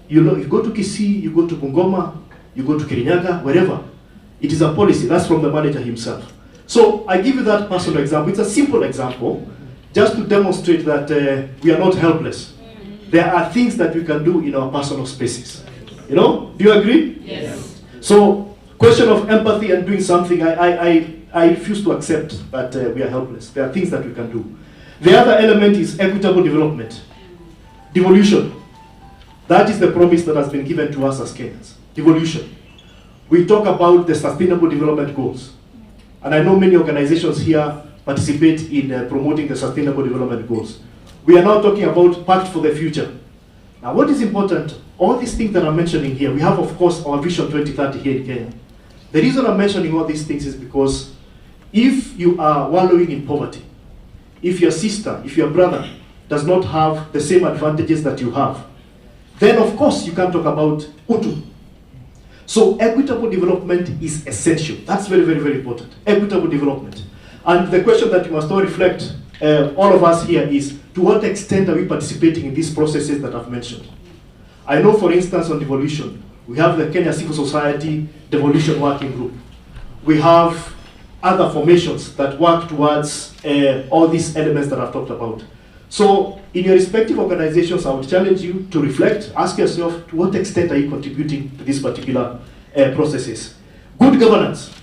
you know, you go to Kisii, you go to Bungoma, you go to Kirinyaga, wherever, it is a policy. That's from the manager himself. So I give you that personal example. It's a simple example, just to demonstrate that we are not helpless. There are things that we can do in our personal spaces. You know, do you agree? Yes. So, question of empathy and doing something, I refuse to accept that we are helpless. There are things that we can do. The other element is equitable development. Devolution. That is the promise that has been given to us as Kenyans. Devolution. We talk about the Sustainable Development Goals. And I know many organizations here participate in promoting the Sustainable Development Goals. We are now talking about Pact for the Future. Now what is important, all these things that I'm mentioning here, we have of course our Vision 2030 here in Kenya. The reason I'm mentioning all these things is because if you are wallowing in poverty, if your sister, if your brother does not have the same advantages that you have, then of course you can talk about Utu. So equitable development is essential. That's very, very, very important. Equitable development. And the question that you must all reflect, all of us here, is to what extent are we participating in these processes that I've mentioned? I know, for instance, on devolution, we have the Kenya Civil Society Devolution Working Group. We have other formations that work towards all these elements that I've talked about. So, in your respective organizations, I would challenge you to reflect, ask yourself, to what extent are you contributing to these particular processes? Good governance.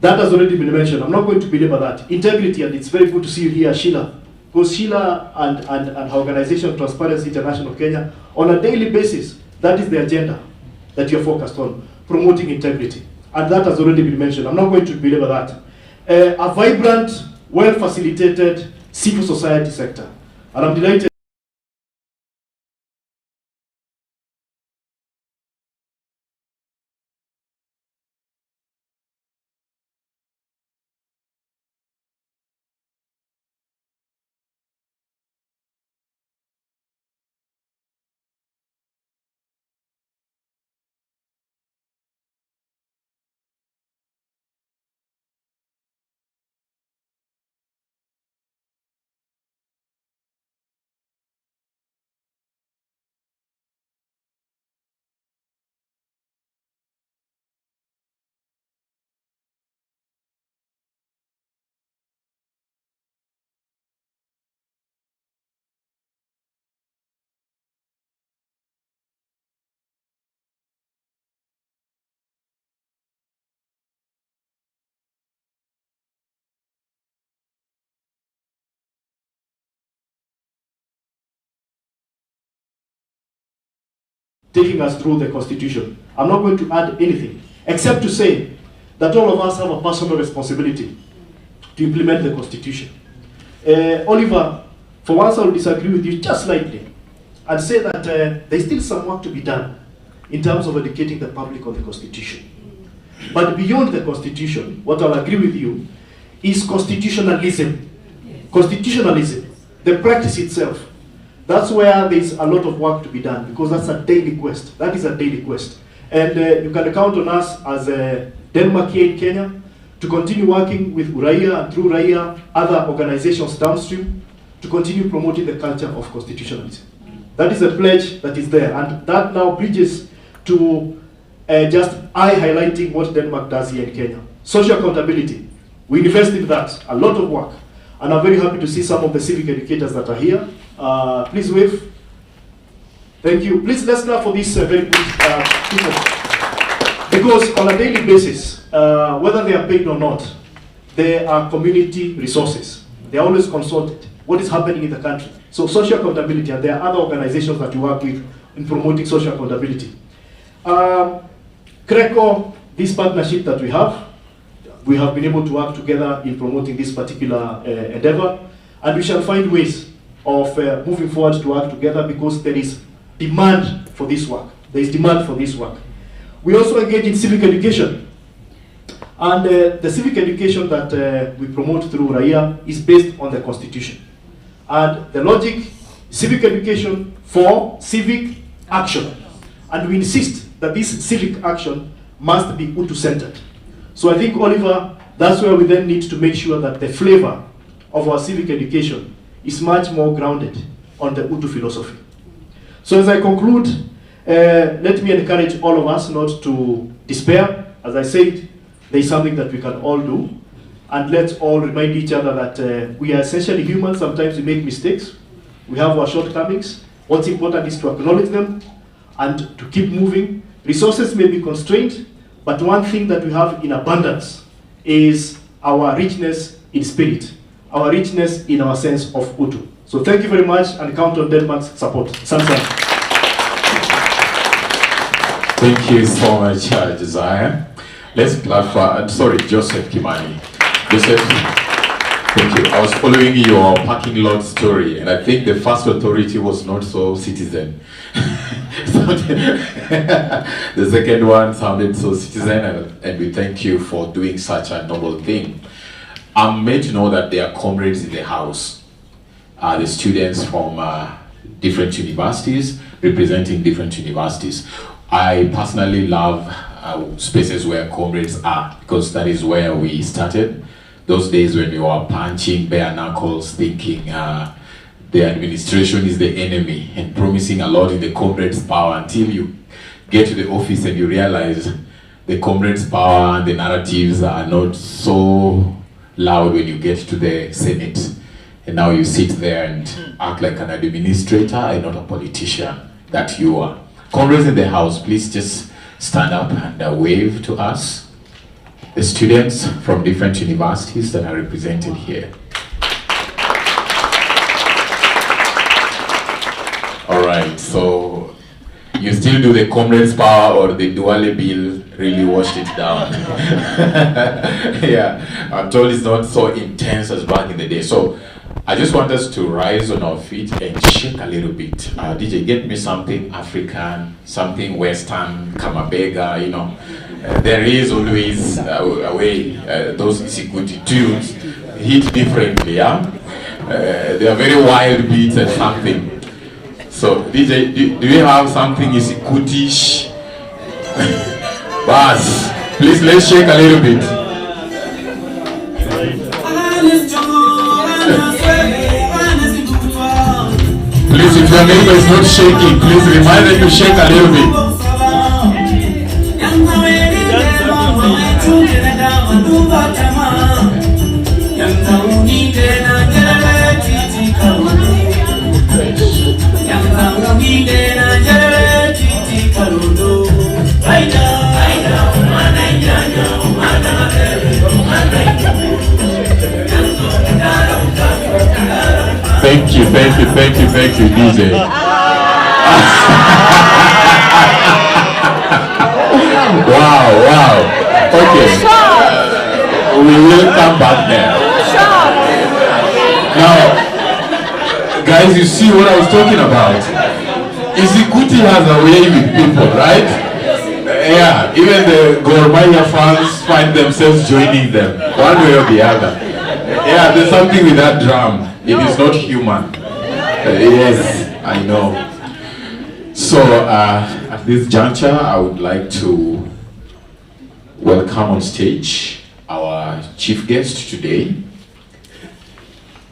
That has already been mentioned. I'm not going to belabor that. Integrity, and it's very good to see you here, Sheila. Because Sheila and her organization, Transparency International Kenya, on a daily basis, that is the agenda that you're focused on, promoting integrity. And that has already been mentioned. I'm not going to belabor that. A vibrant, well-facilitated civil society sector. And I'm delighted. Taking us through the Constitution. I'm not going to add anything, except to say that all of us have a personal responsibility to implement the Constitution. Oliver, for once I will disagree with you just slightly and say that there's still some work to be done in terms of educating the public on the Constitution. But beyond the Constitution, what I'll agree with you is constitutionalism. Constitutionalism, the practice itself. That's where there's a lot of work to be done, because that's a daily quest. That is a daily quest. And you can count on us as Denmark here in Kenya to continue working with Uraia and through Uraia, other organizations downstream, to continue promoting the culture of constitutionalism. That is a pledge that is there. And that now bridges to just highlighting what Denmark does here in Kenya. Social accountability. We invest in that, a lot of work. And I'm very happy to see some of the civic educators that are here. Please wave. Thank you. Please, let's clap for these very good people. Because on a daily basis, whether they are paid or not, they are community resources. They are always consulted. What is happening in the country? So social accountability, and there are other organizations that you work with in promoting social accountability. CRECO, this partnership that we have been able to work together in promoting this particular endeavor, and we shall find ways of moving forward to work together, because there is demand for this work. There is demand for this work. We also engage in civic education. And the civic education that we promote through Uraia is based on the Constitution. And the logic, civic education for civic action. And we insist that this civic action must be Utu-centered. So I think, Oliver, that's where we then need to make sure that the flavor of our civic education is much more grounded on the Utu philosophy. So as I conclude, let me encourage all of us not to despair. As I said, there is something that we can all do. And let's all remind each other that we are essentially human. Sometimes we make mistakes. We have our shortcomings. What's important is to acknowledge them and to keep moving. Resources may be constrained, but one thing that we have in abundance is our richness in spirit, our richness in our sense of Utu. So thank you very much, and count on Denmark's support. Samson. Thank you so much, Josiah. Let's clap for, Joseph Kimani. Joseph, thank you. I was following your parking lot story, and I think the first authority was not so citizen. The second one sounded so citizen, and we thank you for doing such a noble thing. I'm made to know that there are comrades in the house, the students from different universities, representing different universities. I personally love spaces where comrades are, because that is where we started. Those days when we were punching bare knuckles, thinking the administration is the enemy and promising a lot in the comrades' power, until you get to the office and you realize the comrades' power and the narratives are not so loud when you get to the Senate. And now you sit there and act like an administrator and not a politician that you are. Comrades in the house, please just stand up and wave to us. The students from different universities that are represented here. All right, so you still do the comrades' power, or the Duale bill really washed it down? Yeah, I'm told it's not so intense as back in the day. So I just want us to rise on our feet and shake a little bit. DJ, get me something African, something Western, Kamabega, you know. There is always a way those Isikuti tunes hit differently, yeah? They are very wild beats and something. So, DJ, do you have something Isikutish? Bass, please let's shake a little bit. Please, if your neighbor is not shaking, please remind them to shake a little bit. Thank you, DJ. Wow. Okay. We will come back there. Now, guys, you see what I was talking about? Isikuti has a way with people, right? Yeah, even the Gor Mahia fans find themselves joining them, one way or the other. Yeah, there's something with that drum. It is not human. Yes, I know. So, at this juncture, I would like to welcome on stage our chief guest today,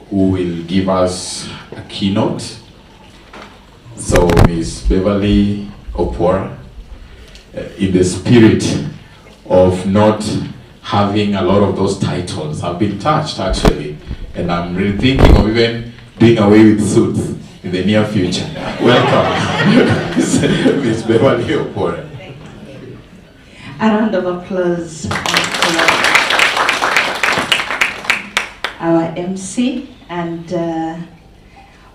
who will give us a keynote. So, Ms. Beverly Opora, in the spirit of not having a lot of those titles, I've been touched actually, and I'm really thinking of even doing away with suits in the near future. Welcome, Ms. Beverly Opora. A round of applause for our MC, and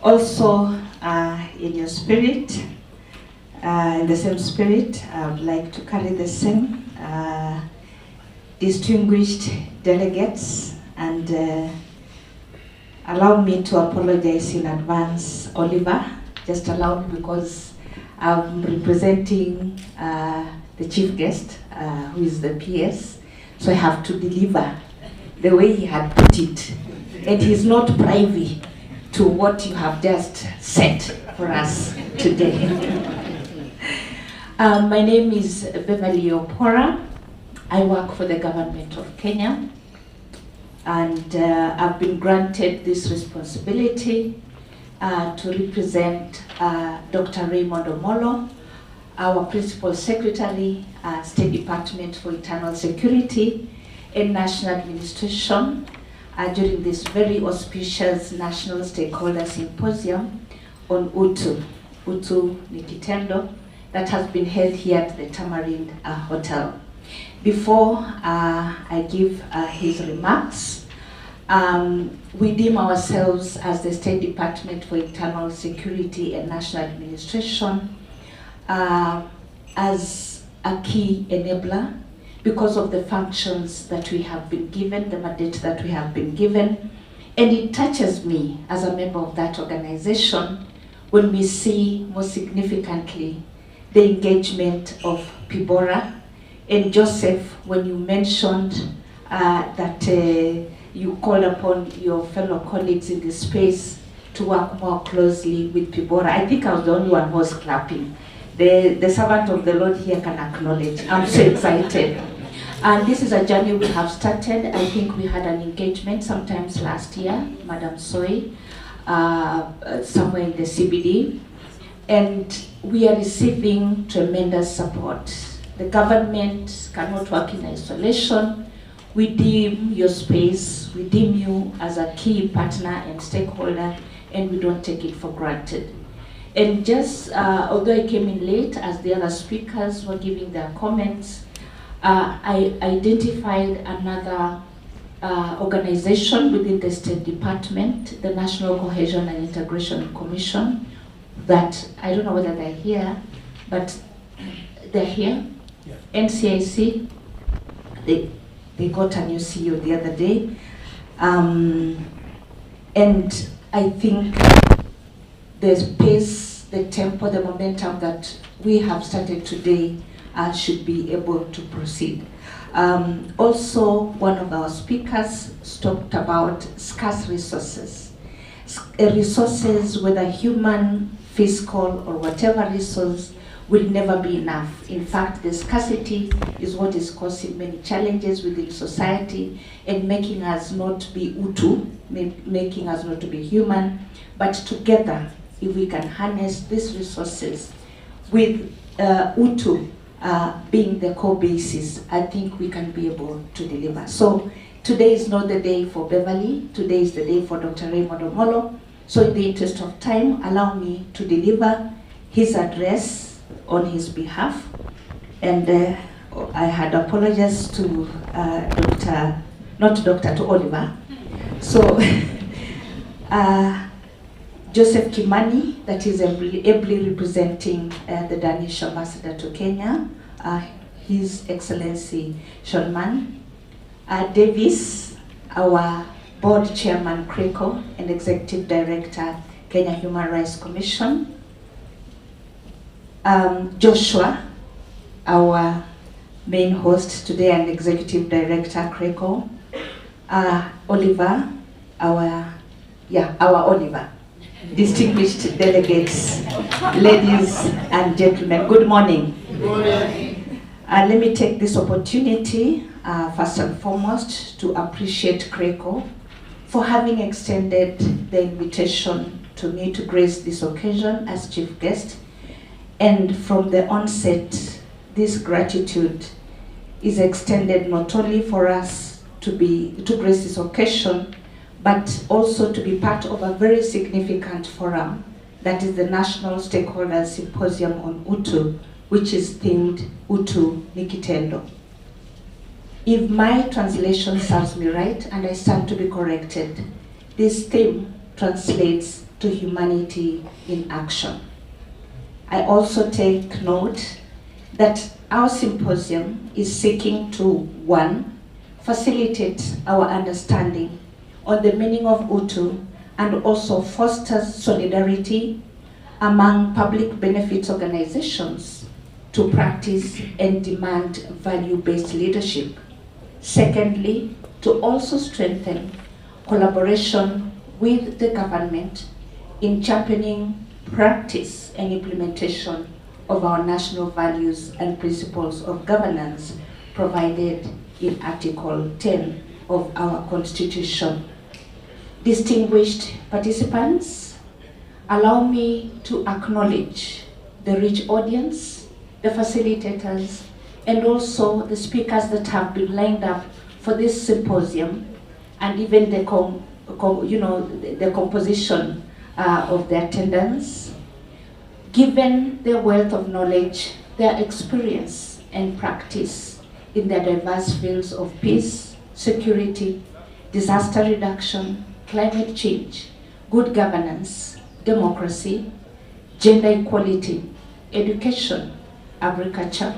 also in your spirit, in the same spirit, I would like to carry the same distinguished delegates, and allow me to apologize in advance, Oliver. Just allow me, because I'm representing the chief guest, who is the PS, so I have to deliver the way he had put it, and he's not privy to what you have just said for us today. My name is Beverly Opora. I work for the government of Kenya. and I've been granted this responsibility to represent Dr. Raymond Omolo, our Principal Secretary, State Department for Internal Security and National Administration, during this very auspicious National Stakeholder Symposium on Utu Nikitendo, that has been held here at the Tamarind Hotel. Before I give his remarks, we deem ourselves as the State Department for Internal Security and National Administration as a key enabler because of the functions that we have been given, the mandate that we have been given. And it touches me as a member of that organization when we see, most significantly, the engagement of Pibora. And Joseph, when you mentioned that you called upon your fellow colleagues in the space to work more closely with Pibora, I think I was the only one who was clapping. The servant of the Lord here can acknowledge. I'm so excited. And this is a journey we have started. I think we had an engagement sometimes last year, Madam Soy, somewhere in the CBD. And we are receiving tremendous support. The government cannot work in isolation. We deem your space, we deem you as a key partner and stakeholder, and we don't take it for granted. And just, although I came in late as the other speakers were giving their comments, I identified another organization within the State Department, the National Cohesion and Integration Commission, that I don't know whether they're here, but they're here. Yeah. NCIC, they got a new CEO the other day. And I think the pace, the tempo, the momentum that we have started today should be able to proceed. Also, one of our speakers talked about scarce resources. Resources, whether human, fiscal, or whatever resource, will never be enough. In fact, the scarcity is what is causing many challenges within society and making us not be Utu, making us not to be human. But together, if we can harness these resources with Utu being the core basis, I think we can be able to deliver. So today is not the day for Beverly, today is the day for Dr. Raymond Omolo. So in the interest of time, allow me to deliver his address on his behalf. And I had apologized to to Oliver. So Joseph Kimani, that is ably representing the Danish ambassador to Kenya, His Excellency Shonman, Davis, our board chairman, Kreko, and executive director, Kenya Human Rights Commission, Joshua, our main host today and executive director, Kreko, Oliver, our Oliver, distinguished delegates, ladies and gentlemen, good morning. Good morning. Let me take this opportunity, first and foremost, to appreciate Kreko for having extended the invitation to me to grace this occasion as chief guest. And from the onset, this gratitude is extended not only for us to grace this occasion, but also to be part of a very significant forum, that is the National Stakeholder Symposium on Utu, which is themed Utu Nikitendo. If my translation serves me right, and I stand to be corrected, this theme translates to humanity in action. I also take note that our symposium is seeking to, one, facilitate our understanding on the meaning of Utu and also fosters solidarity among public benefits organizations to practice and demand value-based leadership. Secondly, to also strengthen collaboration with the government in championing practice and implementation of our national values and principles of governance provided in Article 10 of our Constitution. Distinguished participants, allow me to acknowledge the rich audience, the facilitators, and also the speakers that have been lined up for this symposium, and even the composition of the attendance. Given their wealth of knowledge, their experience and practice in their diverse fields of peace, security, disaster reduction, climate change, good governance, democracy, gender equality, education, agriculture,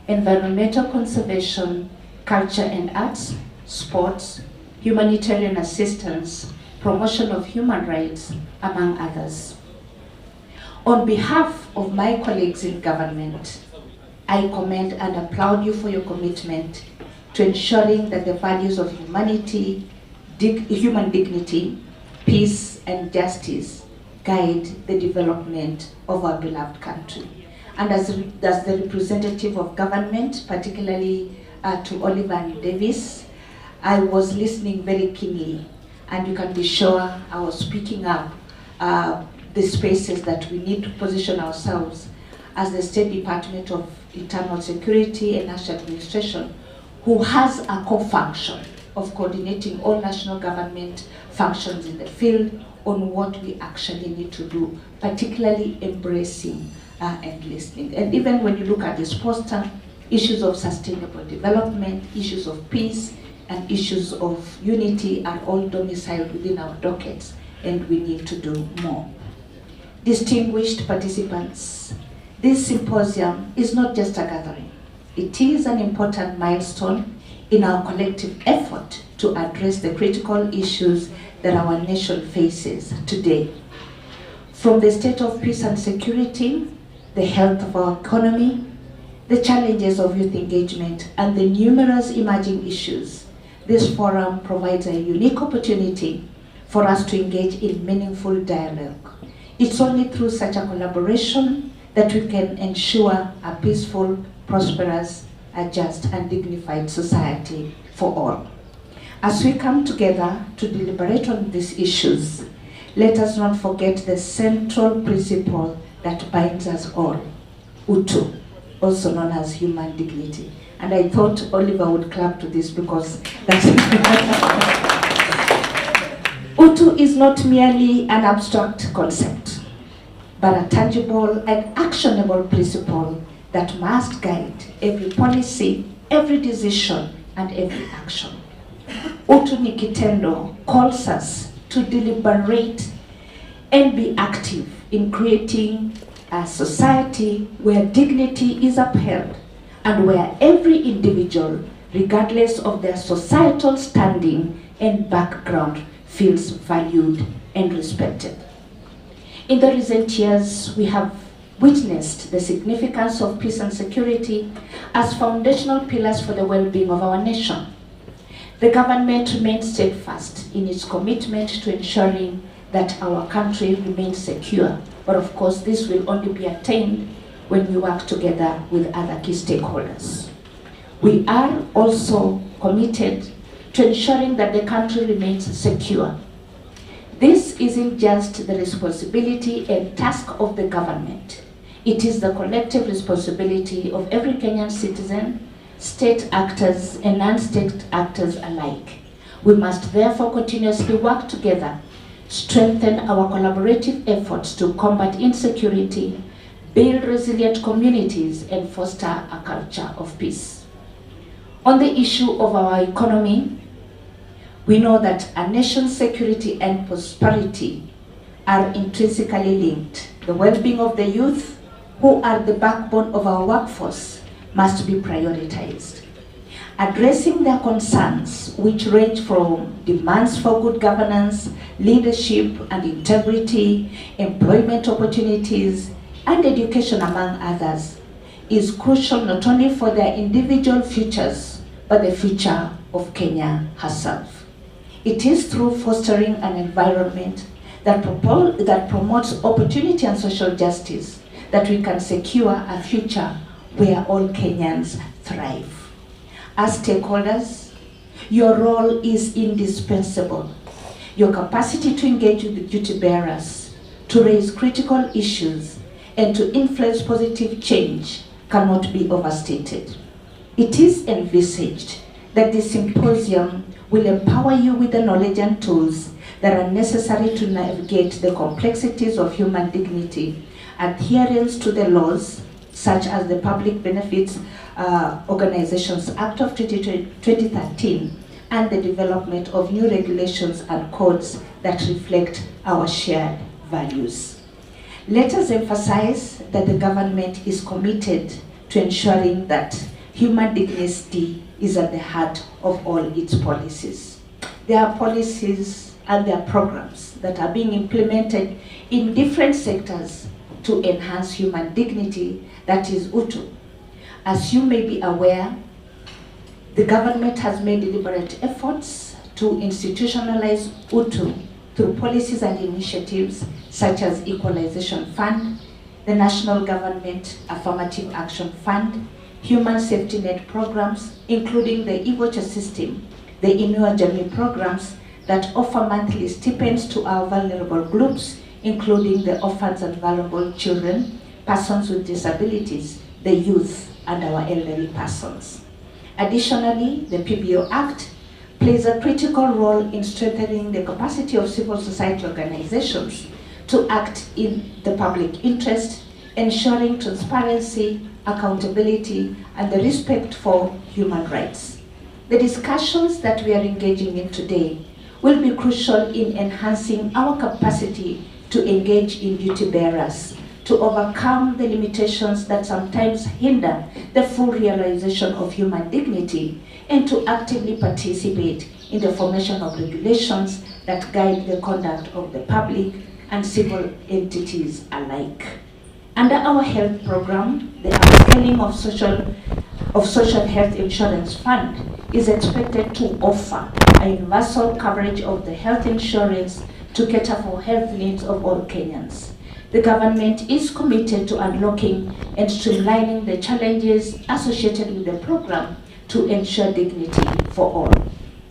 environmental conservation, culture and arts, sports, humanitarian assistance, promotion of human rights, among others. On behalf of my colleagues in government, I commend and applaud you for your commitment to ensuring that the values of humanity, human dignity, peace, and justice guide the development of our beloved country. And as the representative of government, particularly to Oliver and Davis, I was listening very keenly, and you can be sure I was picking up the spaces that we need to position ourselves as the State Department of Internal Security and National Administration, who has a core function of coordinating all national government functions in the field on what we actually need to do, particularly embracing and listening. And even when you look at this poster, issues of sustainable development, issues of peace, and issues of unity are all domiciled within our dockets, and we need to do more. Distinguished participants, this symposium is not just a gathering. It is an important milestone in our collective effort to address the critical issues that our nation faces today. From the state of peace and security, the health of our economy, the challenges of youth engagement, and the numerous emerging issues, this forum provides a unique opportunity for us to engage in meaningful dialogue. It's only through such a collaboration that we can ensure a peaceful, prosperous, a just and dignified society for all. As we come together to deliberate on these issues, let us not forget the central principle that binds us all, Utu, also known as human dignity. And I thought Oliver would clap to this because that's Utu is not merely an abstract concept, but a tangible and actionable principle that must guide every policy, every decision, and every action. Utu ni kitendo calls us to deliberate and be active in creating a society where dignity is upheld and where every individual, regardless of their societal standing and background, feels valued and respected. In the recent years, we have witnessed the significance of peace and security as foundational pillars for the well-being of our nation. The government remains steadfast in its commitment to ensuring that our country remains secure. But of course, this will only be attained when we work together with other key stakeholders. We are also committed to ensuring that the country remains secure. This isn't just the responsibility and task of the government. It is the collective responsibility of every Kenyan citizen, state actors and non-state actors alike. We must therefore continuously work together, strengthen our collaborative efforts to combat insecurity, build resilient communities, and foster a culture of peace. On the issue of our economy, we know that a nation's security and prosperity are intrinsically linked. The well-being of the youth, who are the backbone of our workforce, must be prioritized. Addressing their concerns, which range from demands for good governance, leadership and integrity, employment opportunities, and education, among others, is crucial not only for their individual futures, but the future of Kenya herself. It is through fostering an environment that promotes opportunity and social justice that we can secure a future where all Kenyans thrive. As stakeholders, Your role is indispensable. Your capacity to engage with the duty bearers, to raise critical issues, and to influence positive change cannot be overstated. It is envisaged that the symposium will empower you with the knowledge and tools that are necessary to navigate the complexities of human dignity, adherence to the laws, such as the Public Benefits Organizations Act of 2013, and the development of new regulations and codes that reflect our shared values. Let us emphasize that the government is committed to ensuring that human dignity is at the heart of all its policies. There are policies and there are programs that are being implemented in different sectors to enhance human dignity, that is UTU. As you may be aware, the government has made deliberate efforts to institutionalize UTU through policies and initiatives such as Equalization Fund, the National Government Affirmative Action Fund, Human Safety Net programs, including the e-voucher system, the Inua Jamii programs that offer monthly stipends to our vulnerable groups, including the orphans and vulnerable children, persons with disabilities, the youth, and our elderly persons. Additionally, the PBO Act plays a critical role in strengthening the capacity of civil society organizations to act in the public interest, ensuring transparency, accountability, and the respect for human rights. The discussions that we are engaging in today will be crucial in enhancing our capacity to engage in duty bearers, to overcome the limitations that sometimes hinder the full realization of human dignity, and to actively participate in the formation of regulations that guide the conduct of the public and civil entities alike. Under our health program, the upscaling of social health insurance fund is expected to offer a universal coverage of the health insurance to cater for health needs of all Kenyans. The government is committed to unlocking and streamlining the challenges associated with the program to ensure dignity for all.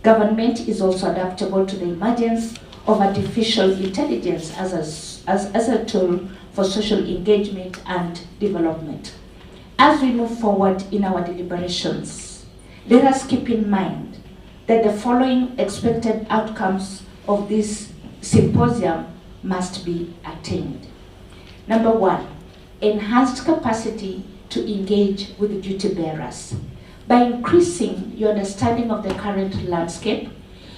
Government is also adaptable to the emergence of artificial intelligence as a tool for social engagement and development. As we move forward in our deliberations, let us keep in mind that the following expected outcomes of this symposium must be attained. Number one, enhanced capacity to engage with the duty bearers. By increasing your understanding of the current landscape,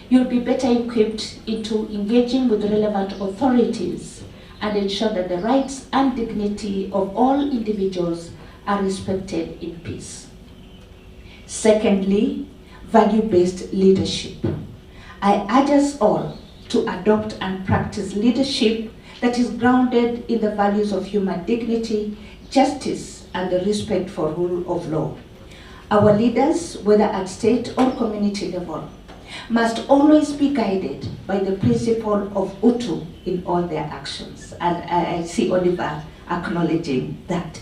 you'll be better equipped into engaging with relevant authorities and ensure that the rights and dignity of all individuals are respected in peace. Secondly, value-based leadership. I urge us all to adopt and practice leadership that is grounded in the values of human dignity, justice, and the respect for rule of law. Our leaders, whether at state or community level, must always be guided by the principle of UTU in all their actions. And I see Oliver acknowledging that.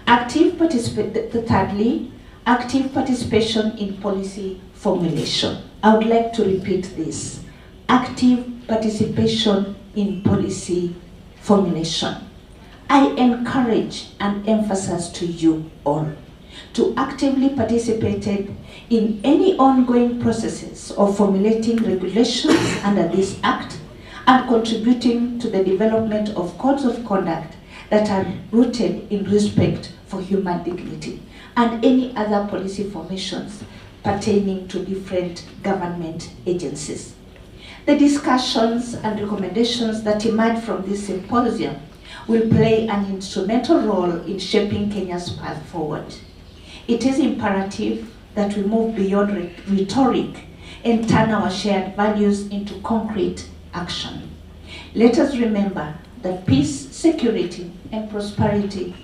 Thirdly, active participation in policy formulation. I would like to repeat this. Active participation in policy formulation. I encourage and emphasize to you all to actively participate in any ongoing processes of formulating regulations under this Act and contributing to the development of codes of conduct that are rooted in respect for human dignity and any other policy formations pertaining to different government agencies. The discussions and recommendations that emerge from this symposium will play an instrumental role in shaping Kenya's path forward. It is imperative that we move beyond rhetoric and turn our shared values into concrete action. Let us remember that peace, security, and prosperity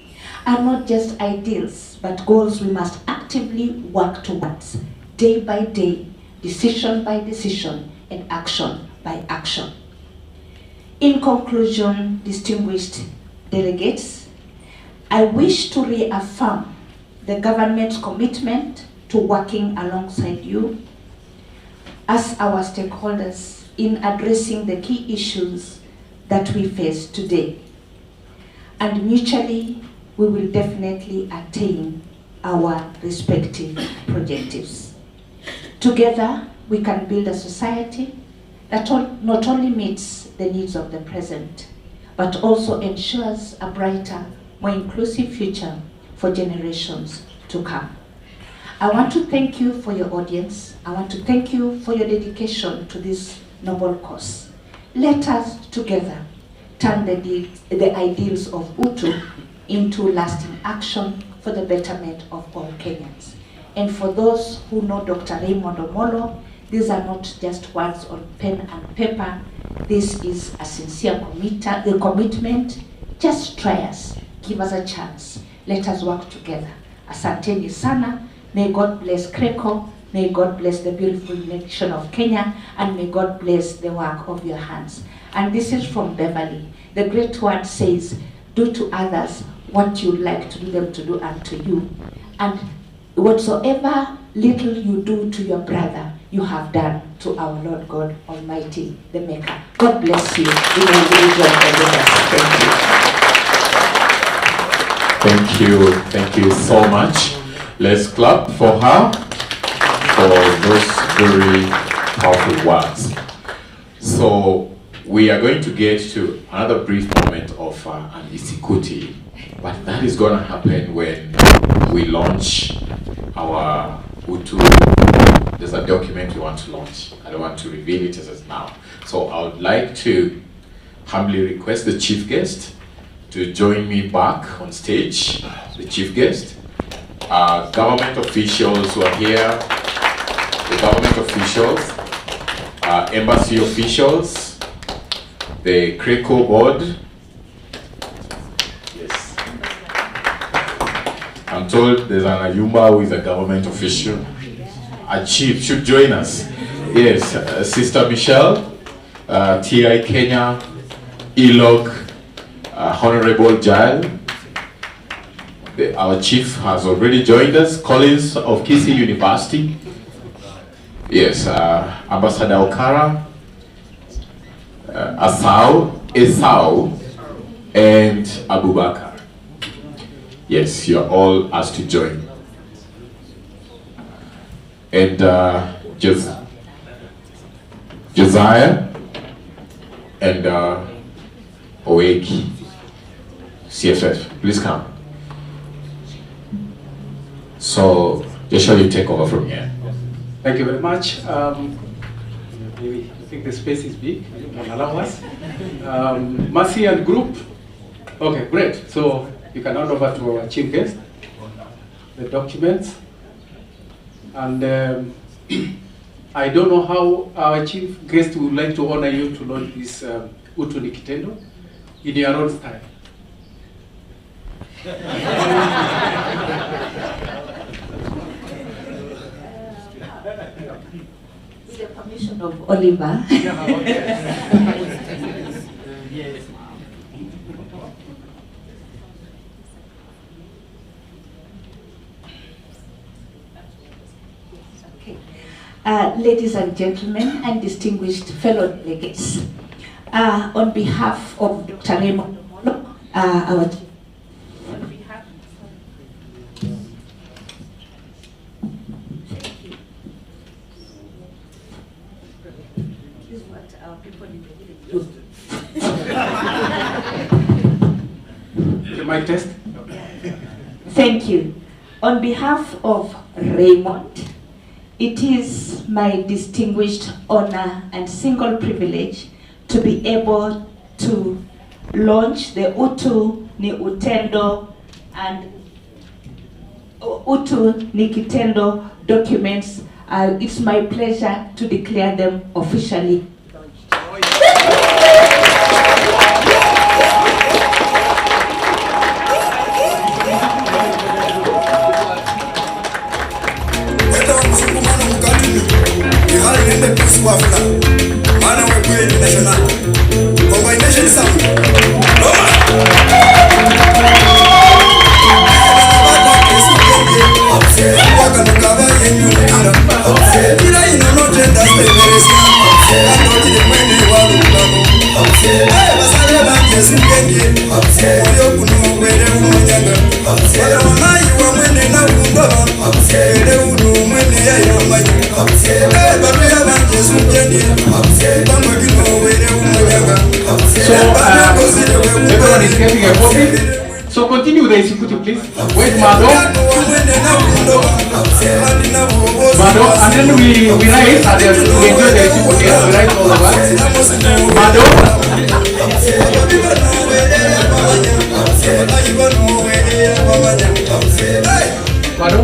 are not just ideals, but goals we must actively work towards, day by day, decision by decision, and action by action. In conclusion, distinguished delegates, I wish to reaffirm the government's commitment to working alongside you as our stakeholders in addressing the key issues that we face today. And mutually, we will definitely attain our respective objectives. Together, we can build a society that not only meets the needs of the present, but also ensures a brighter, more inclusive future for generations to come. I want to thank you for your audience. I want to thank you for your dedication to this noble cause. Let us together turn the ideals of Utu into lasting action for the betterment of all Kenyans. And for those who know Dr. Raymond Omolo, these are not just words on pen and paper. This is a sincere commitment. Just try us. Give us a chance. Let us work together. Asanteni sana. May God bless Kreko. May God bless the beautiful nation of Kenya. And may God bless the work of your hands. And this is from Beverly. The great word says, do to others what you like to do them to do unto you. And whatsoever little you do to your brother, you have done to our Lord God Almighty, the Maker. God bless you. Thank you. Thank you so much. Let's clap for her for those very powerful words. So we are going to get to another brief moment of an isikuti, but that is going to happen when we launch our Utu. There's a document we want to launch. I don't want to reveal it as of now. So I would like to humbly request the chief guest to join me back on stage. The chief guest, government officials who are here, the government officials, embassy officials, the CRECO board. Yes. I'm told there's an Ayumba who is a government official. A chief should join us. Yes, Sister Michelle, TI Kenya, ELOG, Honorable Jael. Our chief has already joined us. Collins of Kisii University. Yes, Ambassador Okara, Esau, and Abubakar. Yes, you're all asked to join. And Josiah and Oeki, CFF, please come. So, Joshua, you take over from here. Thank you very much. Maybe I think the space is big. You can allow us. Mercy and group. Okay, great. So you can hand over to our chief guest the documents. And I don't know how our chief guest would like to honor you to launch this Utu ni Kitendo in your own style. With the permission of Oliver. Yes. Ladies and gentlemen and distinguished fellow delegates, on behalf of Dr. Raymond Omolo, our Mic test. Thank you. On behalf of Raymond, it is my distinguished honor and single privilege to be able to launch the Utu ni Utendo and Utu ni Kitendo documents. It's my pleasure to declare them officially Combination sound. Upset, everyone is getting a copy. So continue the executive, please. Wait, Mado. Mado, and then we rise and then we enjoy the executive. We rise all of us. Mado. Mado.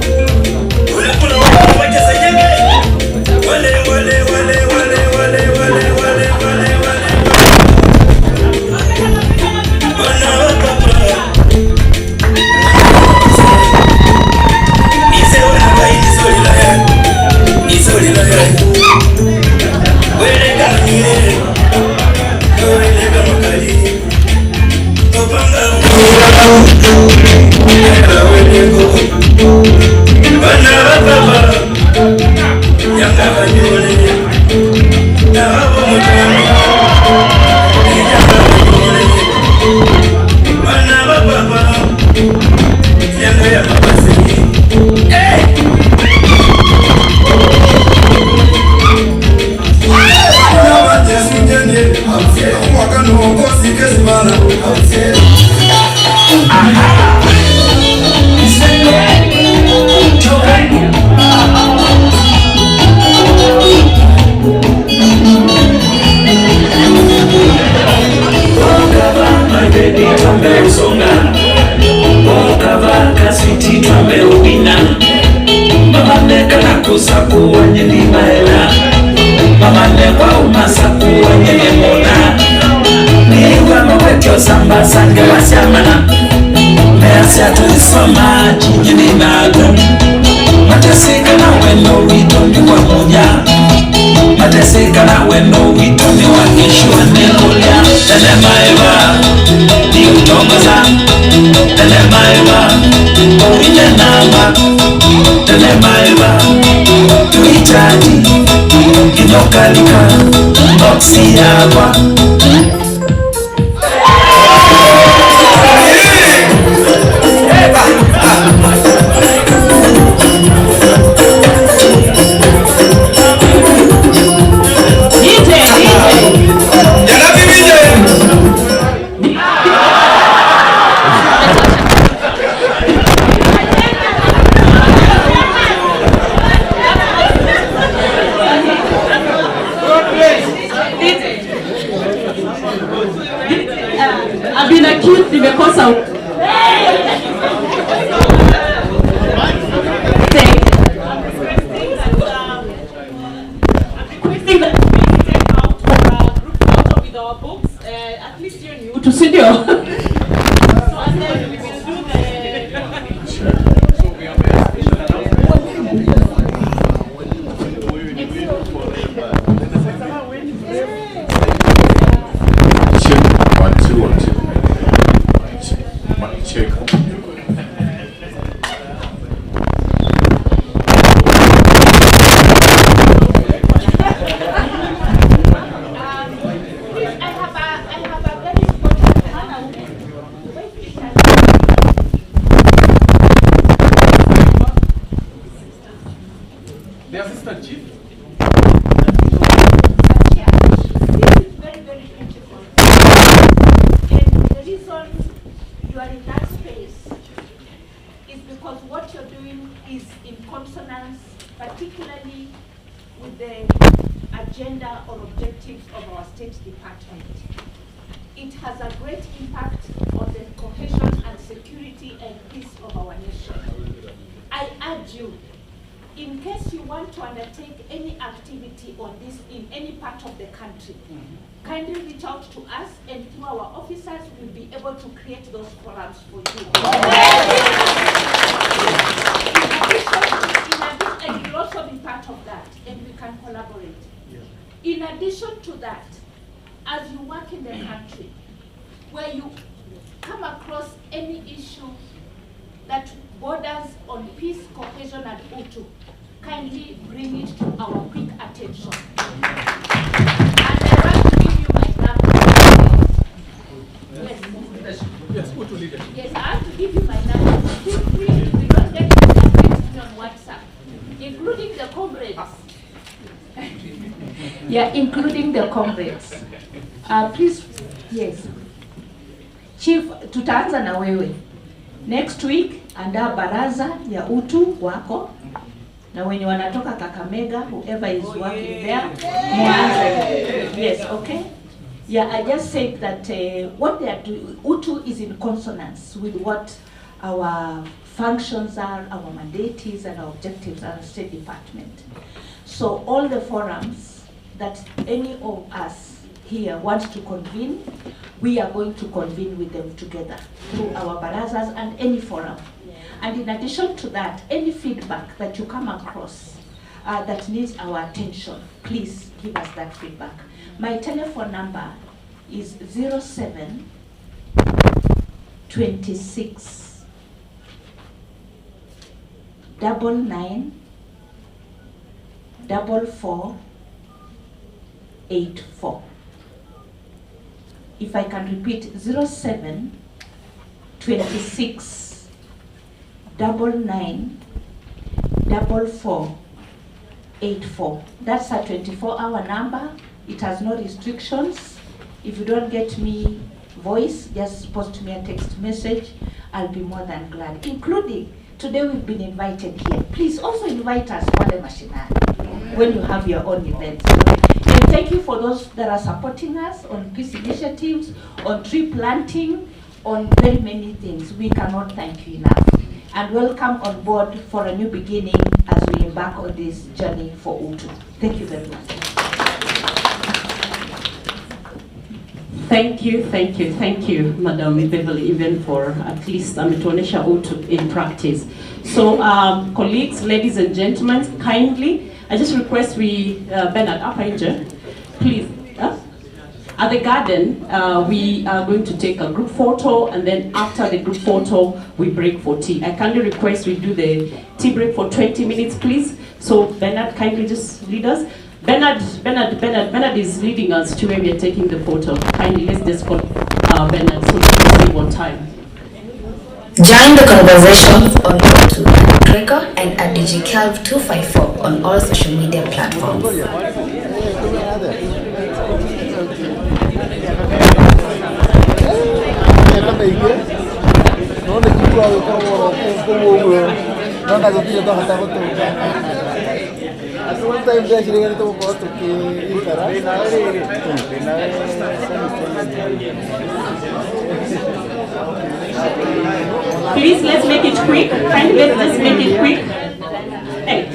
I've been accused nimekosa requesting that we take out group photo with our books, at least you knew to studio. So and then we will do The assistant chief. You are in that space is because what you're doing is in consonance, particularly with the agenda or objectives of our State Department. It has a great impact on the cohesion and security and peace of our nation. I urge you, in case you want to undertake any activity on this in any part of the country, kindly reach out to us, and through our officers we'll be able to create those forums for you. And you'll also be part of that, and we can collaborate. In addition to that, as you work in the country, where you come across any issue that borders on peace, cohesion, and Utu, kindly bring it to our quick attention. And I want to give you my number. Yes. Yes, Utu leader. Yes, I have to give you my number. Feel free, if you don't get it, text me on WhatsApp, including the comrades. Yeah. Yeah, including the comrades. Please, yes. Chief, tutaanza na wewe. Next week, andaa baraza ya utu wako. Na wenye wanatoka Kakamega, whoever is working there, mwanze. Yes, okay? Yeah, I just said that what they are doing, utu is in consonance with what our functions are, our mandate is, and our objectives are as State Department. So all the forums that any of us here want to convene, we are going to convene with them together through our barazas and any forum. And in addition to that, any feedback that you come across that needs our attention, please give us that feedback. My telephone number is 07 26 99 44 84. If I can repeat, 07 26 99 44 84. That's a 24-hour number. It has no restrictions. If you don't get me voice, just post me a text message. I'll be more than glad. Including, today we've been invited here. Please also invite us Wale Mashinani when you have your own events. And thank you for those that are supporting us on peace initiatives, on tree planting, on very many things. We cannot thank you enough. And welcome on board for a new beginning as we embark on this journey for Utu. Thank you very much. Thank you, Madam Beverly, even for at least ametuonesha utu in practice. So, colleagues, ladies and gentlemen, kindly, I just request we, Bernard, up here, please. At the garden, we are going to take a group photo, and then after the group photo, we break for tea. I kindly request we do the tea break for 20 minutes, please. So, Bernard, kindly just lead us. Bernard is leading us to where we are taking the photo. Kindly, let's just call Bernard so we can save on time. Join the conversation on Utu, Trigger, and at DigiCalv 254 on all social media platforms. Please, let's make it quick. Let's make it quick. Hey.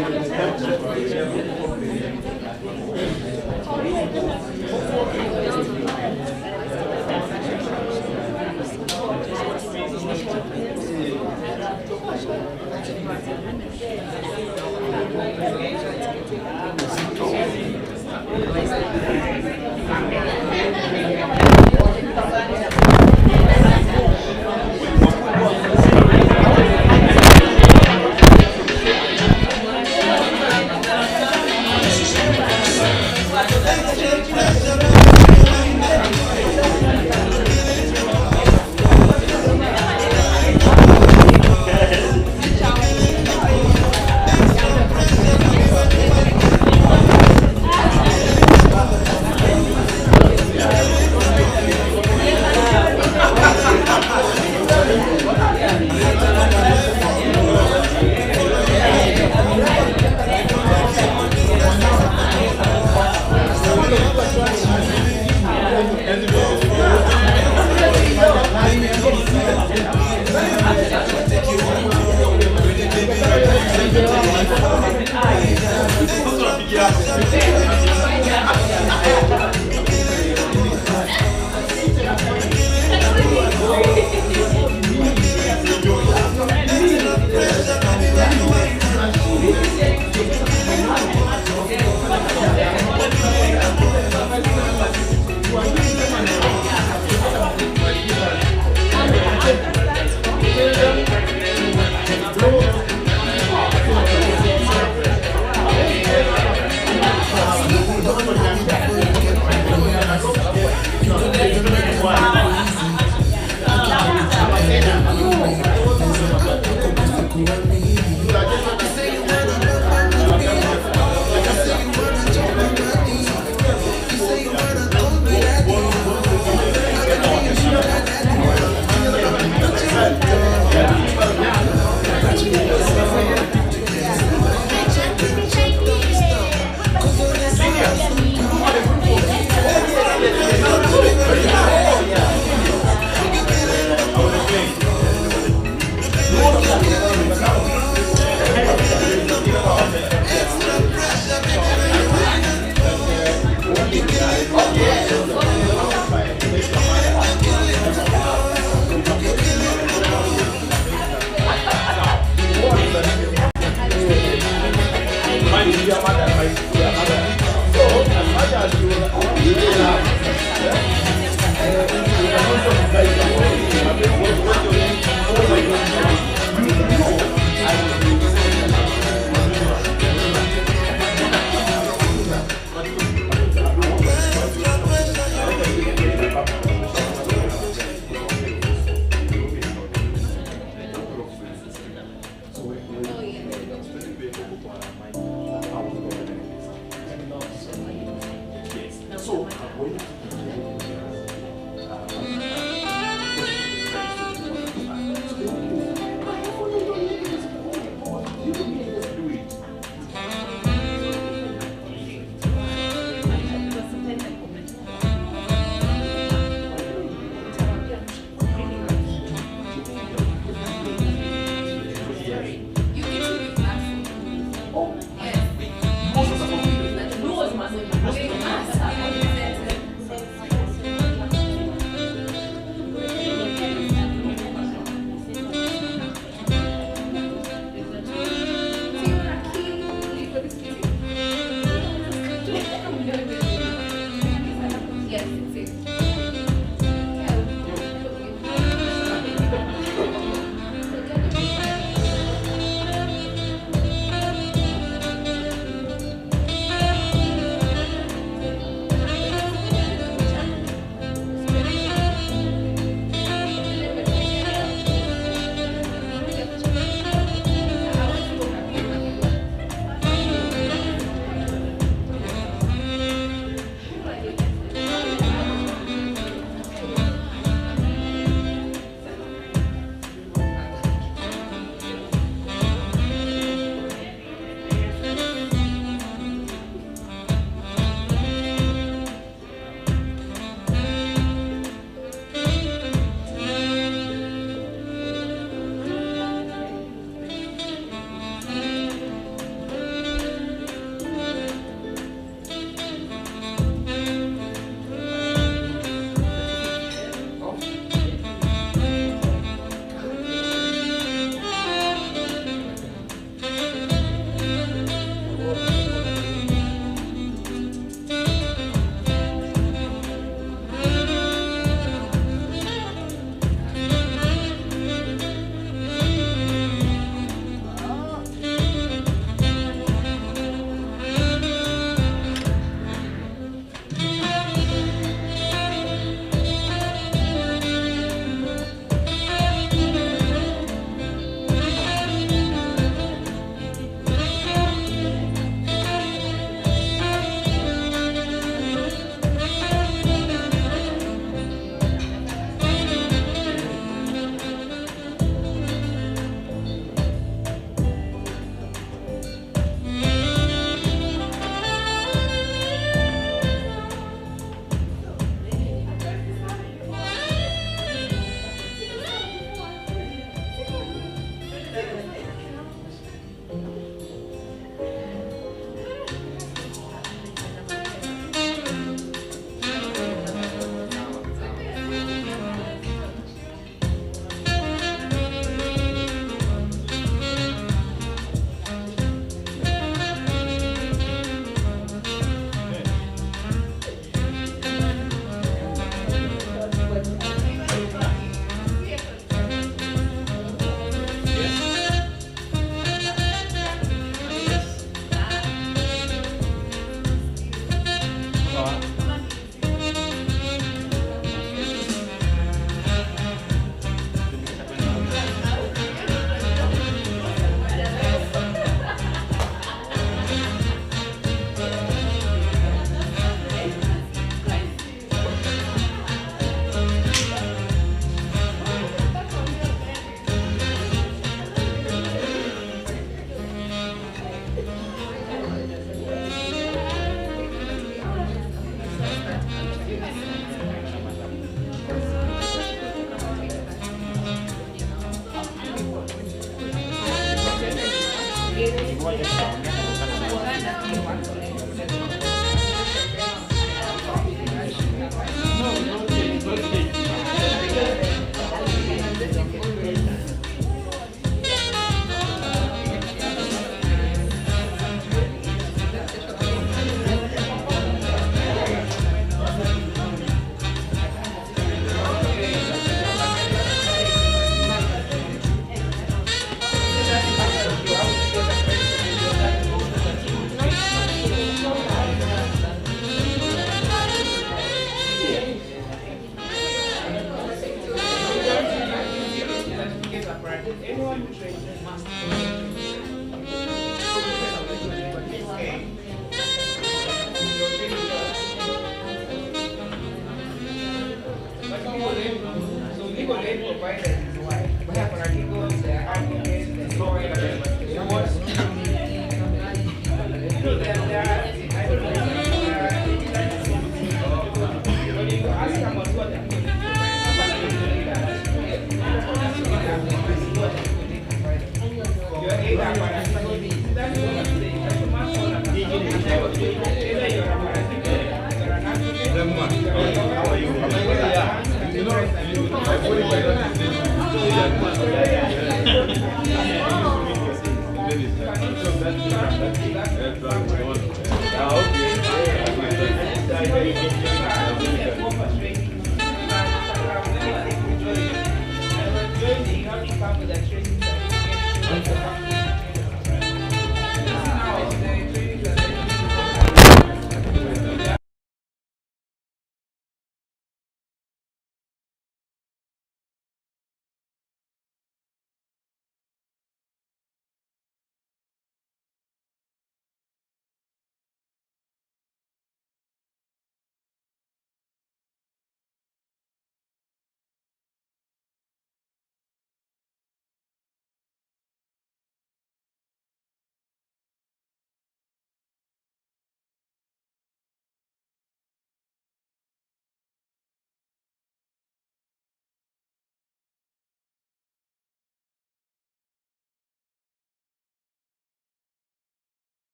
So,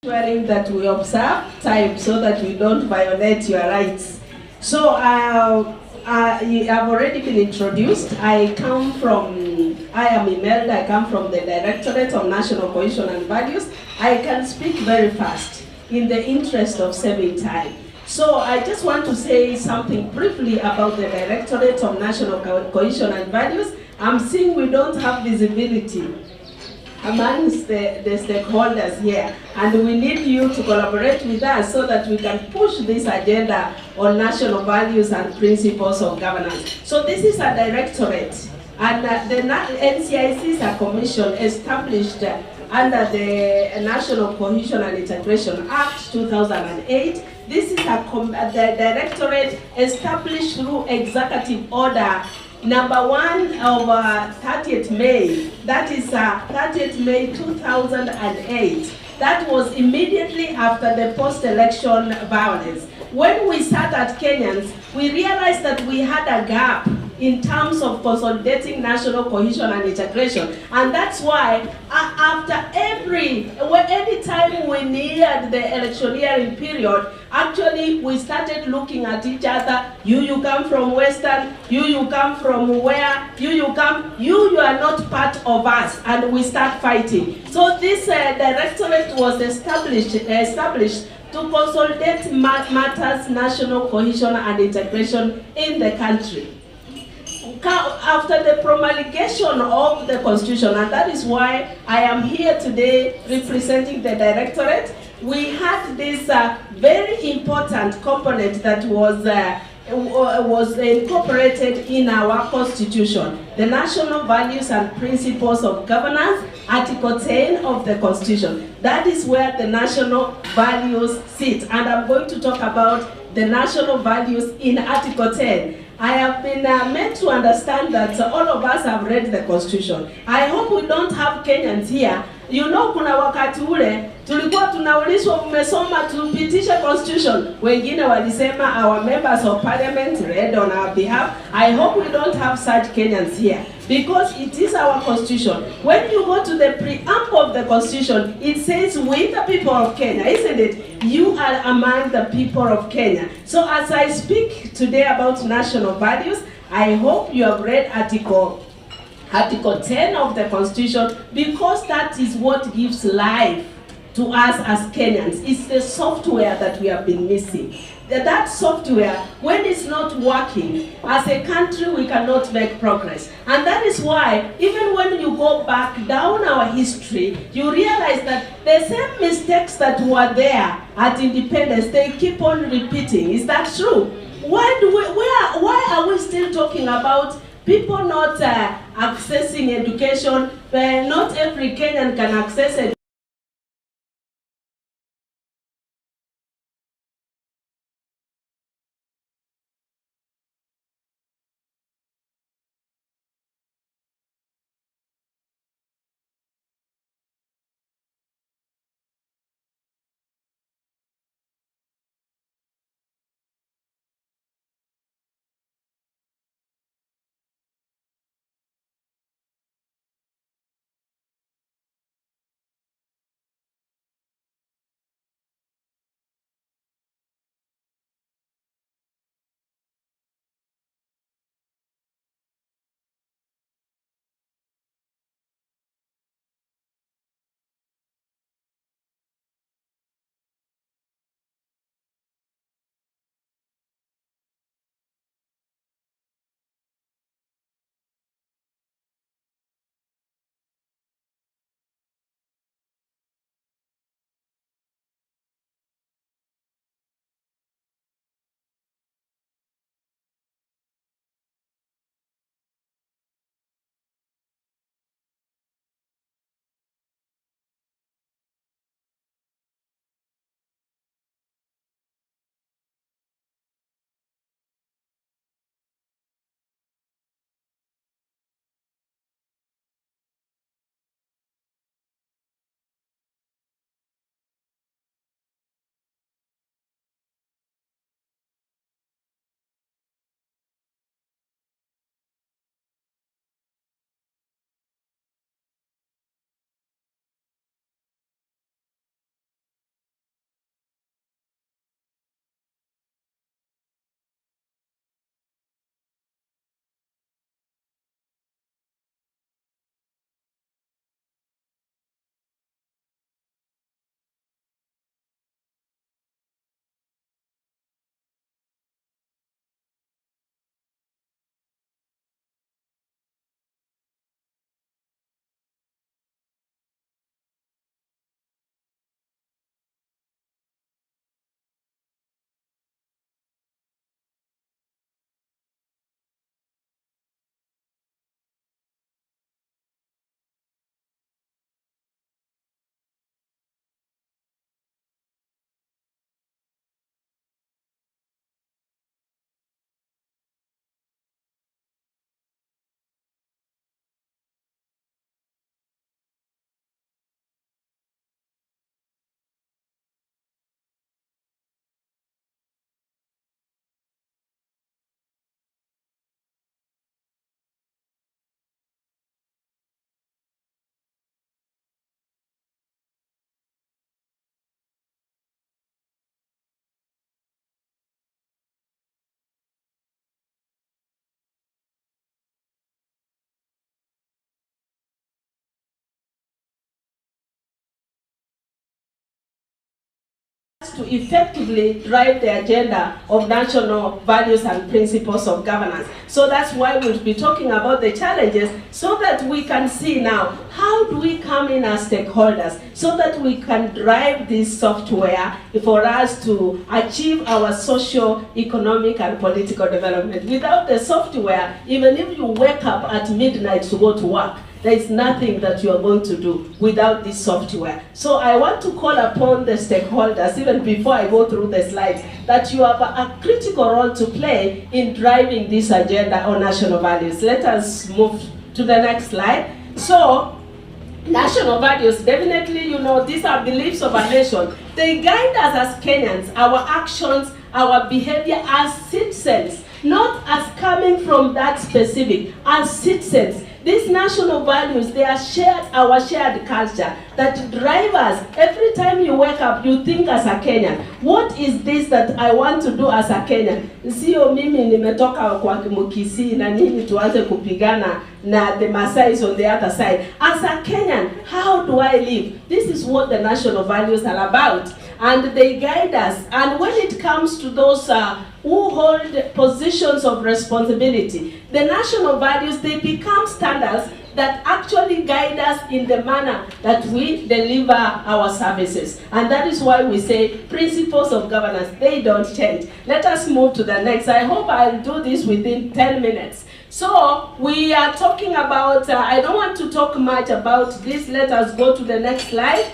ensuring that we observe time so that we don't violate your rights. So you have already been introduced. I am Imelda. I come from the Directorate of National Cohesion and Values. I can speak very fast in the interest of saving time. So I just want to say something briefly about the Directorate of National Cohesion and Values. I'm seeing we don't have visibility amongst the stakeholders here, and we need you to collaborate with us so that we can push this agenda on national values and principles of governance. So this is a directorate, and the NCIC is a commission established under the National Cohesion and Integration Act 2008. This is the directorate established through executive order number 1 of 30th May, that is 30th May 2008. That was immediately after the post-election violence. When we sat at Kenyans, we realized that we had a gap in terms of consolidating national cohesion and integration. And that's why after any time we neared the electioneering period, actually we started looking at each other. You come from Western, you come from where, you are not part of us, and we start fighting. So this directorate was established to consolidate matters national cohesion and integration in the country. After the promulgation of the Constitution, and that is why I am here today representing the Directorate, we had this very important component that was incorporated in our Constitution, the National Values and Principles of Governance, Article 10 of the Constitution. That is where the national values sit, and I'm going to talk about the national values in Article 10. I have been made to understand that all of us have read the Constitution. I hope we don't have Kenyans here. You know, kuna wakati ule tulikuwa tunaulizwa umesoma tupitishe Constitution. Wengine walisema our members of parliament read on our behalf. I hope we don't have such Kenyans here, because it is our Constitution. When you go to the preamble of the Constitution, it says we the people of Kenya, isn't it? You are among the people of Kenya. So as I speak today about national values, I hope you have read Article 10 of the Constitution, because that is what gives life to us as Kenyans. It's the software that we have been missing. That software, when it's not working, as a country we cannot make progress. And that is why, even when you go back down our history, you realize that the same mistakes that were there at independence, they keep on repeating. Is that true? Why are we still talking about people not accessing education? Not every Kenyan can access education. to effectively drive the agenda of national values and principles of governance. So that's why we'll be talking about the challenges, so that we can see now, how do we come in as stakeholders so that we can drive this software for us to achieve our social, economic, and political development. Without the software, even if you wake up at midnight to go to work, there is nothing that you are going to do without this software. So I want to call upon the stakeholders, even before I go through the slides, that you have a critical role to play in driving this agenda on national values. Let us move to the next slide. So, national values, definitely, you know, these are beliefs of a nation. They guide us as Kenyans, our actions, our behavior as citizens, not as coming from that specific, as citizens. These national values, they are shared, our shared culture that drive us. Every time you wake up, you think as a Kenyan, what is this that I want to do as a Kenyan? Sio mimi nimetoka kwa Mukisi na nini tuanze kupigana na the Maasai on the other side. As a Kenyan, how do I live? This is what the national values are about. And they guide us. And when it comes to those who hold positions of responsibility, the national values, they become standards that actually guide us in the manner that we deliver our services. And that is why we say principles of governance, they don't change. Let us move to the next. I hope I'll do this within 10 minutes. So we are talking about, I don't want to talk much about this. Let us go to the next slide.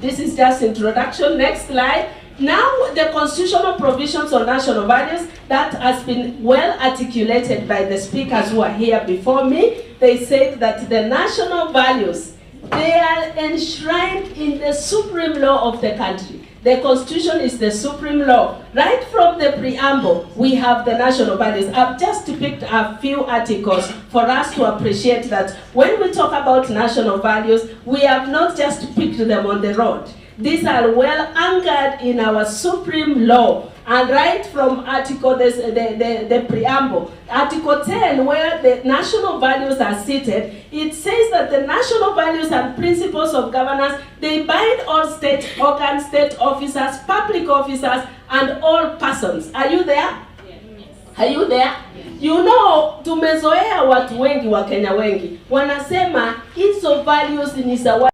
This is just introduction. Next slide. Now the constitutional provisions on national values, that has been well articulated by the speakers who are here before me. They said that the national values, they are enshrined in the supreme law of the country. The Constitution is the supreme law. Right from the preamble, we have the national values. I've just picked a few articles for us to appreciate that when we talk about national values, we have not just picked them on the road. These are well anchored in our supreme law. And right from article, the preamble, Article 10, where the national values are seated, it says that the national values and principles of governance, they bind all state organs, state officers, public officers, and all persons. Are you there? Are you there? You know, tumezoea watu wengi wa Kenya wengi wanasema hizo values ni sawa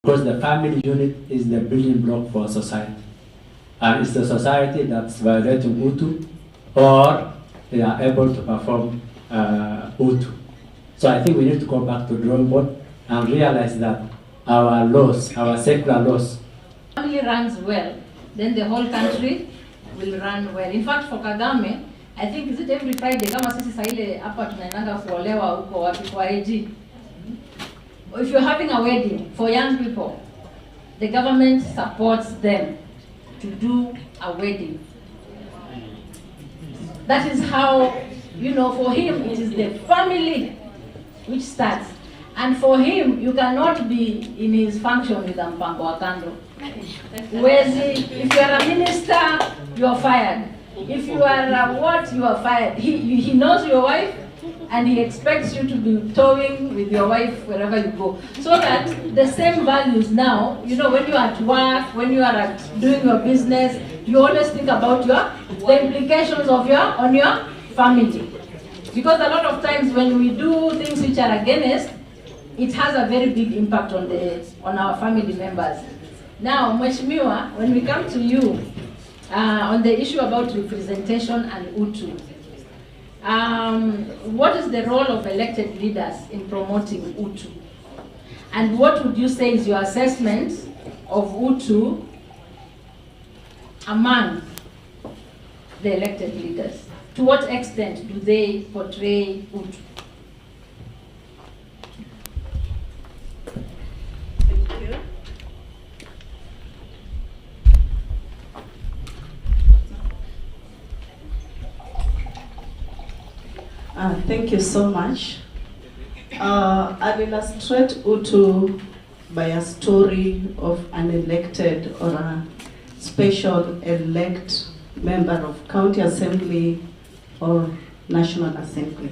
Because the family unit is the building block for society. And it's the society that's violating Utu, or they are able to perform Utu. So I think we need to go back to the drawing board and realize that our laws, our secular laws. Family runs well, then the whole country will run well. In fact, for Kagame, I think is it every Friday kama sisi saa ile hapa tunaendanga kuolewa huko wapi kwa AG. If you're having a wedding for young people, the government supports them to do a wedding. That is how, you know, for him it is the family which starts. And for him, you cannot be in his function with Mpango wa Kando. If you are a minister, you are fired. If you are what, you are fired. He knows your wife, and he expects you to be towing with your wife wherever you go. So that the same values now, you know, when you are at work, when you are doing your business, you always think about the implications of on your family. Because a lot of times when we do things which are against, it has a very big impact on our family members. Now, Mheshimiwa, when we come to you on the issue about representation and Utu, what is the role of elected leaders in promoting Utu? And what would you say is your assessment of Utu among the elected leaders? To what extent do they portray Utu? Thank you. Thank you so much. I'll illustrate Utu by a story of an elected or a special elect member of County Assembly or National Assembly.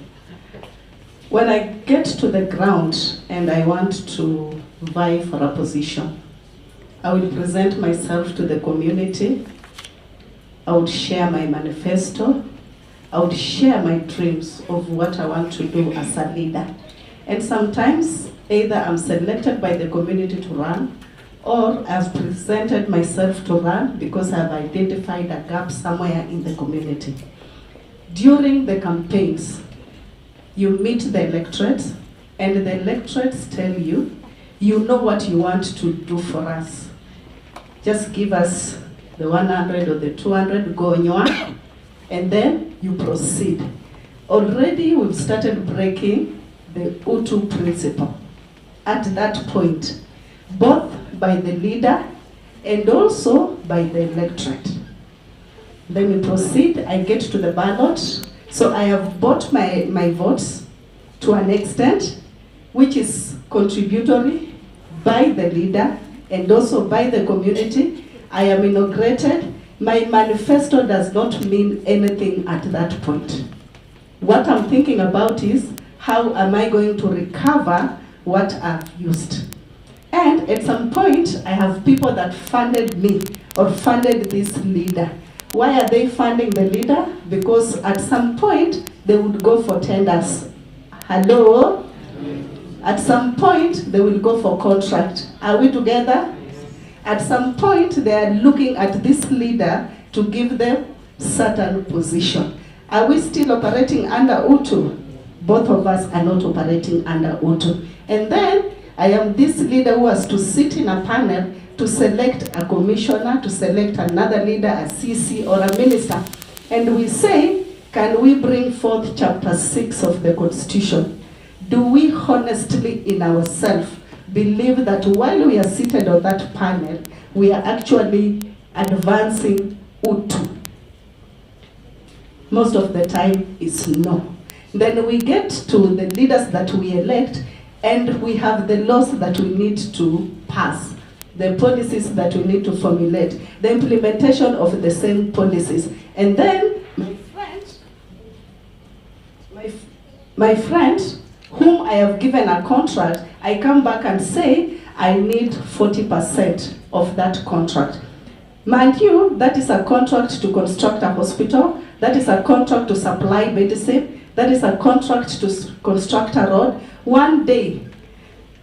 When I get to the ground and I want to vie for a position, I will present myself to the community. I would share my manifesto. I would share my dreams of what I want to do as a leader. And sometimes, either I'm selected by the community to run, or I've presented myself to run because I've identified a gap somewhere in the community. During the campaigns, you meet the electorates, and the electorates tell you, you know what you want to do for us. Just give us the 100 or the 200, go on your, and then you proceed. Already we've started breaking the Utu principle at that point, both by the leader and also by the electorate. Then we proceed, I get to the ballot, so I have bought my votes to an extent which is contributory by the leader and also by the community. I am inaugurated. My manifesto does not mean anything at that point. What I'm thinking about is, how am I going to recover what I've used? And at some point, I have people that funded me or funded this leader. Why are they funding the leader? Because at some point, they would go for tenders. Hello? At some point, they will go for contract. Are we together? At some point, they are looking at this leader to give them certain position. Are we still operating under Utu? Both of us are not operating under Utu. And then, I am this leader who has to sit in a panel to select a commissioner, to select another leader, a CC or a minister. And we say, can we bring forth chapter 6 of the Constitution? Do we honestly in ourselves believe that while we are seated on that panel, we are actually advancing Utu? Most of the time it's no. Then we get to the leaders that we elect, and we have the laws that we need to pass, the policies that we need to formulate, the implementation of the same policies. And then my friend, whom I have given a contract, I come back and say, I need 40% of that contract. Mind you, that is a contract to construct a hospital, that is a contract to supply medicine, that is a contract to construct a road. One day,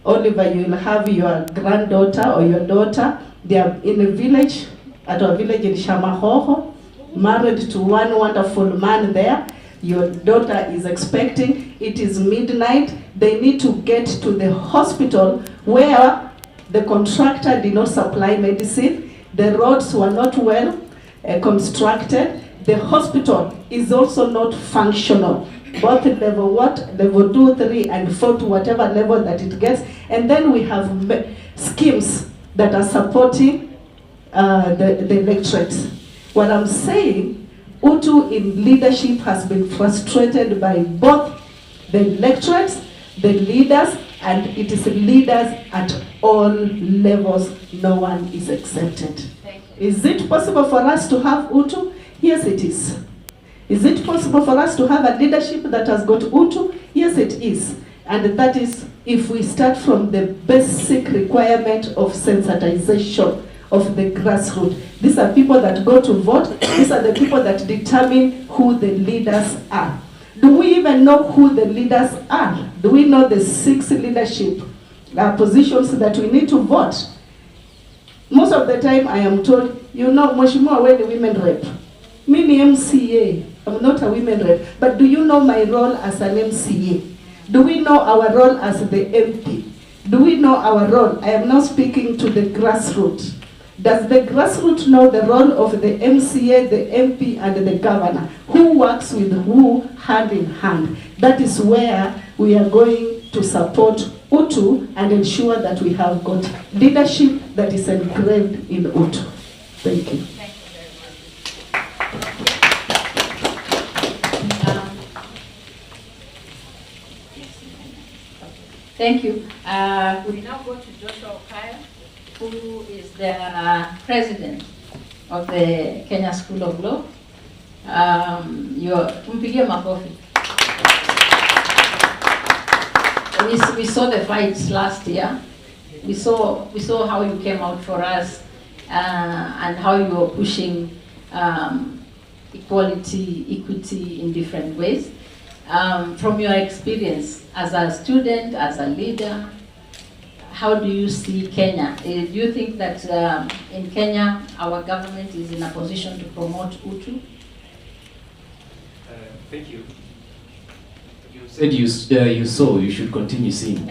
Oliver, you will have your granddaughter or your daughter. They are in a village, at a village in Shamahoho, married to one wonderful man there. Your daughter is expecting. It is midnight. They need to get to the hospital where the contractor did not supply medicine. The roads were not well constructed. The hospital is also not functional. Both level 2, 3, and 4 to whatever level that it gets. And then we have schemes that are supporting the electorates. What I'm saying, Utu in leadership has been frustrated by both the electorates, the leaders, and it is leaders at all levels. No one is exempted. Is it possible for us to have Utu? Yes, it is. Is it possible for us to have a leadership that has got Utu? Yes, it is. And that is if we start from the basic requirement of sensitization of the grassroots. These are people that go to vote. These are the people that determine who the leaders are. Do we even know who the leaders are? Do we know the 6 leadership positions that we need to vote? Most of the time I am told, you know, Mheshimiwa, we're the women rep. Me ni MCA, I'm not a women rep, but do you know my role as an MCA? Do we know our role as the MP? Do we know our role? I am now speaking to the grassroots. Does the grassroots know the role of the MCA, the MP, and the governor? Who works with who hand in hand? That is where we are going to support Utu and ensure that we have got leadership that is engraved in Utu. Thank you. Thank you. We now go to Joshua Okaya, who is the president of the Kenya School of Law. Tumpigie makofi. We saw the fights last year. We saw how you came out for us and how you were pushing equality, equity in different ways. From your experience as a student, as a leader, how do you see Kenya? Do you think that in Kenya our government is in a position to promote Utu? Thank you. You said you saw, you should continue seeing.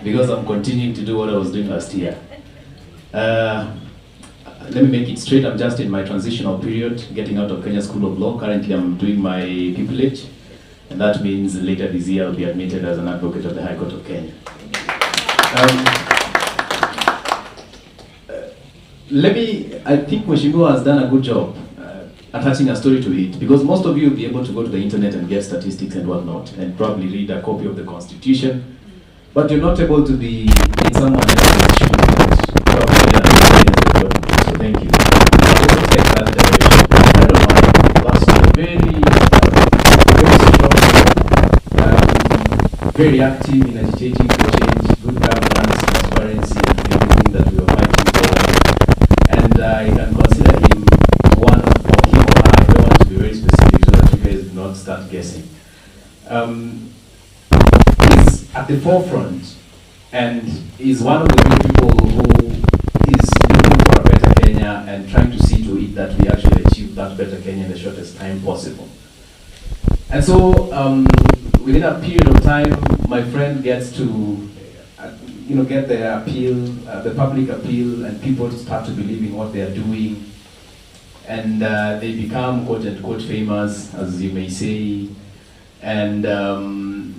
Because I'm continuing to do what I was doing last year. Let me make it straight. I'm just in my transitional period, getting out of Kenya School of Law. Currently, I'm doing my pupillage, and that means later this year I'll be admitted as an advocate of the High Court of Kenya. I think Mheshimiwa has done a good job attaching a story to it, because most of you will be able to go to the internet and get statistics and whatnot, and probably read a copy of the Constitution, but you're not able to be in someone else's shoes. So thank you. I also take that direction. A friend of mine last year, very active in agitating for change, good governance, transparency, and everything that we are fighting for. And I can consider him one of him or her. I don't want to be very specific so that you guys do not start guessing. He's at the forefront and is one of the few people who is looking for a better Kenya and trying to see to it that we actually achieve that better Kenya in the shortest time possible. And so, within a period of time, my friend gets to, get the appeal, the public appeal, and people start to believe in what they are doing, and they become quote unquote famous, as you may say, and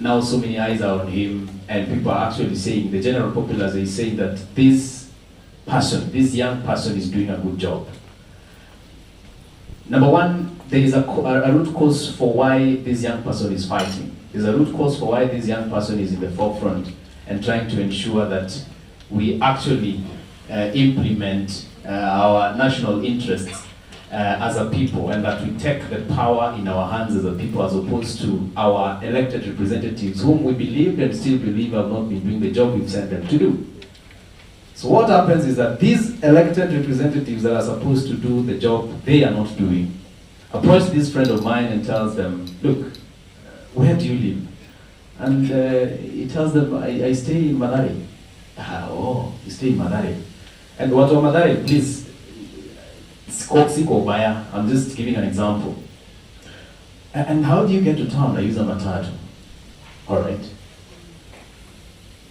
now so many eyes are on him, and people are actually saying, the general populace is saying that this young person is doing a good job. Number one, there is a root cause for why this young person is fighting. There's a root cause for why this young person is in the forefront and trying to ensure that we actually implement our national interests as a people, and that we take the power in our hands as a people, as opposed to our elected representatives, whom we believed and still believe have not been doing the job we've sent them to do. So what happens is that these elected representatives that are supposed to do the job they are not doing approach this friend of mine and tells them, look, where do you live? And he tells them, I stay in Mathare. Oh, you stay in Mathare. And what Mathare, please, I'm just giving an example. And how do you get to town? I use a matatu. All right.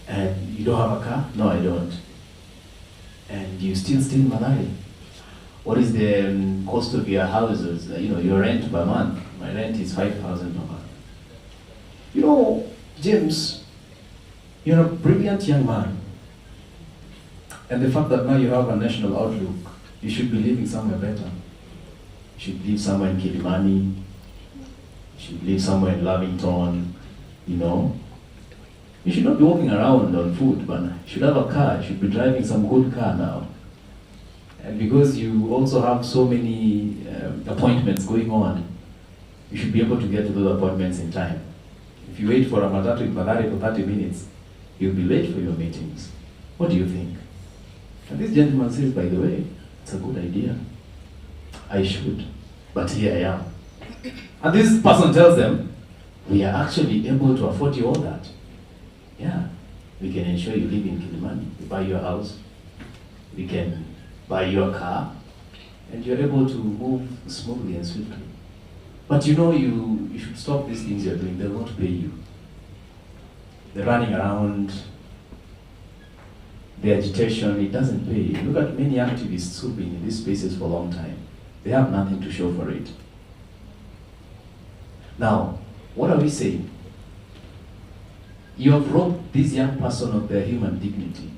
And you don't have a car? No, I don't. And you still stay in Mathare. What is the cost of your houses? Your rent per month. My rent is 5,000 per month. You know, James, you're a brilliant young man. And the fact that now you have a national outlook, you should be living somewhere better. You should live somewhere in Kilimani. You should live somewhere in Lavington, You should not be walking around on foot, but you should have a car. You should be driving some good car now. And because you also have so many appointments going on, you should be able to get to those appointments in time. If you wait for a matatu in Mathare for 30 minutes, you'll be late for your meetings. What do you think? And this gentleman says, by the way, it's a good idea. I should, but here I am. And this person tells them, we are actually able to afford you all that. Yeah, we can ensure you live in Kilimani, we buy your house, we can buy your car, and you're able to move smoothly and swiftly. But you should stop these things you're doing, they'll not pay you. The running around, the agitation, it doesn't pay you. Look at many activists who've been in these spaces for a long time. They have nothing to show for it. Now, what are we saying? You have robbed this young person of their human dignity.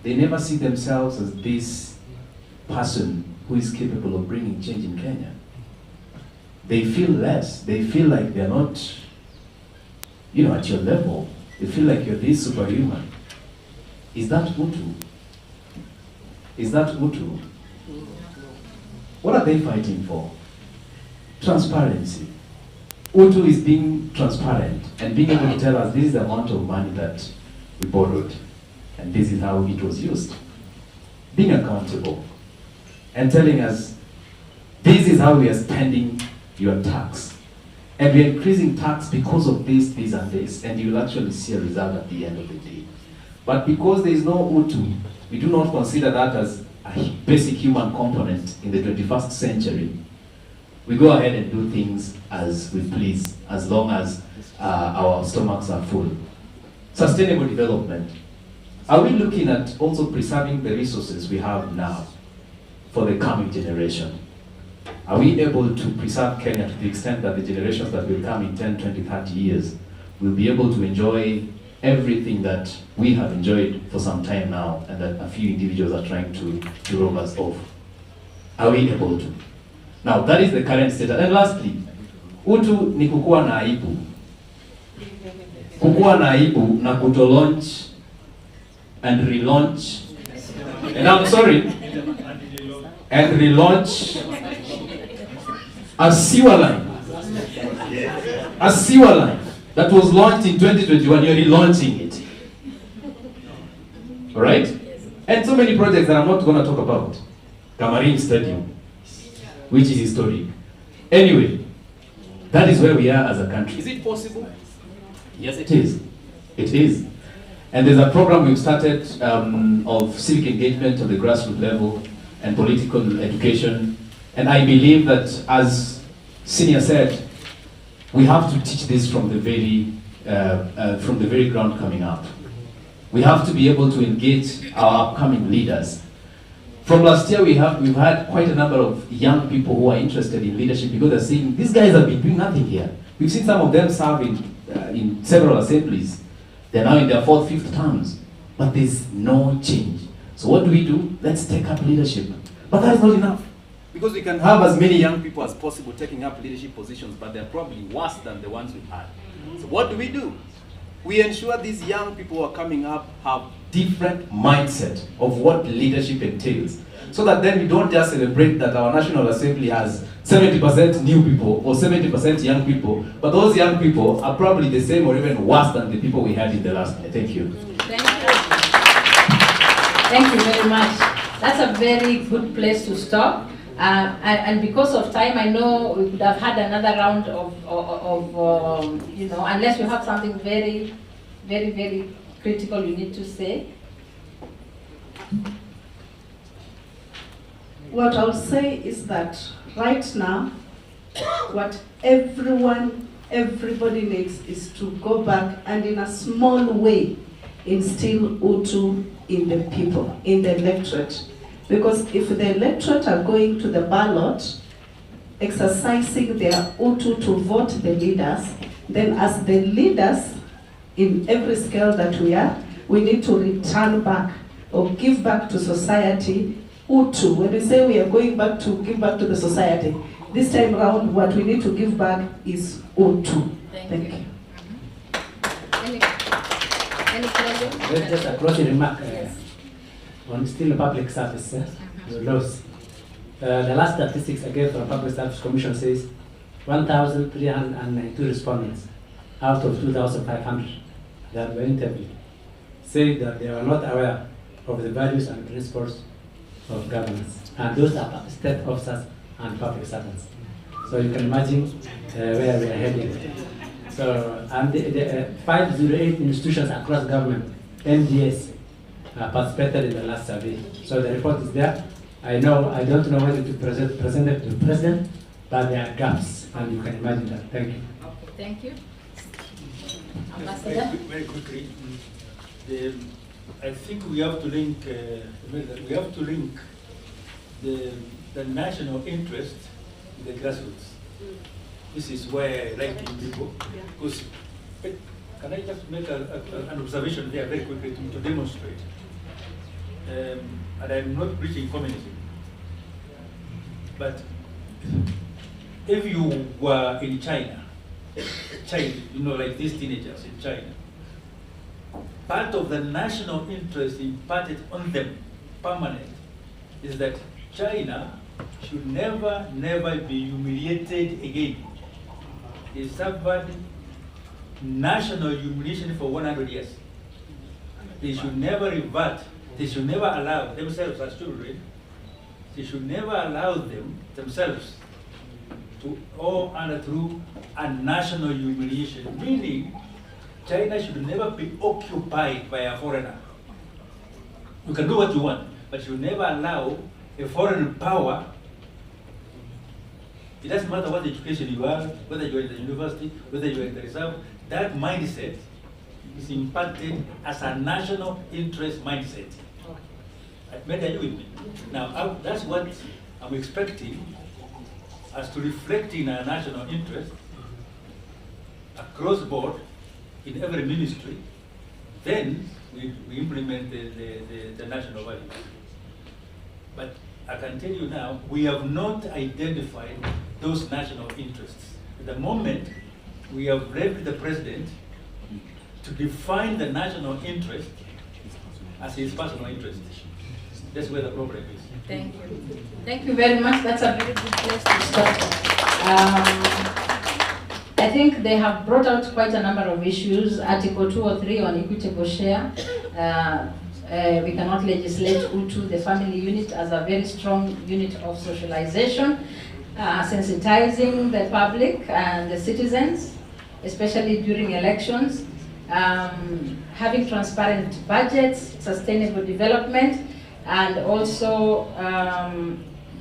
They never see themselves as this person who is capable of bringing change in Kenya. They feel less. They feel like they're not, at your level. They feel like you're this superhuman. Is that Utu? Is that Utu? What are they fighting for? Transparency. Utu is being transparent and being able to tell us this is the amount of money that we borrowed and this is how it was used. Being accountable and telling us this is how we are spending your tax. And we are increasing tax because of this, and this, and you'll actually see a result at the end of the day. But because there is no Utu, we do not consider that as a basic human component in the 21st century. We go ahead and do things as we please, as long as our stomachs are full. Sustainable development. Are we looking at also preserving the resources we have now for the coming generation? Are we able to preserve Kenya to the extent that the generations that will come in 10, 20, 30 years will be able to enjoy everything that we have enjoyed for some time now and that a few individuals are trying to rob us of? Are we able to? Now, that is the current status. And lastly, Utu ni kukuwa na aibu. Kukuwa na aibu na kuto-launch and relaunch. And I'm sorry. And relaunch a sewer line. A sewer line that was launched in 2021, you're relaunching it. Alright? And so many projects that I'm not going to talk about. Kamarin Stadium, which is historic. Anyway, that is where we are as a country. Is it possible? Yes, it is. It is. And there's a program we've started of civic engagement on the grassroots level and political education. And I believe that, as Senior said, we have to teach this from the very ground coming up. We have to be able to engage our upcoming leaders. From last year, we've had quite a number of young people who are interested in leadership because they're saying, these guys have been doing nothing here. We've seen some of them serve in several assemblies. They're now in their 4th, 5th terms, but there's no change. So what do? Let's take up leadership. But that is not enough. Because we can have as many young people as possible taking up leadership positions, but they're probably worse than the ones we've had. So what do? We ensure these young people who are coming up have different mindset of what leadership entails. So that then we don't just celebrate that our National Assembly has 70% new people or 70% young people, but those young people are probably the same or even worse than the people we had in the last year. Thank you. Thank you. Thank you very much. That's a very good place to stop. And because of time, I know we could have had another round of you know, unless you have something very, very, very critical you need to say. What I'll say is that right now, what everybody needs is to go back and in a small way instill Utu in the people, in the electorate. Because if the electorate are going to the ballot, exercising their Utu to vote the leaders, then as the leaders in every scale that we are, we need to return back or give back to society Utu. When we say we are going back to give back to the society, this time around what we need to give back is Utu. Thank you. Any closing? There's just a closing remark on still public service, the laws. The last statistics I gave from Public Service Commission says 1,392 respondents out of 2,500 that were interviewed say that they are not aware of the values and principles of governance. And those are state officers and public servants. So you can imagine where we are heading. So, and the 508 institutions across government, MDS, participated in the last survey. So the report is there. I don't know whether to present it to the president, but there are gaps, and you can imagine that. Thank you. Okay, thank you. Very quickly, I think we have to link. The national interest with the grassroots. This is where I like people, because can I just make an observation there very quickly to demonstrate? And I'm not preaching communism, but if you were in China, you know, like these teenagers in China, part of the national interest imparted on them, permanent, is that China should never be humiliated again. They suffered national humiliation for 100 years. They should never revert. They should never allow themselves as children, they should never allow themselves to go under through a national humiliation, meaning China should never be occupied by a foreigner. You can do what you want, but you should never allow a foreign power. It doesn't matter what education you are, whether you're in the university, whether you're in the reserve, that mindset is impacted as a national interest mindset. Maybe you with me. Now, that's what I'm expecting us to reflect in our national interest across board in every ministry. Then we implement the national values. But I can tell you now, we have not identified those national interests. At the moment, we have left the president to define the national interest as his personal interest. That's where the problem is. Thank you. Thank you very much. That's a very good place to start. I think they have brought out quite a number of issues. Article 2 or 3 on equitable share. We cannot legislate Utu, the family unit, as a very strong unit of socialization, sensitizing the public and the citizens, especially during elections, having transparent budgets, sustainable development, and also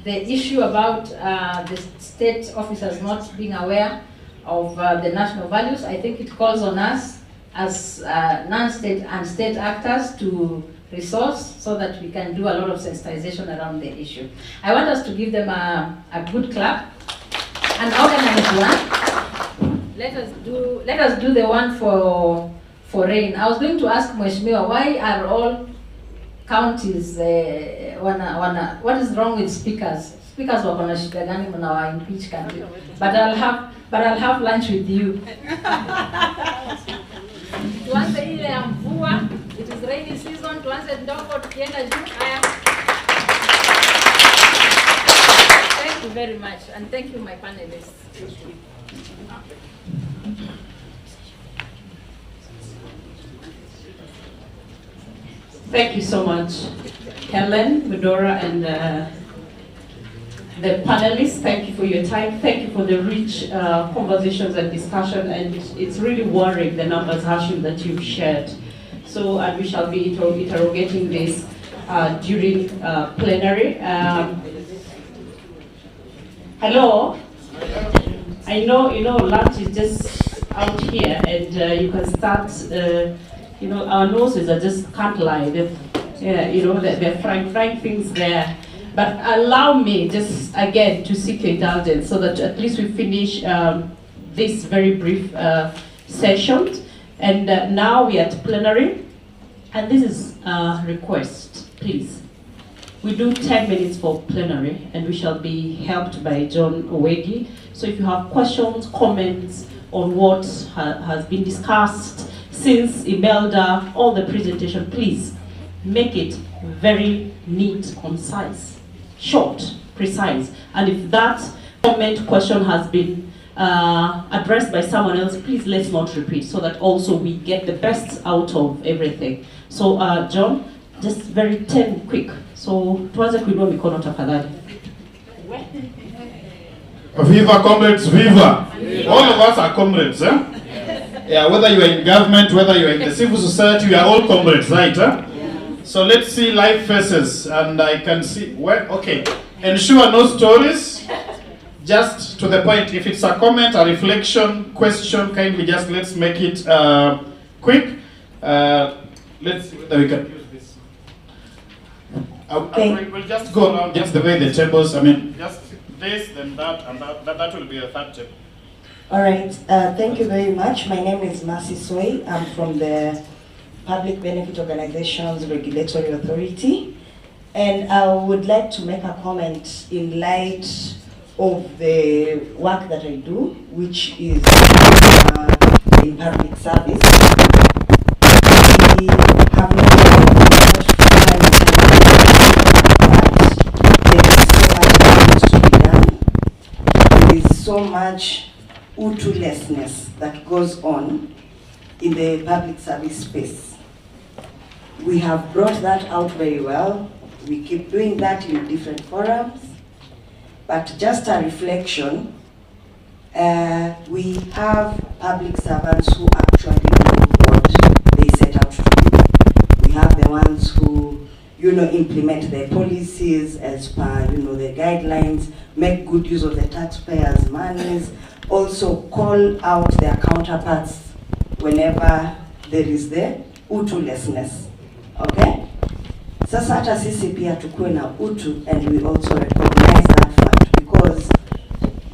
the issue about the state officers not being aware of the national values. I think it calls on us as non-state and state actors to resource so that we can do a lot of sensitization around the issue. I want us to give them a good clap and organize one. Let us do the one for rain. I was going to ask Mheshimiwa, why are all counties what is wrong with speakers? Speakers wako na shida gani mnawa impeach country? But I'll have lunch with you. Tuanze ile ya mvua, it is rainy season, tuanze ndogo tukienda juu. Thank you very much, and thank you my panelists. Thank you so much, Helen, Medora, and the panelists, thank you for your time. Thank you for the rich conversations and discussion. And it's really worrying, the numbers, Hashim, that you've shared. So, and we shall be interrogating this during plenary. Hello? I know, lunch is just out here, and you can start, our noses are just, can't lie. They're frying things there. But allow me just again to seek your indulgence so that at least we finish this very brief session. And now we are at plenary, and this is a request, please. We do 10 minutes for plenary, and we shall be helped by John Owegi. So if you have questions, comments on what has been discussed since Imelda, all the presentation, please make it very neat, concise, short, precise. And if that comment, question has been addressed by someone else, please let's not repeat, so that also we get the best out of everything. So John, just very 10 quick. So tuanze kuinua mikono tafadhali. Viva comrades, viva! All of us are comrades, eh? Yeah, whether you are in government, whether you are in the civil society, we are all comrades, right? Eh? So let's see live faces, and I can see, okay. Ensure no stories, just to the point. If it's a comment, a reflection, question, kindly just let's make it quick. Let's see whether we can use this. We'll just go around just the way the tables, just this, then that, and that will be a third table. All right, thank you very much. My name is Mercy Soy. I'm from the Public Benefit Organizations Regulatory Authority. And I would like to make a comment in light of the work that I do, which is in public service. We have not there is so much Utu-lessness that goes on in the public service space. We have brought that out very well. We keep doing that in different forums. But just a reflection, we have public servants who actually do what they set out to do. We have the ones who implement their policies as per the guidelines, make good use of the taxpayers' monies, also call out their counterparts whenever there is the utu-lessness. Okay? Sasa hata sisi pia tukue na utu, and we also recognize that fact, because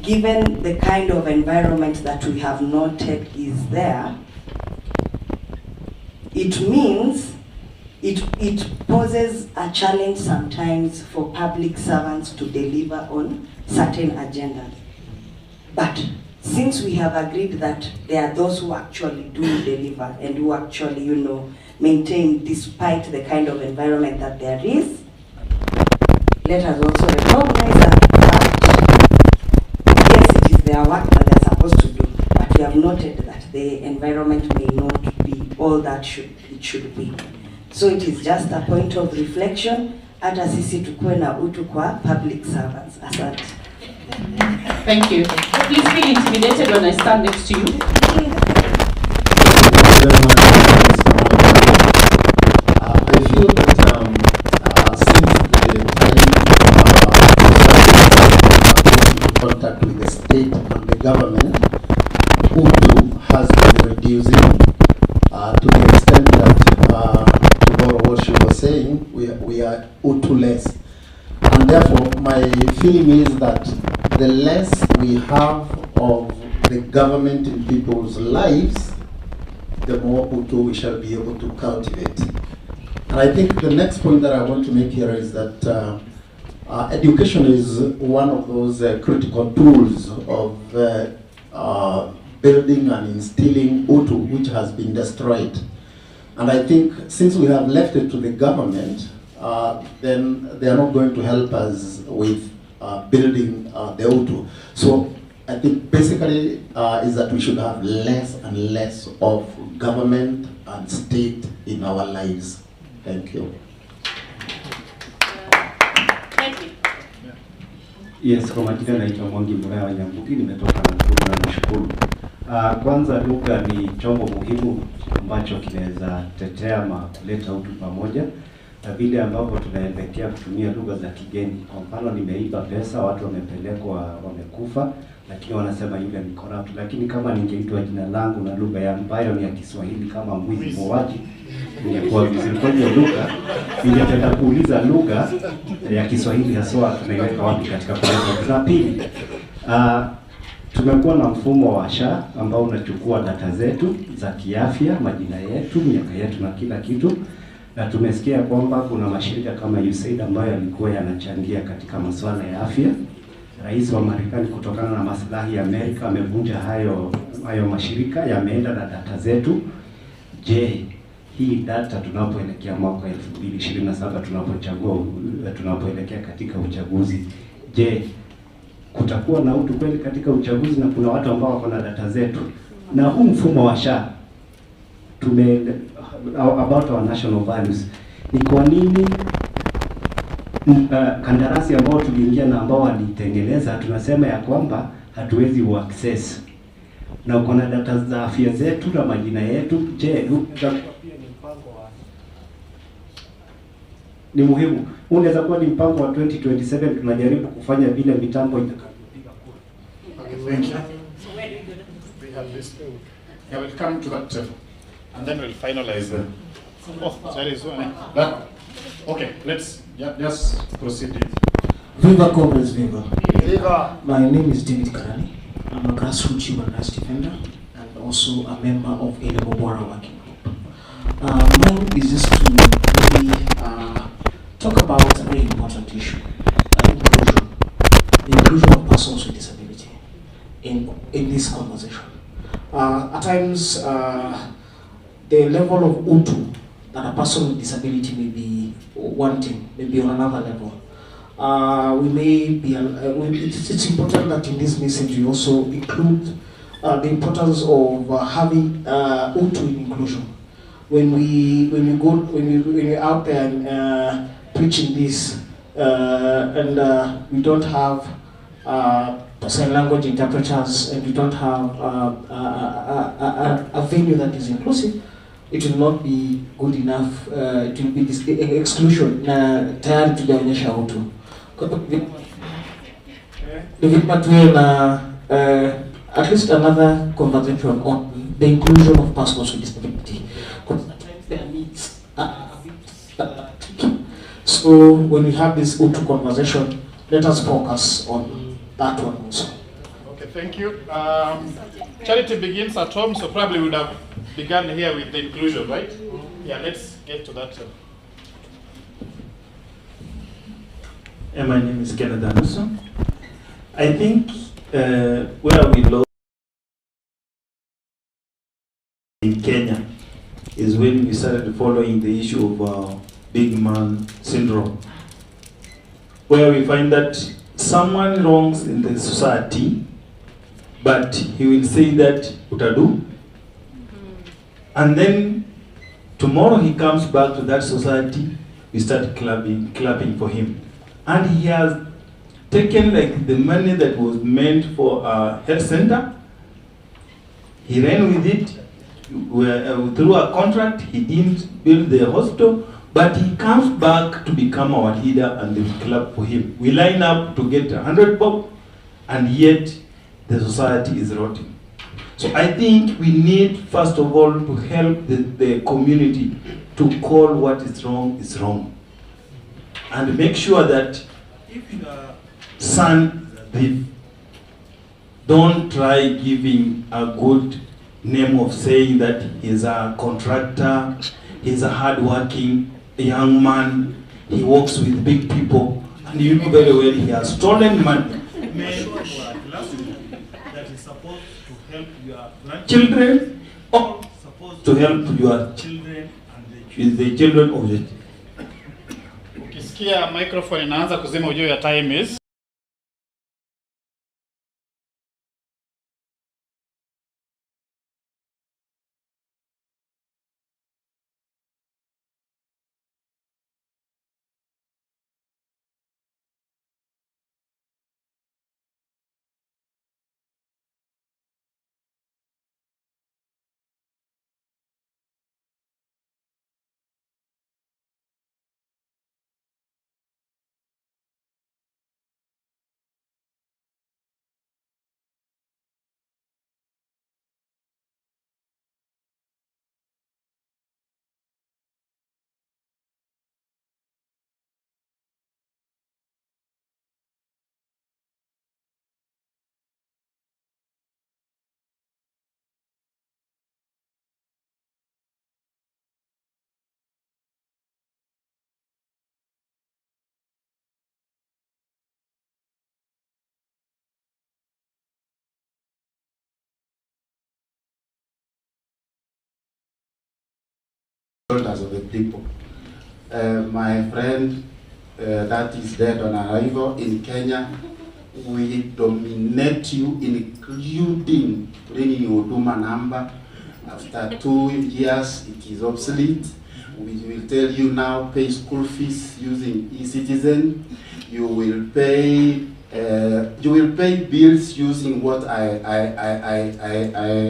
given the kind of environment that we have noted is there, it means it poses a challenge sometimes for public servants to deliver on certain agendas. But since we have agreed that there are those who actually do deliver and who actually, maintain despite the kind of environment that there is, let us also recognize that yes, it is their work that they're supposed to do, but we have noted that the environment may not be all that it should be. So it is just a point of reflection, hata sisi tukue na utu kwa public servants. Asante. Thank you. Please feel intimidated when I stand next to you. I feel that since the time contact with the state and the government, Utu has been reducing to the extent that, to borrow what she was saying, we are Utu-less. And therefore, my feeling is that the less we have of the government in people's lives, the more Utu we shall be able to cultivate. And I think the next point that I want to make here is that education is one of those critical tools of building and instilling Utu, which has been destroyed. And I think since we have left it to the government, then they are not going to help us with building the Utu. So I think basically is that we should have less and less of government and state in our lives. Thank you. Thank you. Yes, kwa majina naitwa Mwangi Muraya wa Nyambuki, nimetoka Nakuru na nashukuru. Kwanza lugha ni chombo muhimu ambacho kinaweza tetea ama kuleta utu pamoja, na vile ambavyo tunaelekea kutumia lugha za kigeni. Kwa mfano, nimeiba pesa, watu wamepelekwa, wamekufa, lakini wanasema yule ni corrupt. Lakini kama ningeitwa jina langu na lugha ya ambayo ni ya Kiswahili kama mwizi muuaji, ingekuwa vizuri. Kwa hiyo lugha, ningependa kuuliza lugha ya Kiswahili haswa tunaiweka wapi katika programu? La pili, tumekuwa na mfumo wa SHA ambao unachukua data zetu za kiafya, majina yetu, miaka yetu na kila kitu, na tumesikia kwamba kuna mashirika kama USAID ambayo yalikuwa yanachangia katika masuala ya afya. Rais wa Marekani kutokana na maslahi ya Amerika amevunja hayo mashirika, yameenda na data zetu. Je, hii data tunapoelekea mwaka 2027 tunapoelekea katika uchaguzi, je, kutakuwa na utu kweli katika uchaguzi? Na kuna watu ambao wako na data zetu, na huu mfumo wa SHA about our national values, ni kwa nini kandarasi ambao tuliingia na ambao walitengeneza tunasema ya kwamba hatuwezi access, na uko na data za afya zetu na majina yetu? Je, ni muhimu? Unaweza kuwa ni mpango wa 2027 tunajaribu kufanya vile mitambo itakayopiga kura. Okay, thank you. We have this. Yeah, we'll come to that and then we'll finalize the. Oh, there is one. Okay, let's just proceed. Viva Comrades, Viva. Viva. My name is David Karani. I'm a grassroots human rights defender and also a member of Elebo Bora Working Group. Mine is just to really talk about a very important issue, inclusion. The inclusion of persons with disability in this conversation. At times, the level of utu that a person with disability may be wanting may be on another level. We may be. It's important that in this message we also include the importance of having utu in inclusion. When we're out there and preaching this, and we don't have sign language interpreters, and we don't have a venue that is inclusive, it will not be good enough. It will be this exclusion. Tayari tujaonyesha utu. At least another conversation on the inclusion of persons with disability. Because at times their needs are a bit tricky. So when we have this utu conversation, let us focus on that one also. Okay, thank you. Charity begins at home, so probably we would have begun here with the inclusion, right? Yeah, let's get to that. My name is Kenneth Anderson. I think where we lost in Kenya is when we started following the issue of big man syndrome, where we find that someone wrongs in the society, but he will say that utadu, and then tomorrow he comes back to that society, we start clapping for him. And he has taken like the money that was meant for a health center, he ran with it, through a contract, he didn't build the hospital, but he comes back to become our leader and they clap for him. We line up to get 100 bob, and yet the society is rotting. So I think we need, first of all, to help the community to call what is wrong. And make sure that if your son is a thief, don't try giving a good name of saying that he's a contractor, he's a hard-working young man, he works with big people, and you know very well he has stolen money. Make sure that is supposed to help your grandchildren, or supposed to help your children and the children of the. Ukisikia microphone inaanza kuzima ujue your time is shoulders of the people. My friend that is dead on arrival in Kenya, we dominate you, including bringing Huduma number. After 2 years, it is obsolete. We will tell you now, pay school fees using e-citizen. You will pay bills using what I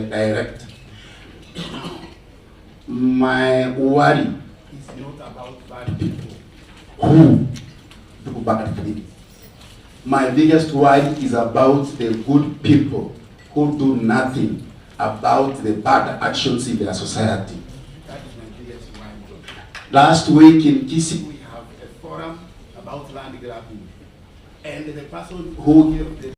direct. My worry is not about bad people who do bad things. My biggest worry is about the good people who do nothing about the bad actions in their society. That is my biggest worry. Last week in Kisii, we have a forum about land grabbing. And the person who gave the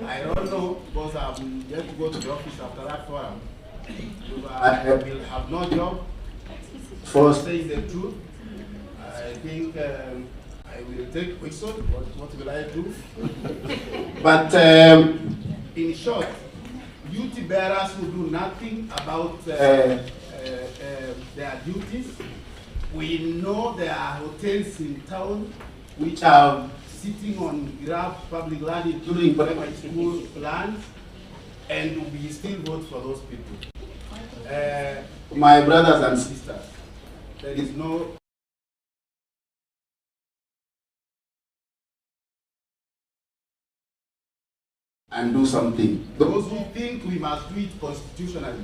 I don't know, because I'm going to go to the office after that forum. I will have no job for saying the truth. I think I will take whistle. What will I do? But in short, duty bearers who do nothing about their duties. We know there are hotels in town which are sitting on public land, including private school lands, and we still vote for those people. My brothers and sisters, there is no and do something. Those who think we must do it constitutionally,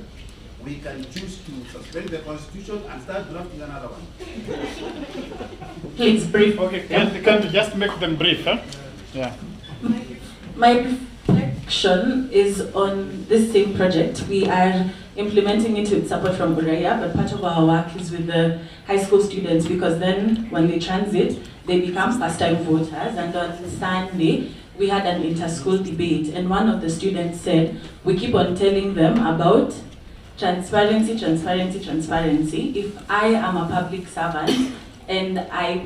we can choose to suspend the constitution and start drafting another one. Please brief. Okay, can you just make them brief, huh? Yeah. My reflection is on this same project. We are implementing it with support from Uraya, but part of our work is with the high school students, because then when they transit, they become first-time voters. And on Sunday, we had an inter-school debate, and one of the students said, we keep on telling them about transparency, transparency, transparency. If I am a public servant and I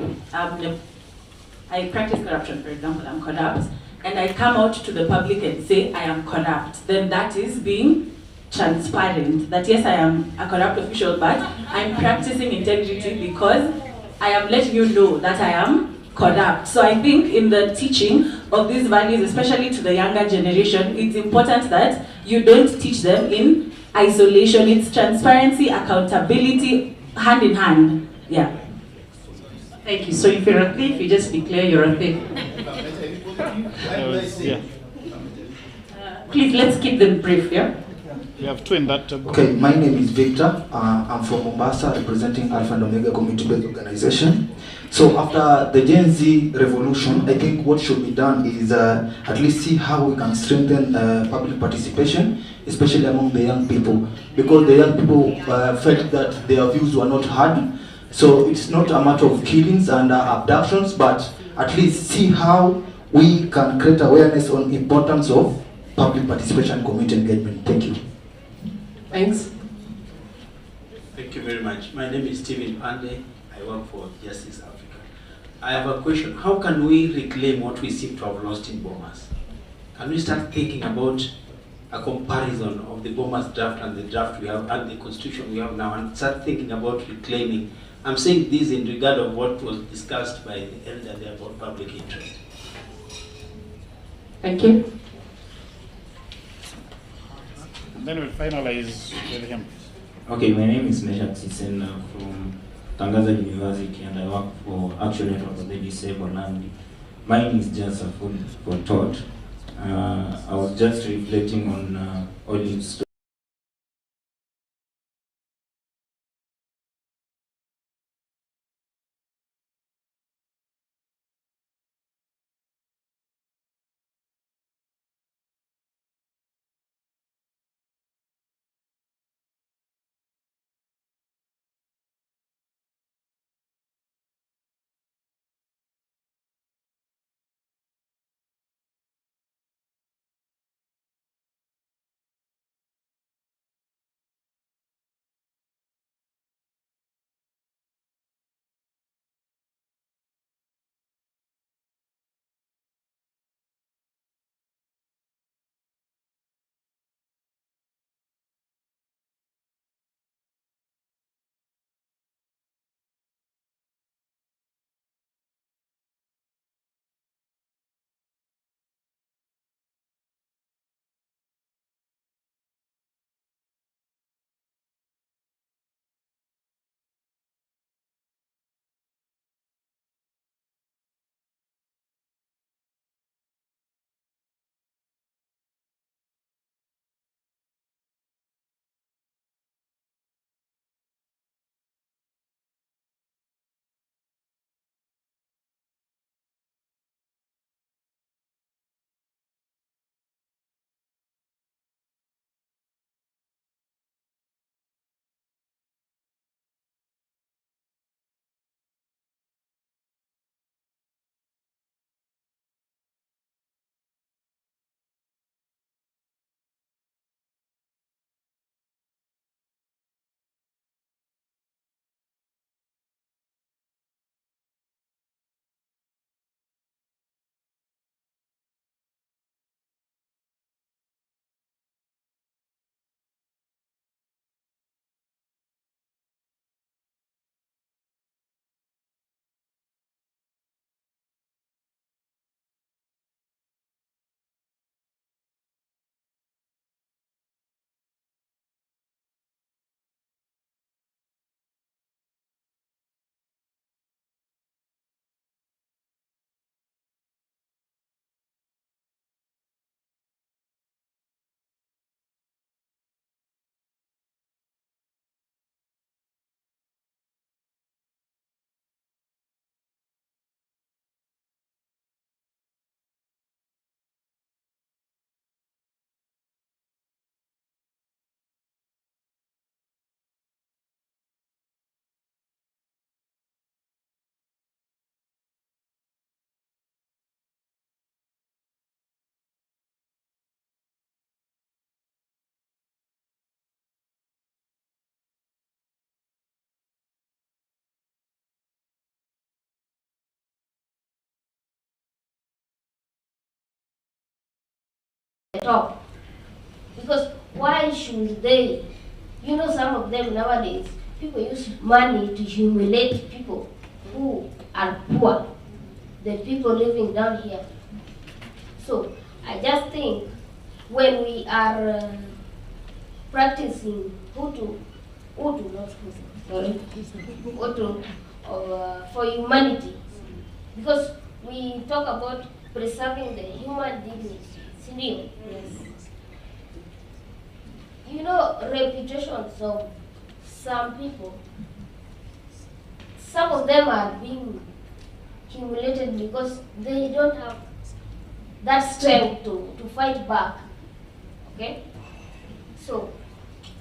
practice corruption, for example, I'm corrupt, and I come out to the public and say I am corrupt, then that is being transparent. That yes, I am a corrupt official, but I'm practicing integrity because I am letting you know that I am corrupt. So I think in the teaching of these values, especially to the younger generation, it's important that you don't teach them in isolation. It's transparency, accountability, hand in hand. Yeah. Thank you. So if you're a thief, you just declare you're a thief. Yeah. Please, let's keep them brief, yeah? We have two in that. Okay, my name is Victor. I'm from Mombasa, representing Alpha and Omega community-based organization. So after the Gen Z revolution, I think what should be done is at least see how we can strengthen public participation, especially among the young people, because the young people felt that their views were not heard. So it's not a matter of killings and abductions, but at least see how we can create awareness on the importance of public participation and community engagement. Thank you. Thanks. Thank you very much. My name is Stephen Pande. I work for Justice Africa. I have a question. How can we reclaim what we seem to have lost in Bomas? Can we start thinking about a comparison of the Bomas draft and the draft we have and the constitution we have now, and start thinking about reclaiming? I'm saying this in regard of what was discussed by the elder there about public interest. Thank you. And then we'll finalize with him. Okay, my name is Mesha Tsisena from Tangaza University, and I work for Action Network for the Disabled. And mine is just a food for thought. I was just reflecting on Olive's top. Because why should they, you know, some of them nowadays, people use money to humiliate people who are poor, the people living down here. So I just think when we are practicing Hutu, not Hutu, sorry, Hutu for humanity, because we talk about preserving the human dignity. Yes. You know, reputations of some people, some of them are being humiliated because they don't have that strength to fight back. Okay? So,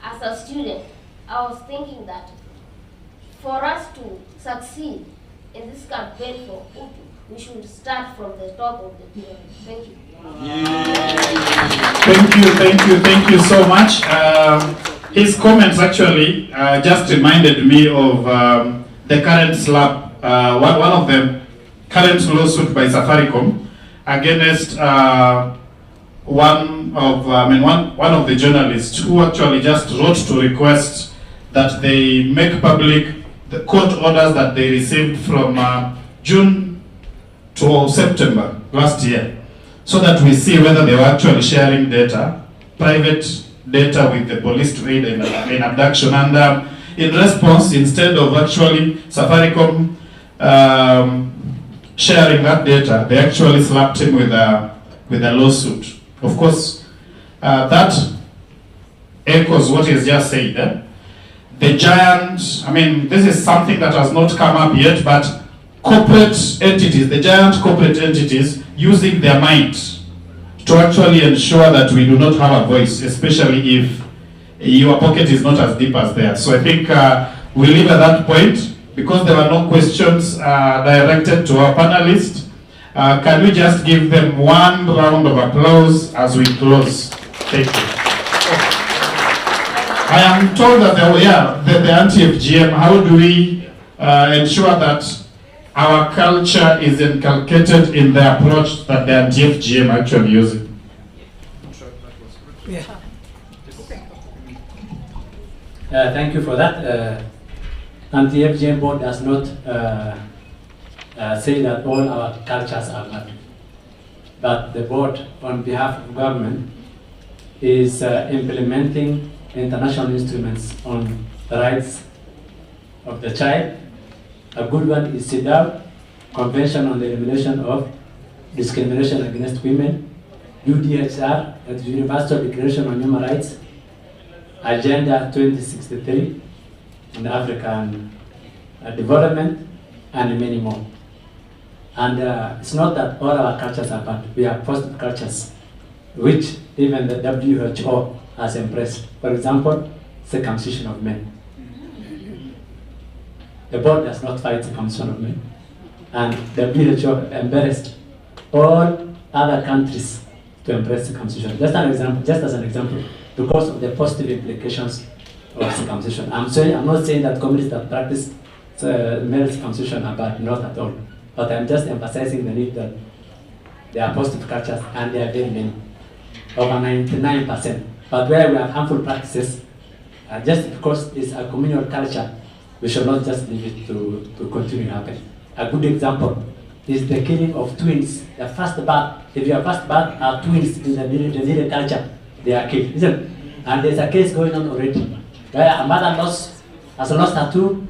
as a student, I was thinking that for us to succeed in this campaign for Hutu, we should start from the top of the pyramid. Thank you. Thank you so much. His comments actually just reminded me of the current slap, one of the current lawsuit by Safaricom against one of the journalists who actually just wrote to request that they make public the court orders that they received from June to September last year, so that we see whether they were actually sharing data, private data with the police to aid in abduction. And in response, instead of actually Safaricom sharing that data, they actually slapped him with a lawsuit. Of course, that echoes what he's just said. The giant, this is something that has not come up yet, but corporate entities, the giant corporate entities, using their might to actually ensure that we do not have a voice, especially if your pocket is not as deep as theirs. So I think we leave at that point. Because there were no questions directed to our panelists, can we just give them one round of applause as we close? Thank you. I am told that the anti-FGM, how do we ensure that our culture is inculcated in the approach that the anti-FGM actually using? Thank you for that. Anti-FGM board does not say that all our cultures are bad, but the board, on behalf of government, is implementing international instruments on the rights of the child. A good one is CEDAW, Convention on the Elimination of Discrimination Against Women, UDHR, the Universal Declaration on Human Rights, Agenda 2063 on African development, and many more. And it's not that all our cultures are bad. We have positive cultures, which even the WHO has embraced. For example, circumcision of men. The board does not fight circumcision of men. And the WHO embarrassed all other countries to embrace circumcision. Just as an example, because of the positive implications of circumcision. I'm not saying that communities that practice male circumcision are bad, not at all. But I'm just emphasizing the need that there are positive cultures, and there are very many, over 99%. But where we have harmful practices, just because it's a communal culture, we should not just leave it to continue happening. A good example is the killing of twins. The first birth, if your first birth are twins in the village culture, they are killed, isn't it? And there's a case going on already, where a mother has lost her two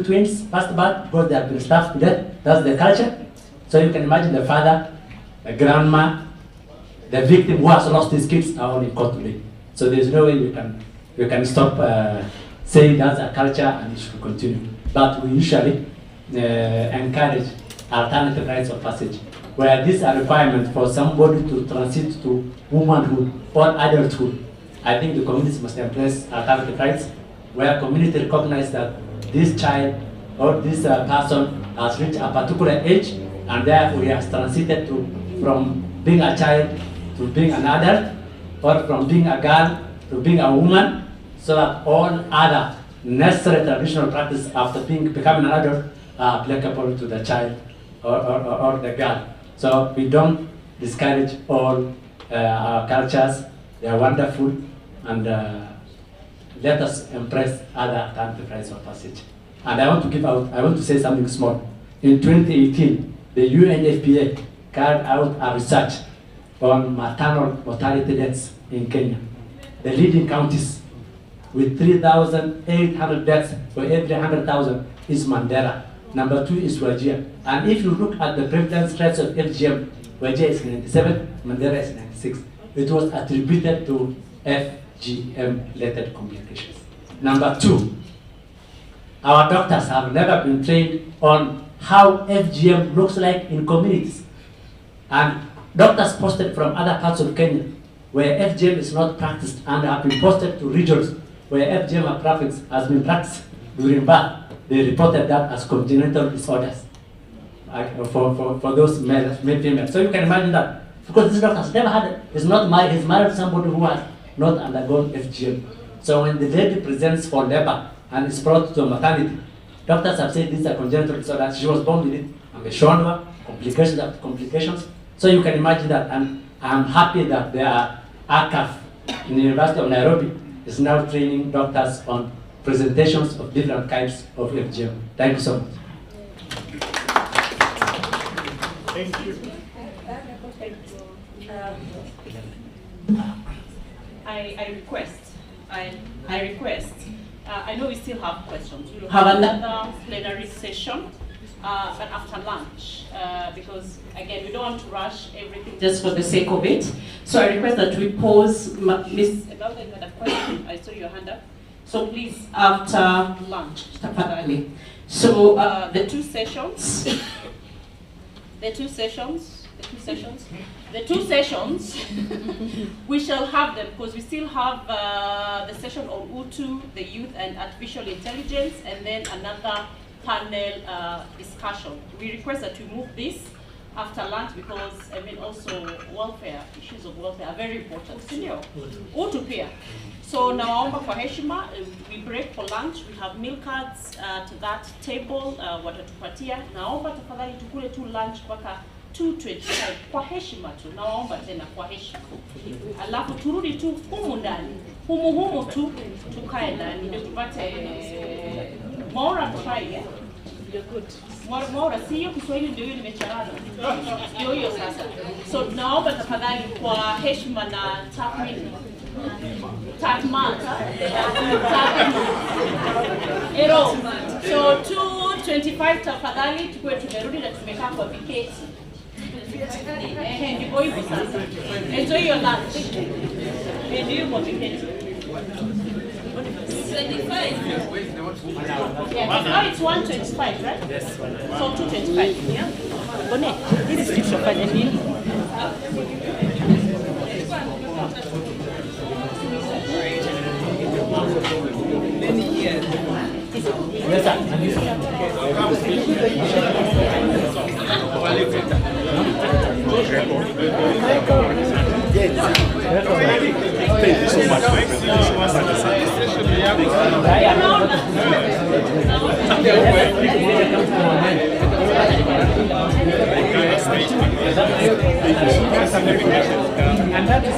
twins, first birth, because they have been starved to death. That's the culture. So you can imagine the father, the grandma, the victim who has lost his kids are all in court today. So there's no way you can stop saying that's a culture and it should continue. But we usually encourage alternative rites of passage, where these are requirements for somebody to transit to womanhood or adulthood. I think the communities must embrace alternative rights, where community recognize that this child or this person has reached a particular age, and therefore he has transited from being a child to being an adult, or from being a girl to being a woman, so that all other necessary traditional practices after becoming an adult are applicable to the child or the girl. So we don't discourage all our cultures. They are wonderful, and let us impress other countries of passage. And I want to say something small. In 2018, the UNFPA carried out a research on maternal mortality deaths in Kenya. The leading counties with 3,800 deaths for every 100,000 is Mandera. Number 2 is Wajir. And if you look at the prevalence rates of FGM, Wajir is 97, Mandera is 96. It was attributed to FGM-related complications. Number 2, our doctors have never been trained on how FGM looks like in communities. And doctors posted from other parts of Kenya where FGM is not practiced and have been posted to regions where FGM has been practiced during birth. They reported that as congenital disorders for those male females. So you can imagine that, because this doctor has never had it. He's married to somebody who has not undergone FGM. So when the lady presents for labor and is brought to maternity, doctors have said this is a congenital disorder. She was born with it, and they shown her complications after complications. So you can imagine that, and I'm happy that there are ACAF in the University of Nairobi is now training doctors on presentations of different kinds of FGM. Thank you so much. Thank you. I request, I know we still have questions. We'll have another plenary session, but after lunch, because again, we don't want to rush everything just for the sake of it. So I request that we pause. Miss About you had a question, I saw your hand up. So please, after lunch. So the two sessions, we shall have them because we still have the session on Utu, the youth and artificial intelligence, and then another panel discussion. We request that we move this after lunch because, I mean, also welfare, issues of welfare are very important. Senior, Utu pia. So nawaomba kwa heshima, we break for lunch, we have meal cards to that table, watatupatia. Naomba tafadhali tukule tu lunch mpaka 2:25 kwa heshima tu, nawaomba tena kwa heshima. Alafu turudi tu humu ndani, humu tu tukae ndani, ndio tupate Maura try, yeah? You're good. Maura, si hiyo Kiswahili ndio hiyo nimecharana. Ndio hiyo sasa. So naomba tafadhali kwa heshima na tathmini. Ero. So 2:25 tafadhali tukue tumerudi na tumekaa kwa viketi. Ndivyo hivyo sasa. Enjoy your lunch. Ndio kwa viketi. 25. Yeah, now it's 1:25, right? Yes. So 2:25, yeah? Bone, this is tutafanya nini? Yes, sir. Thank you so much. And that is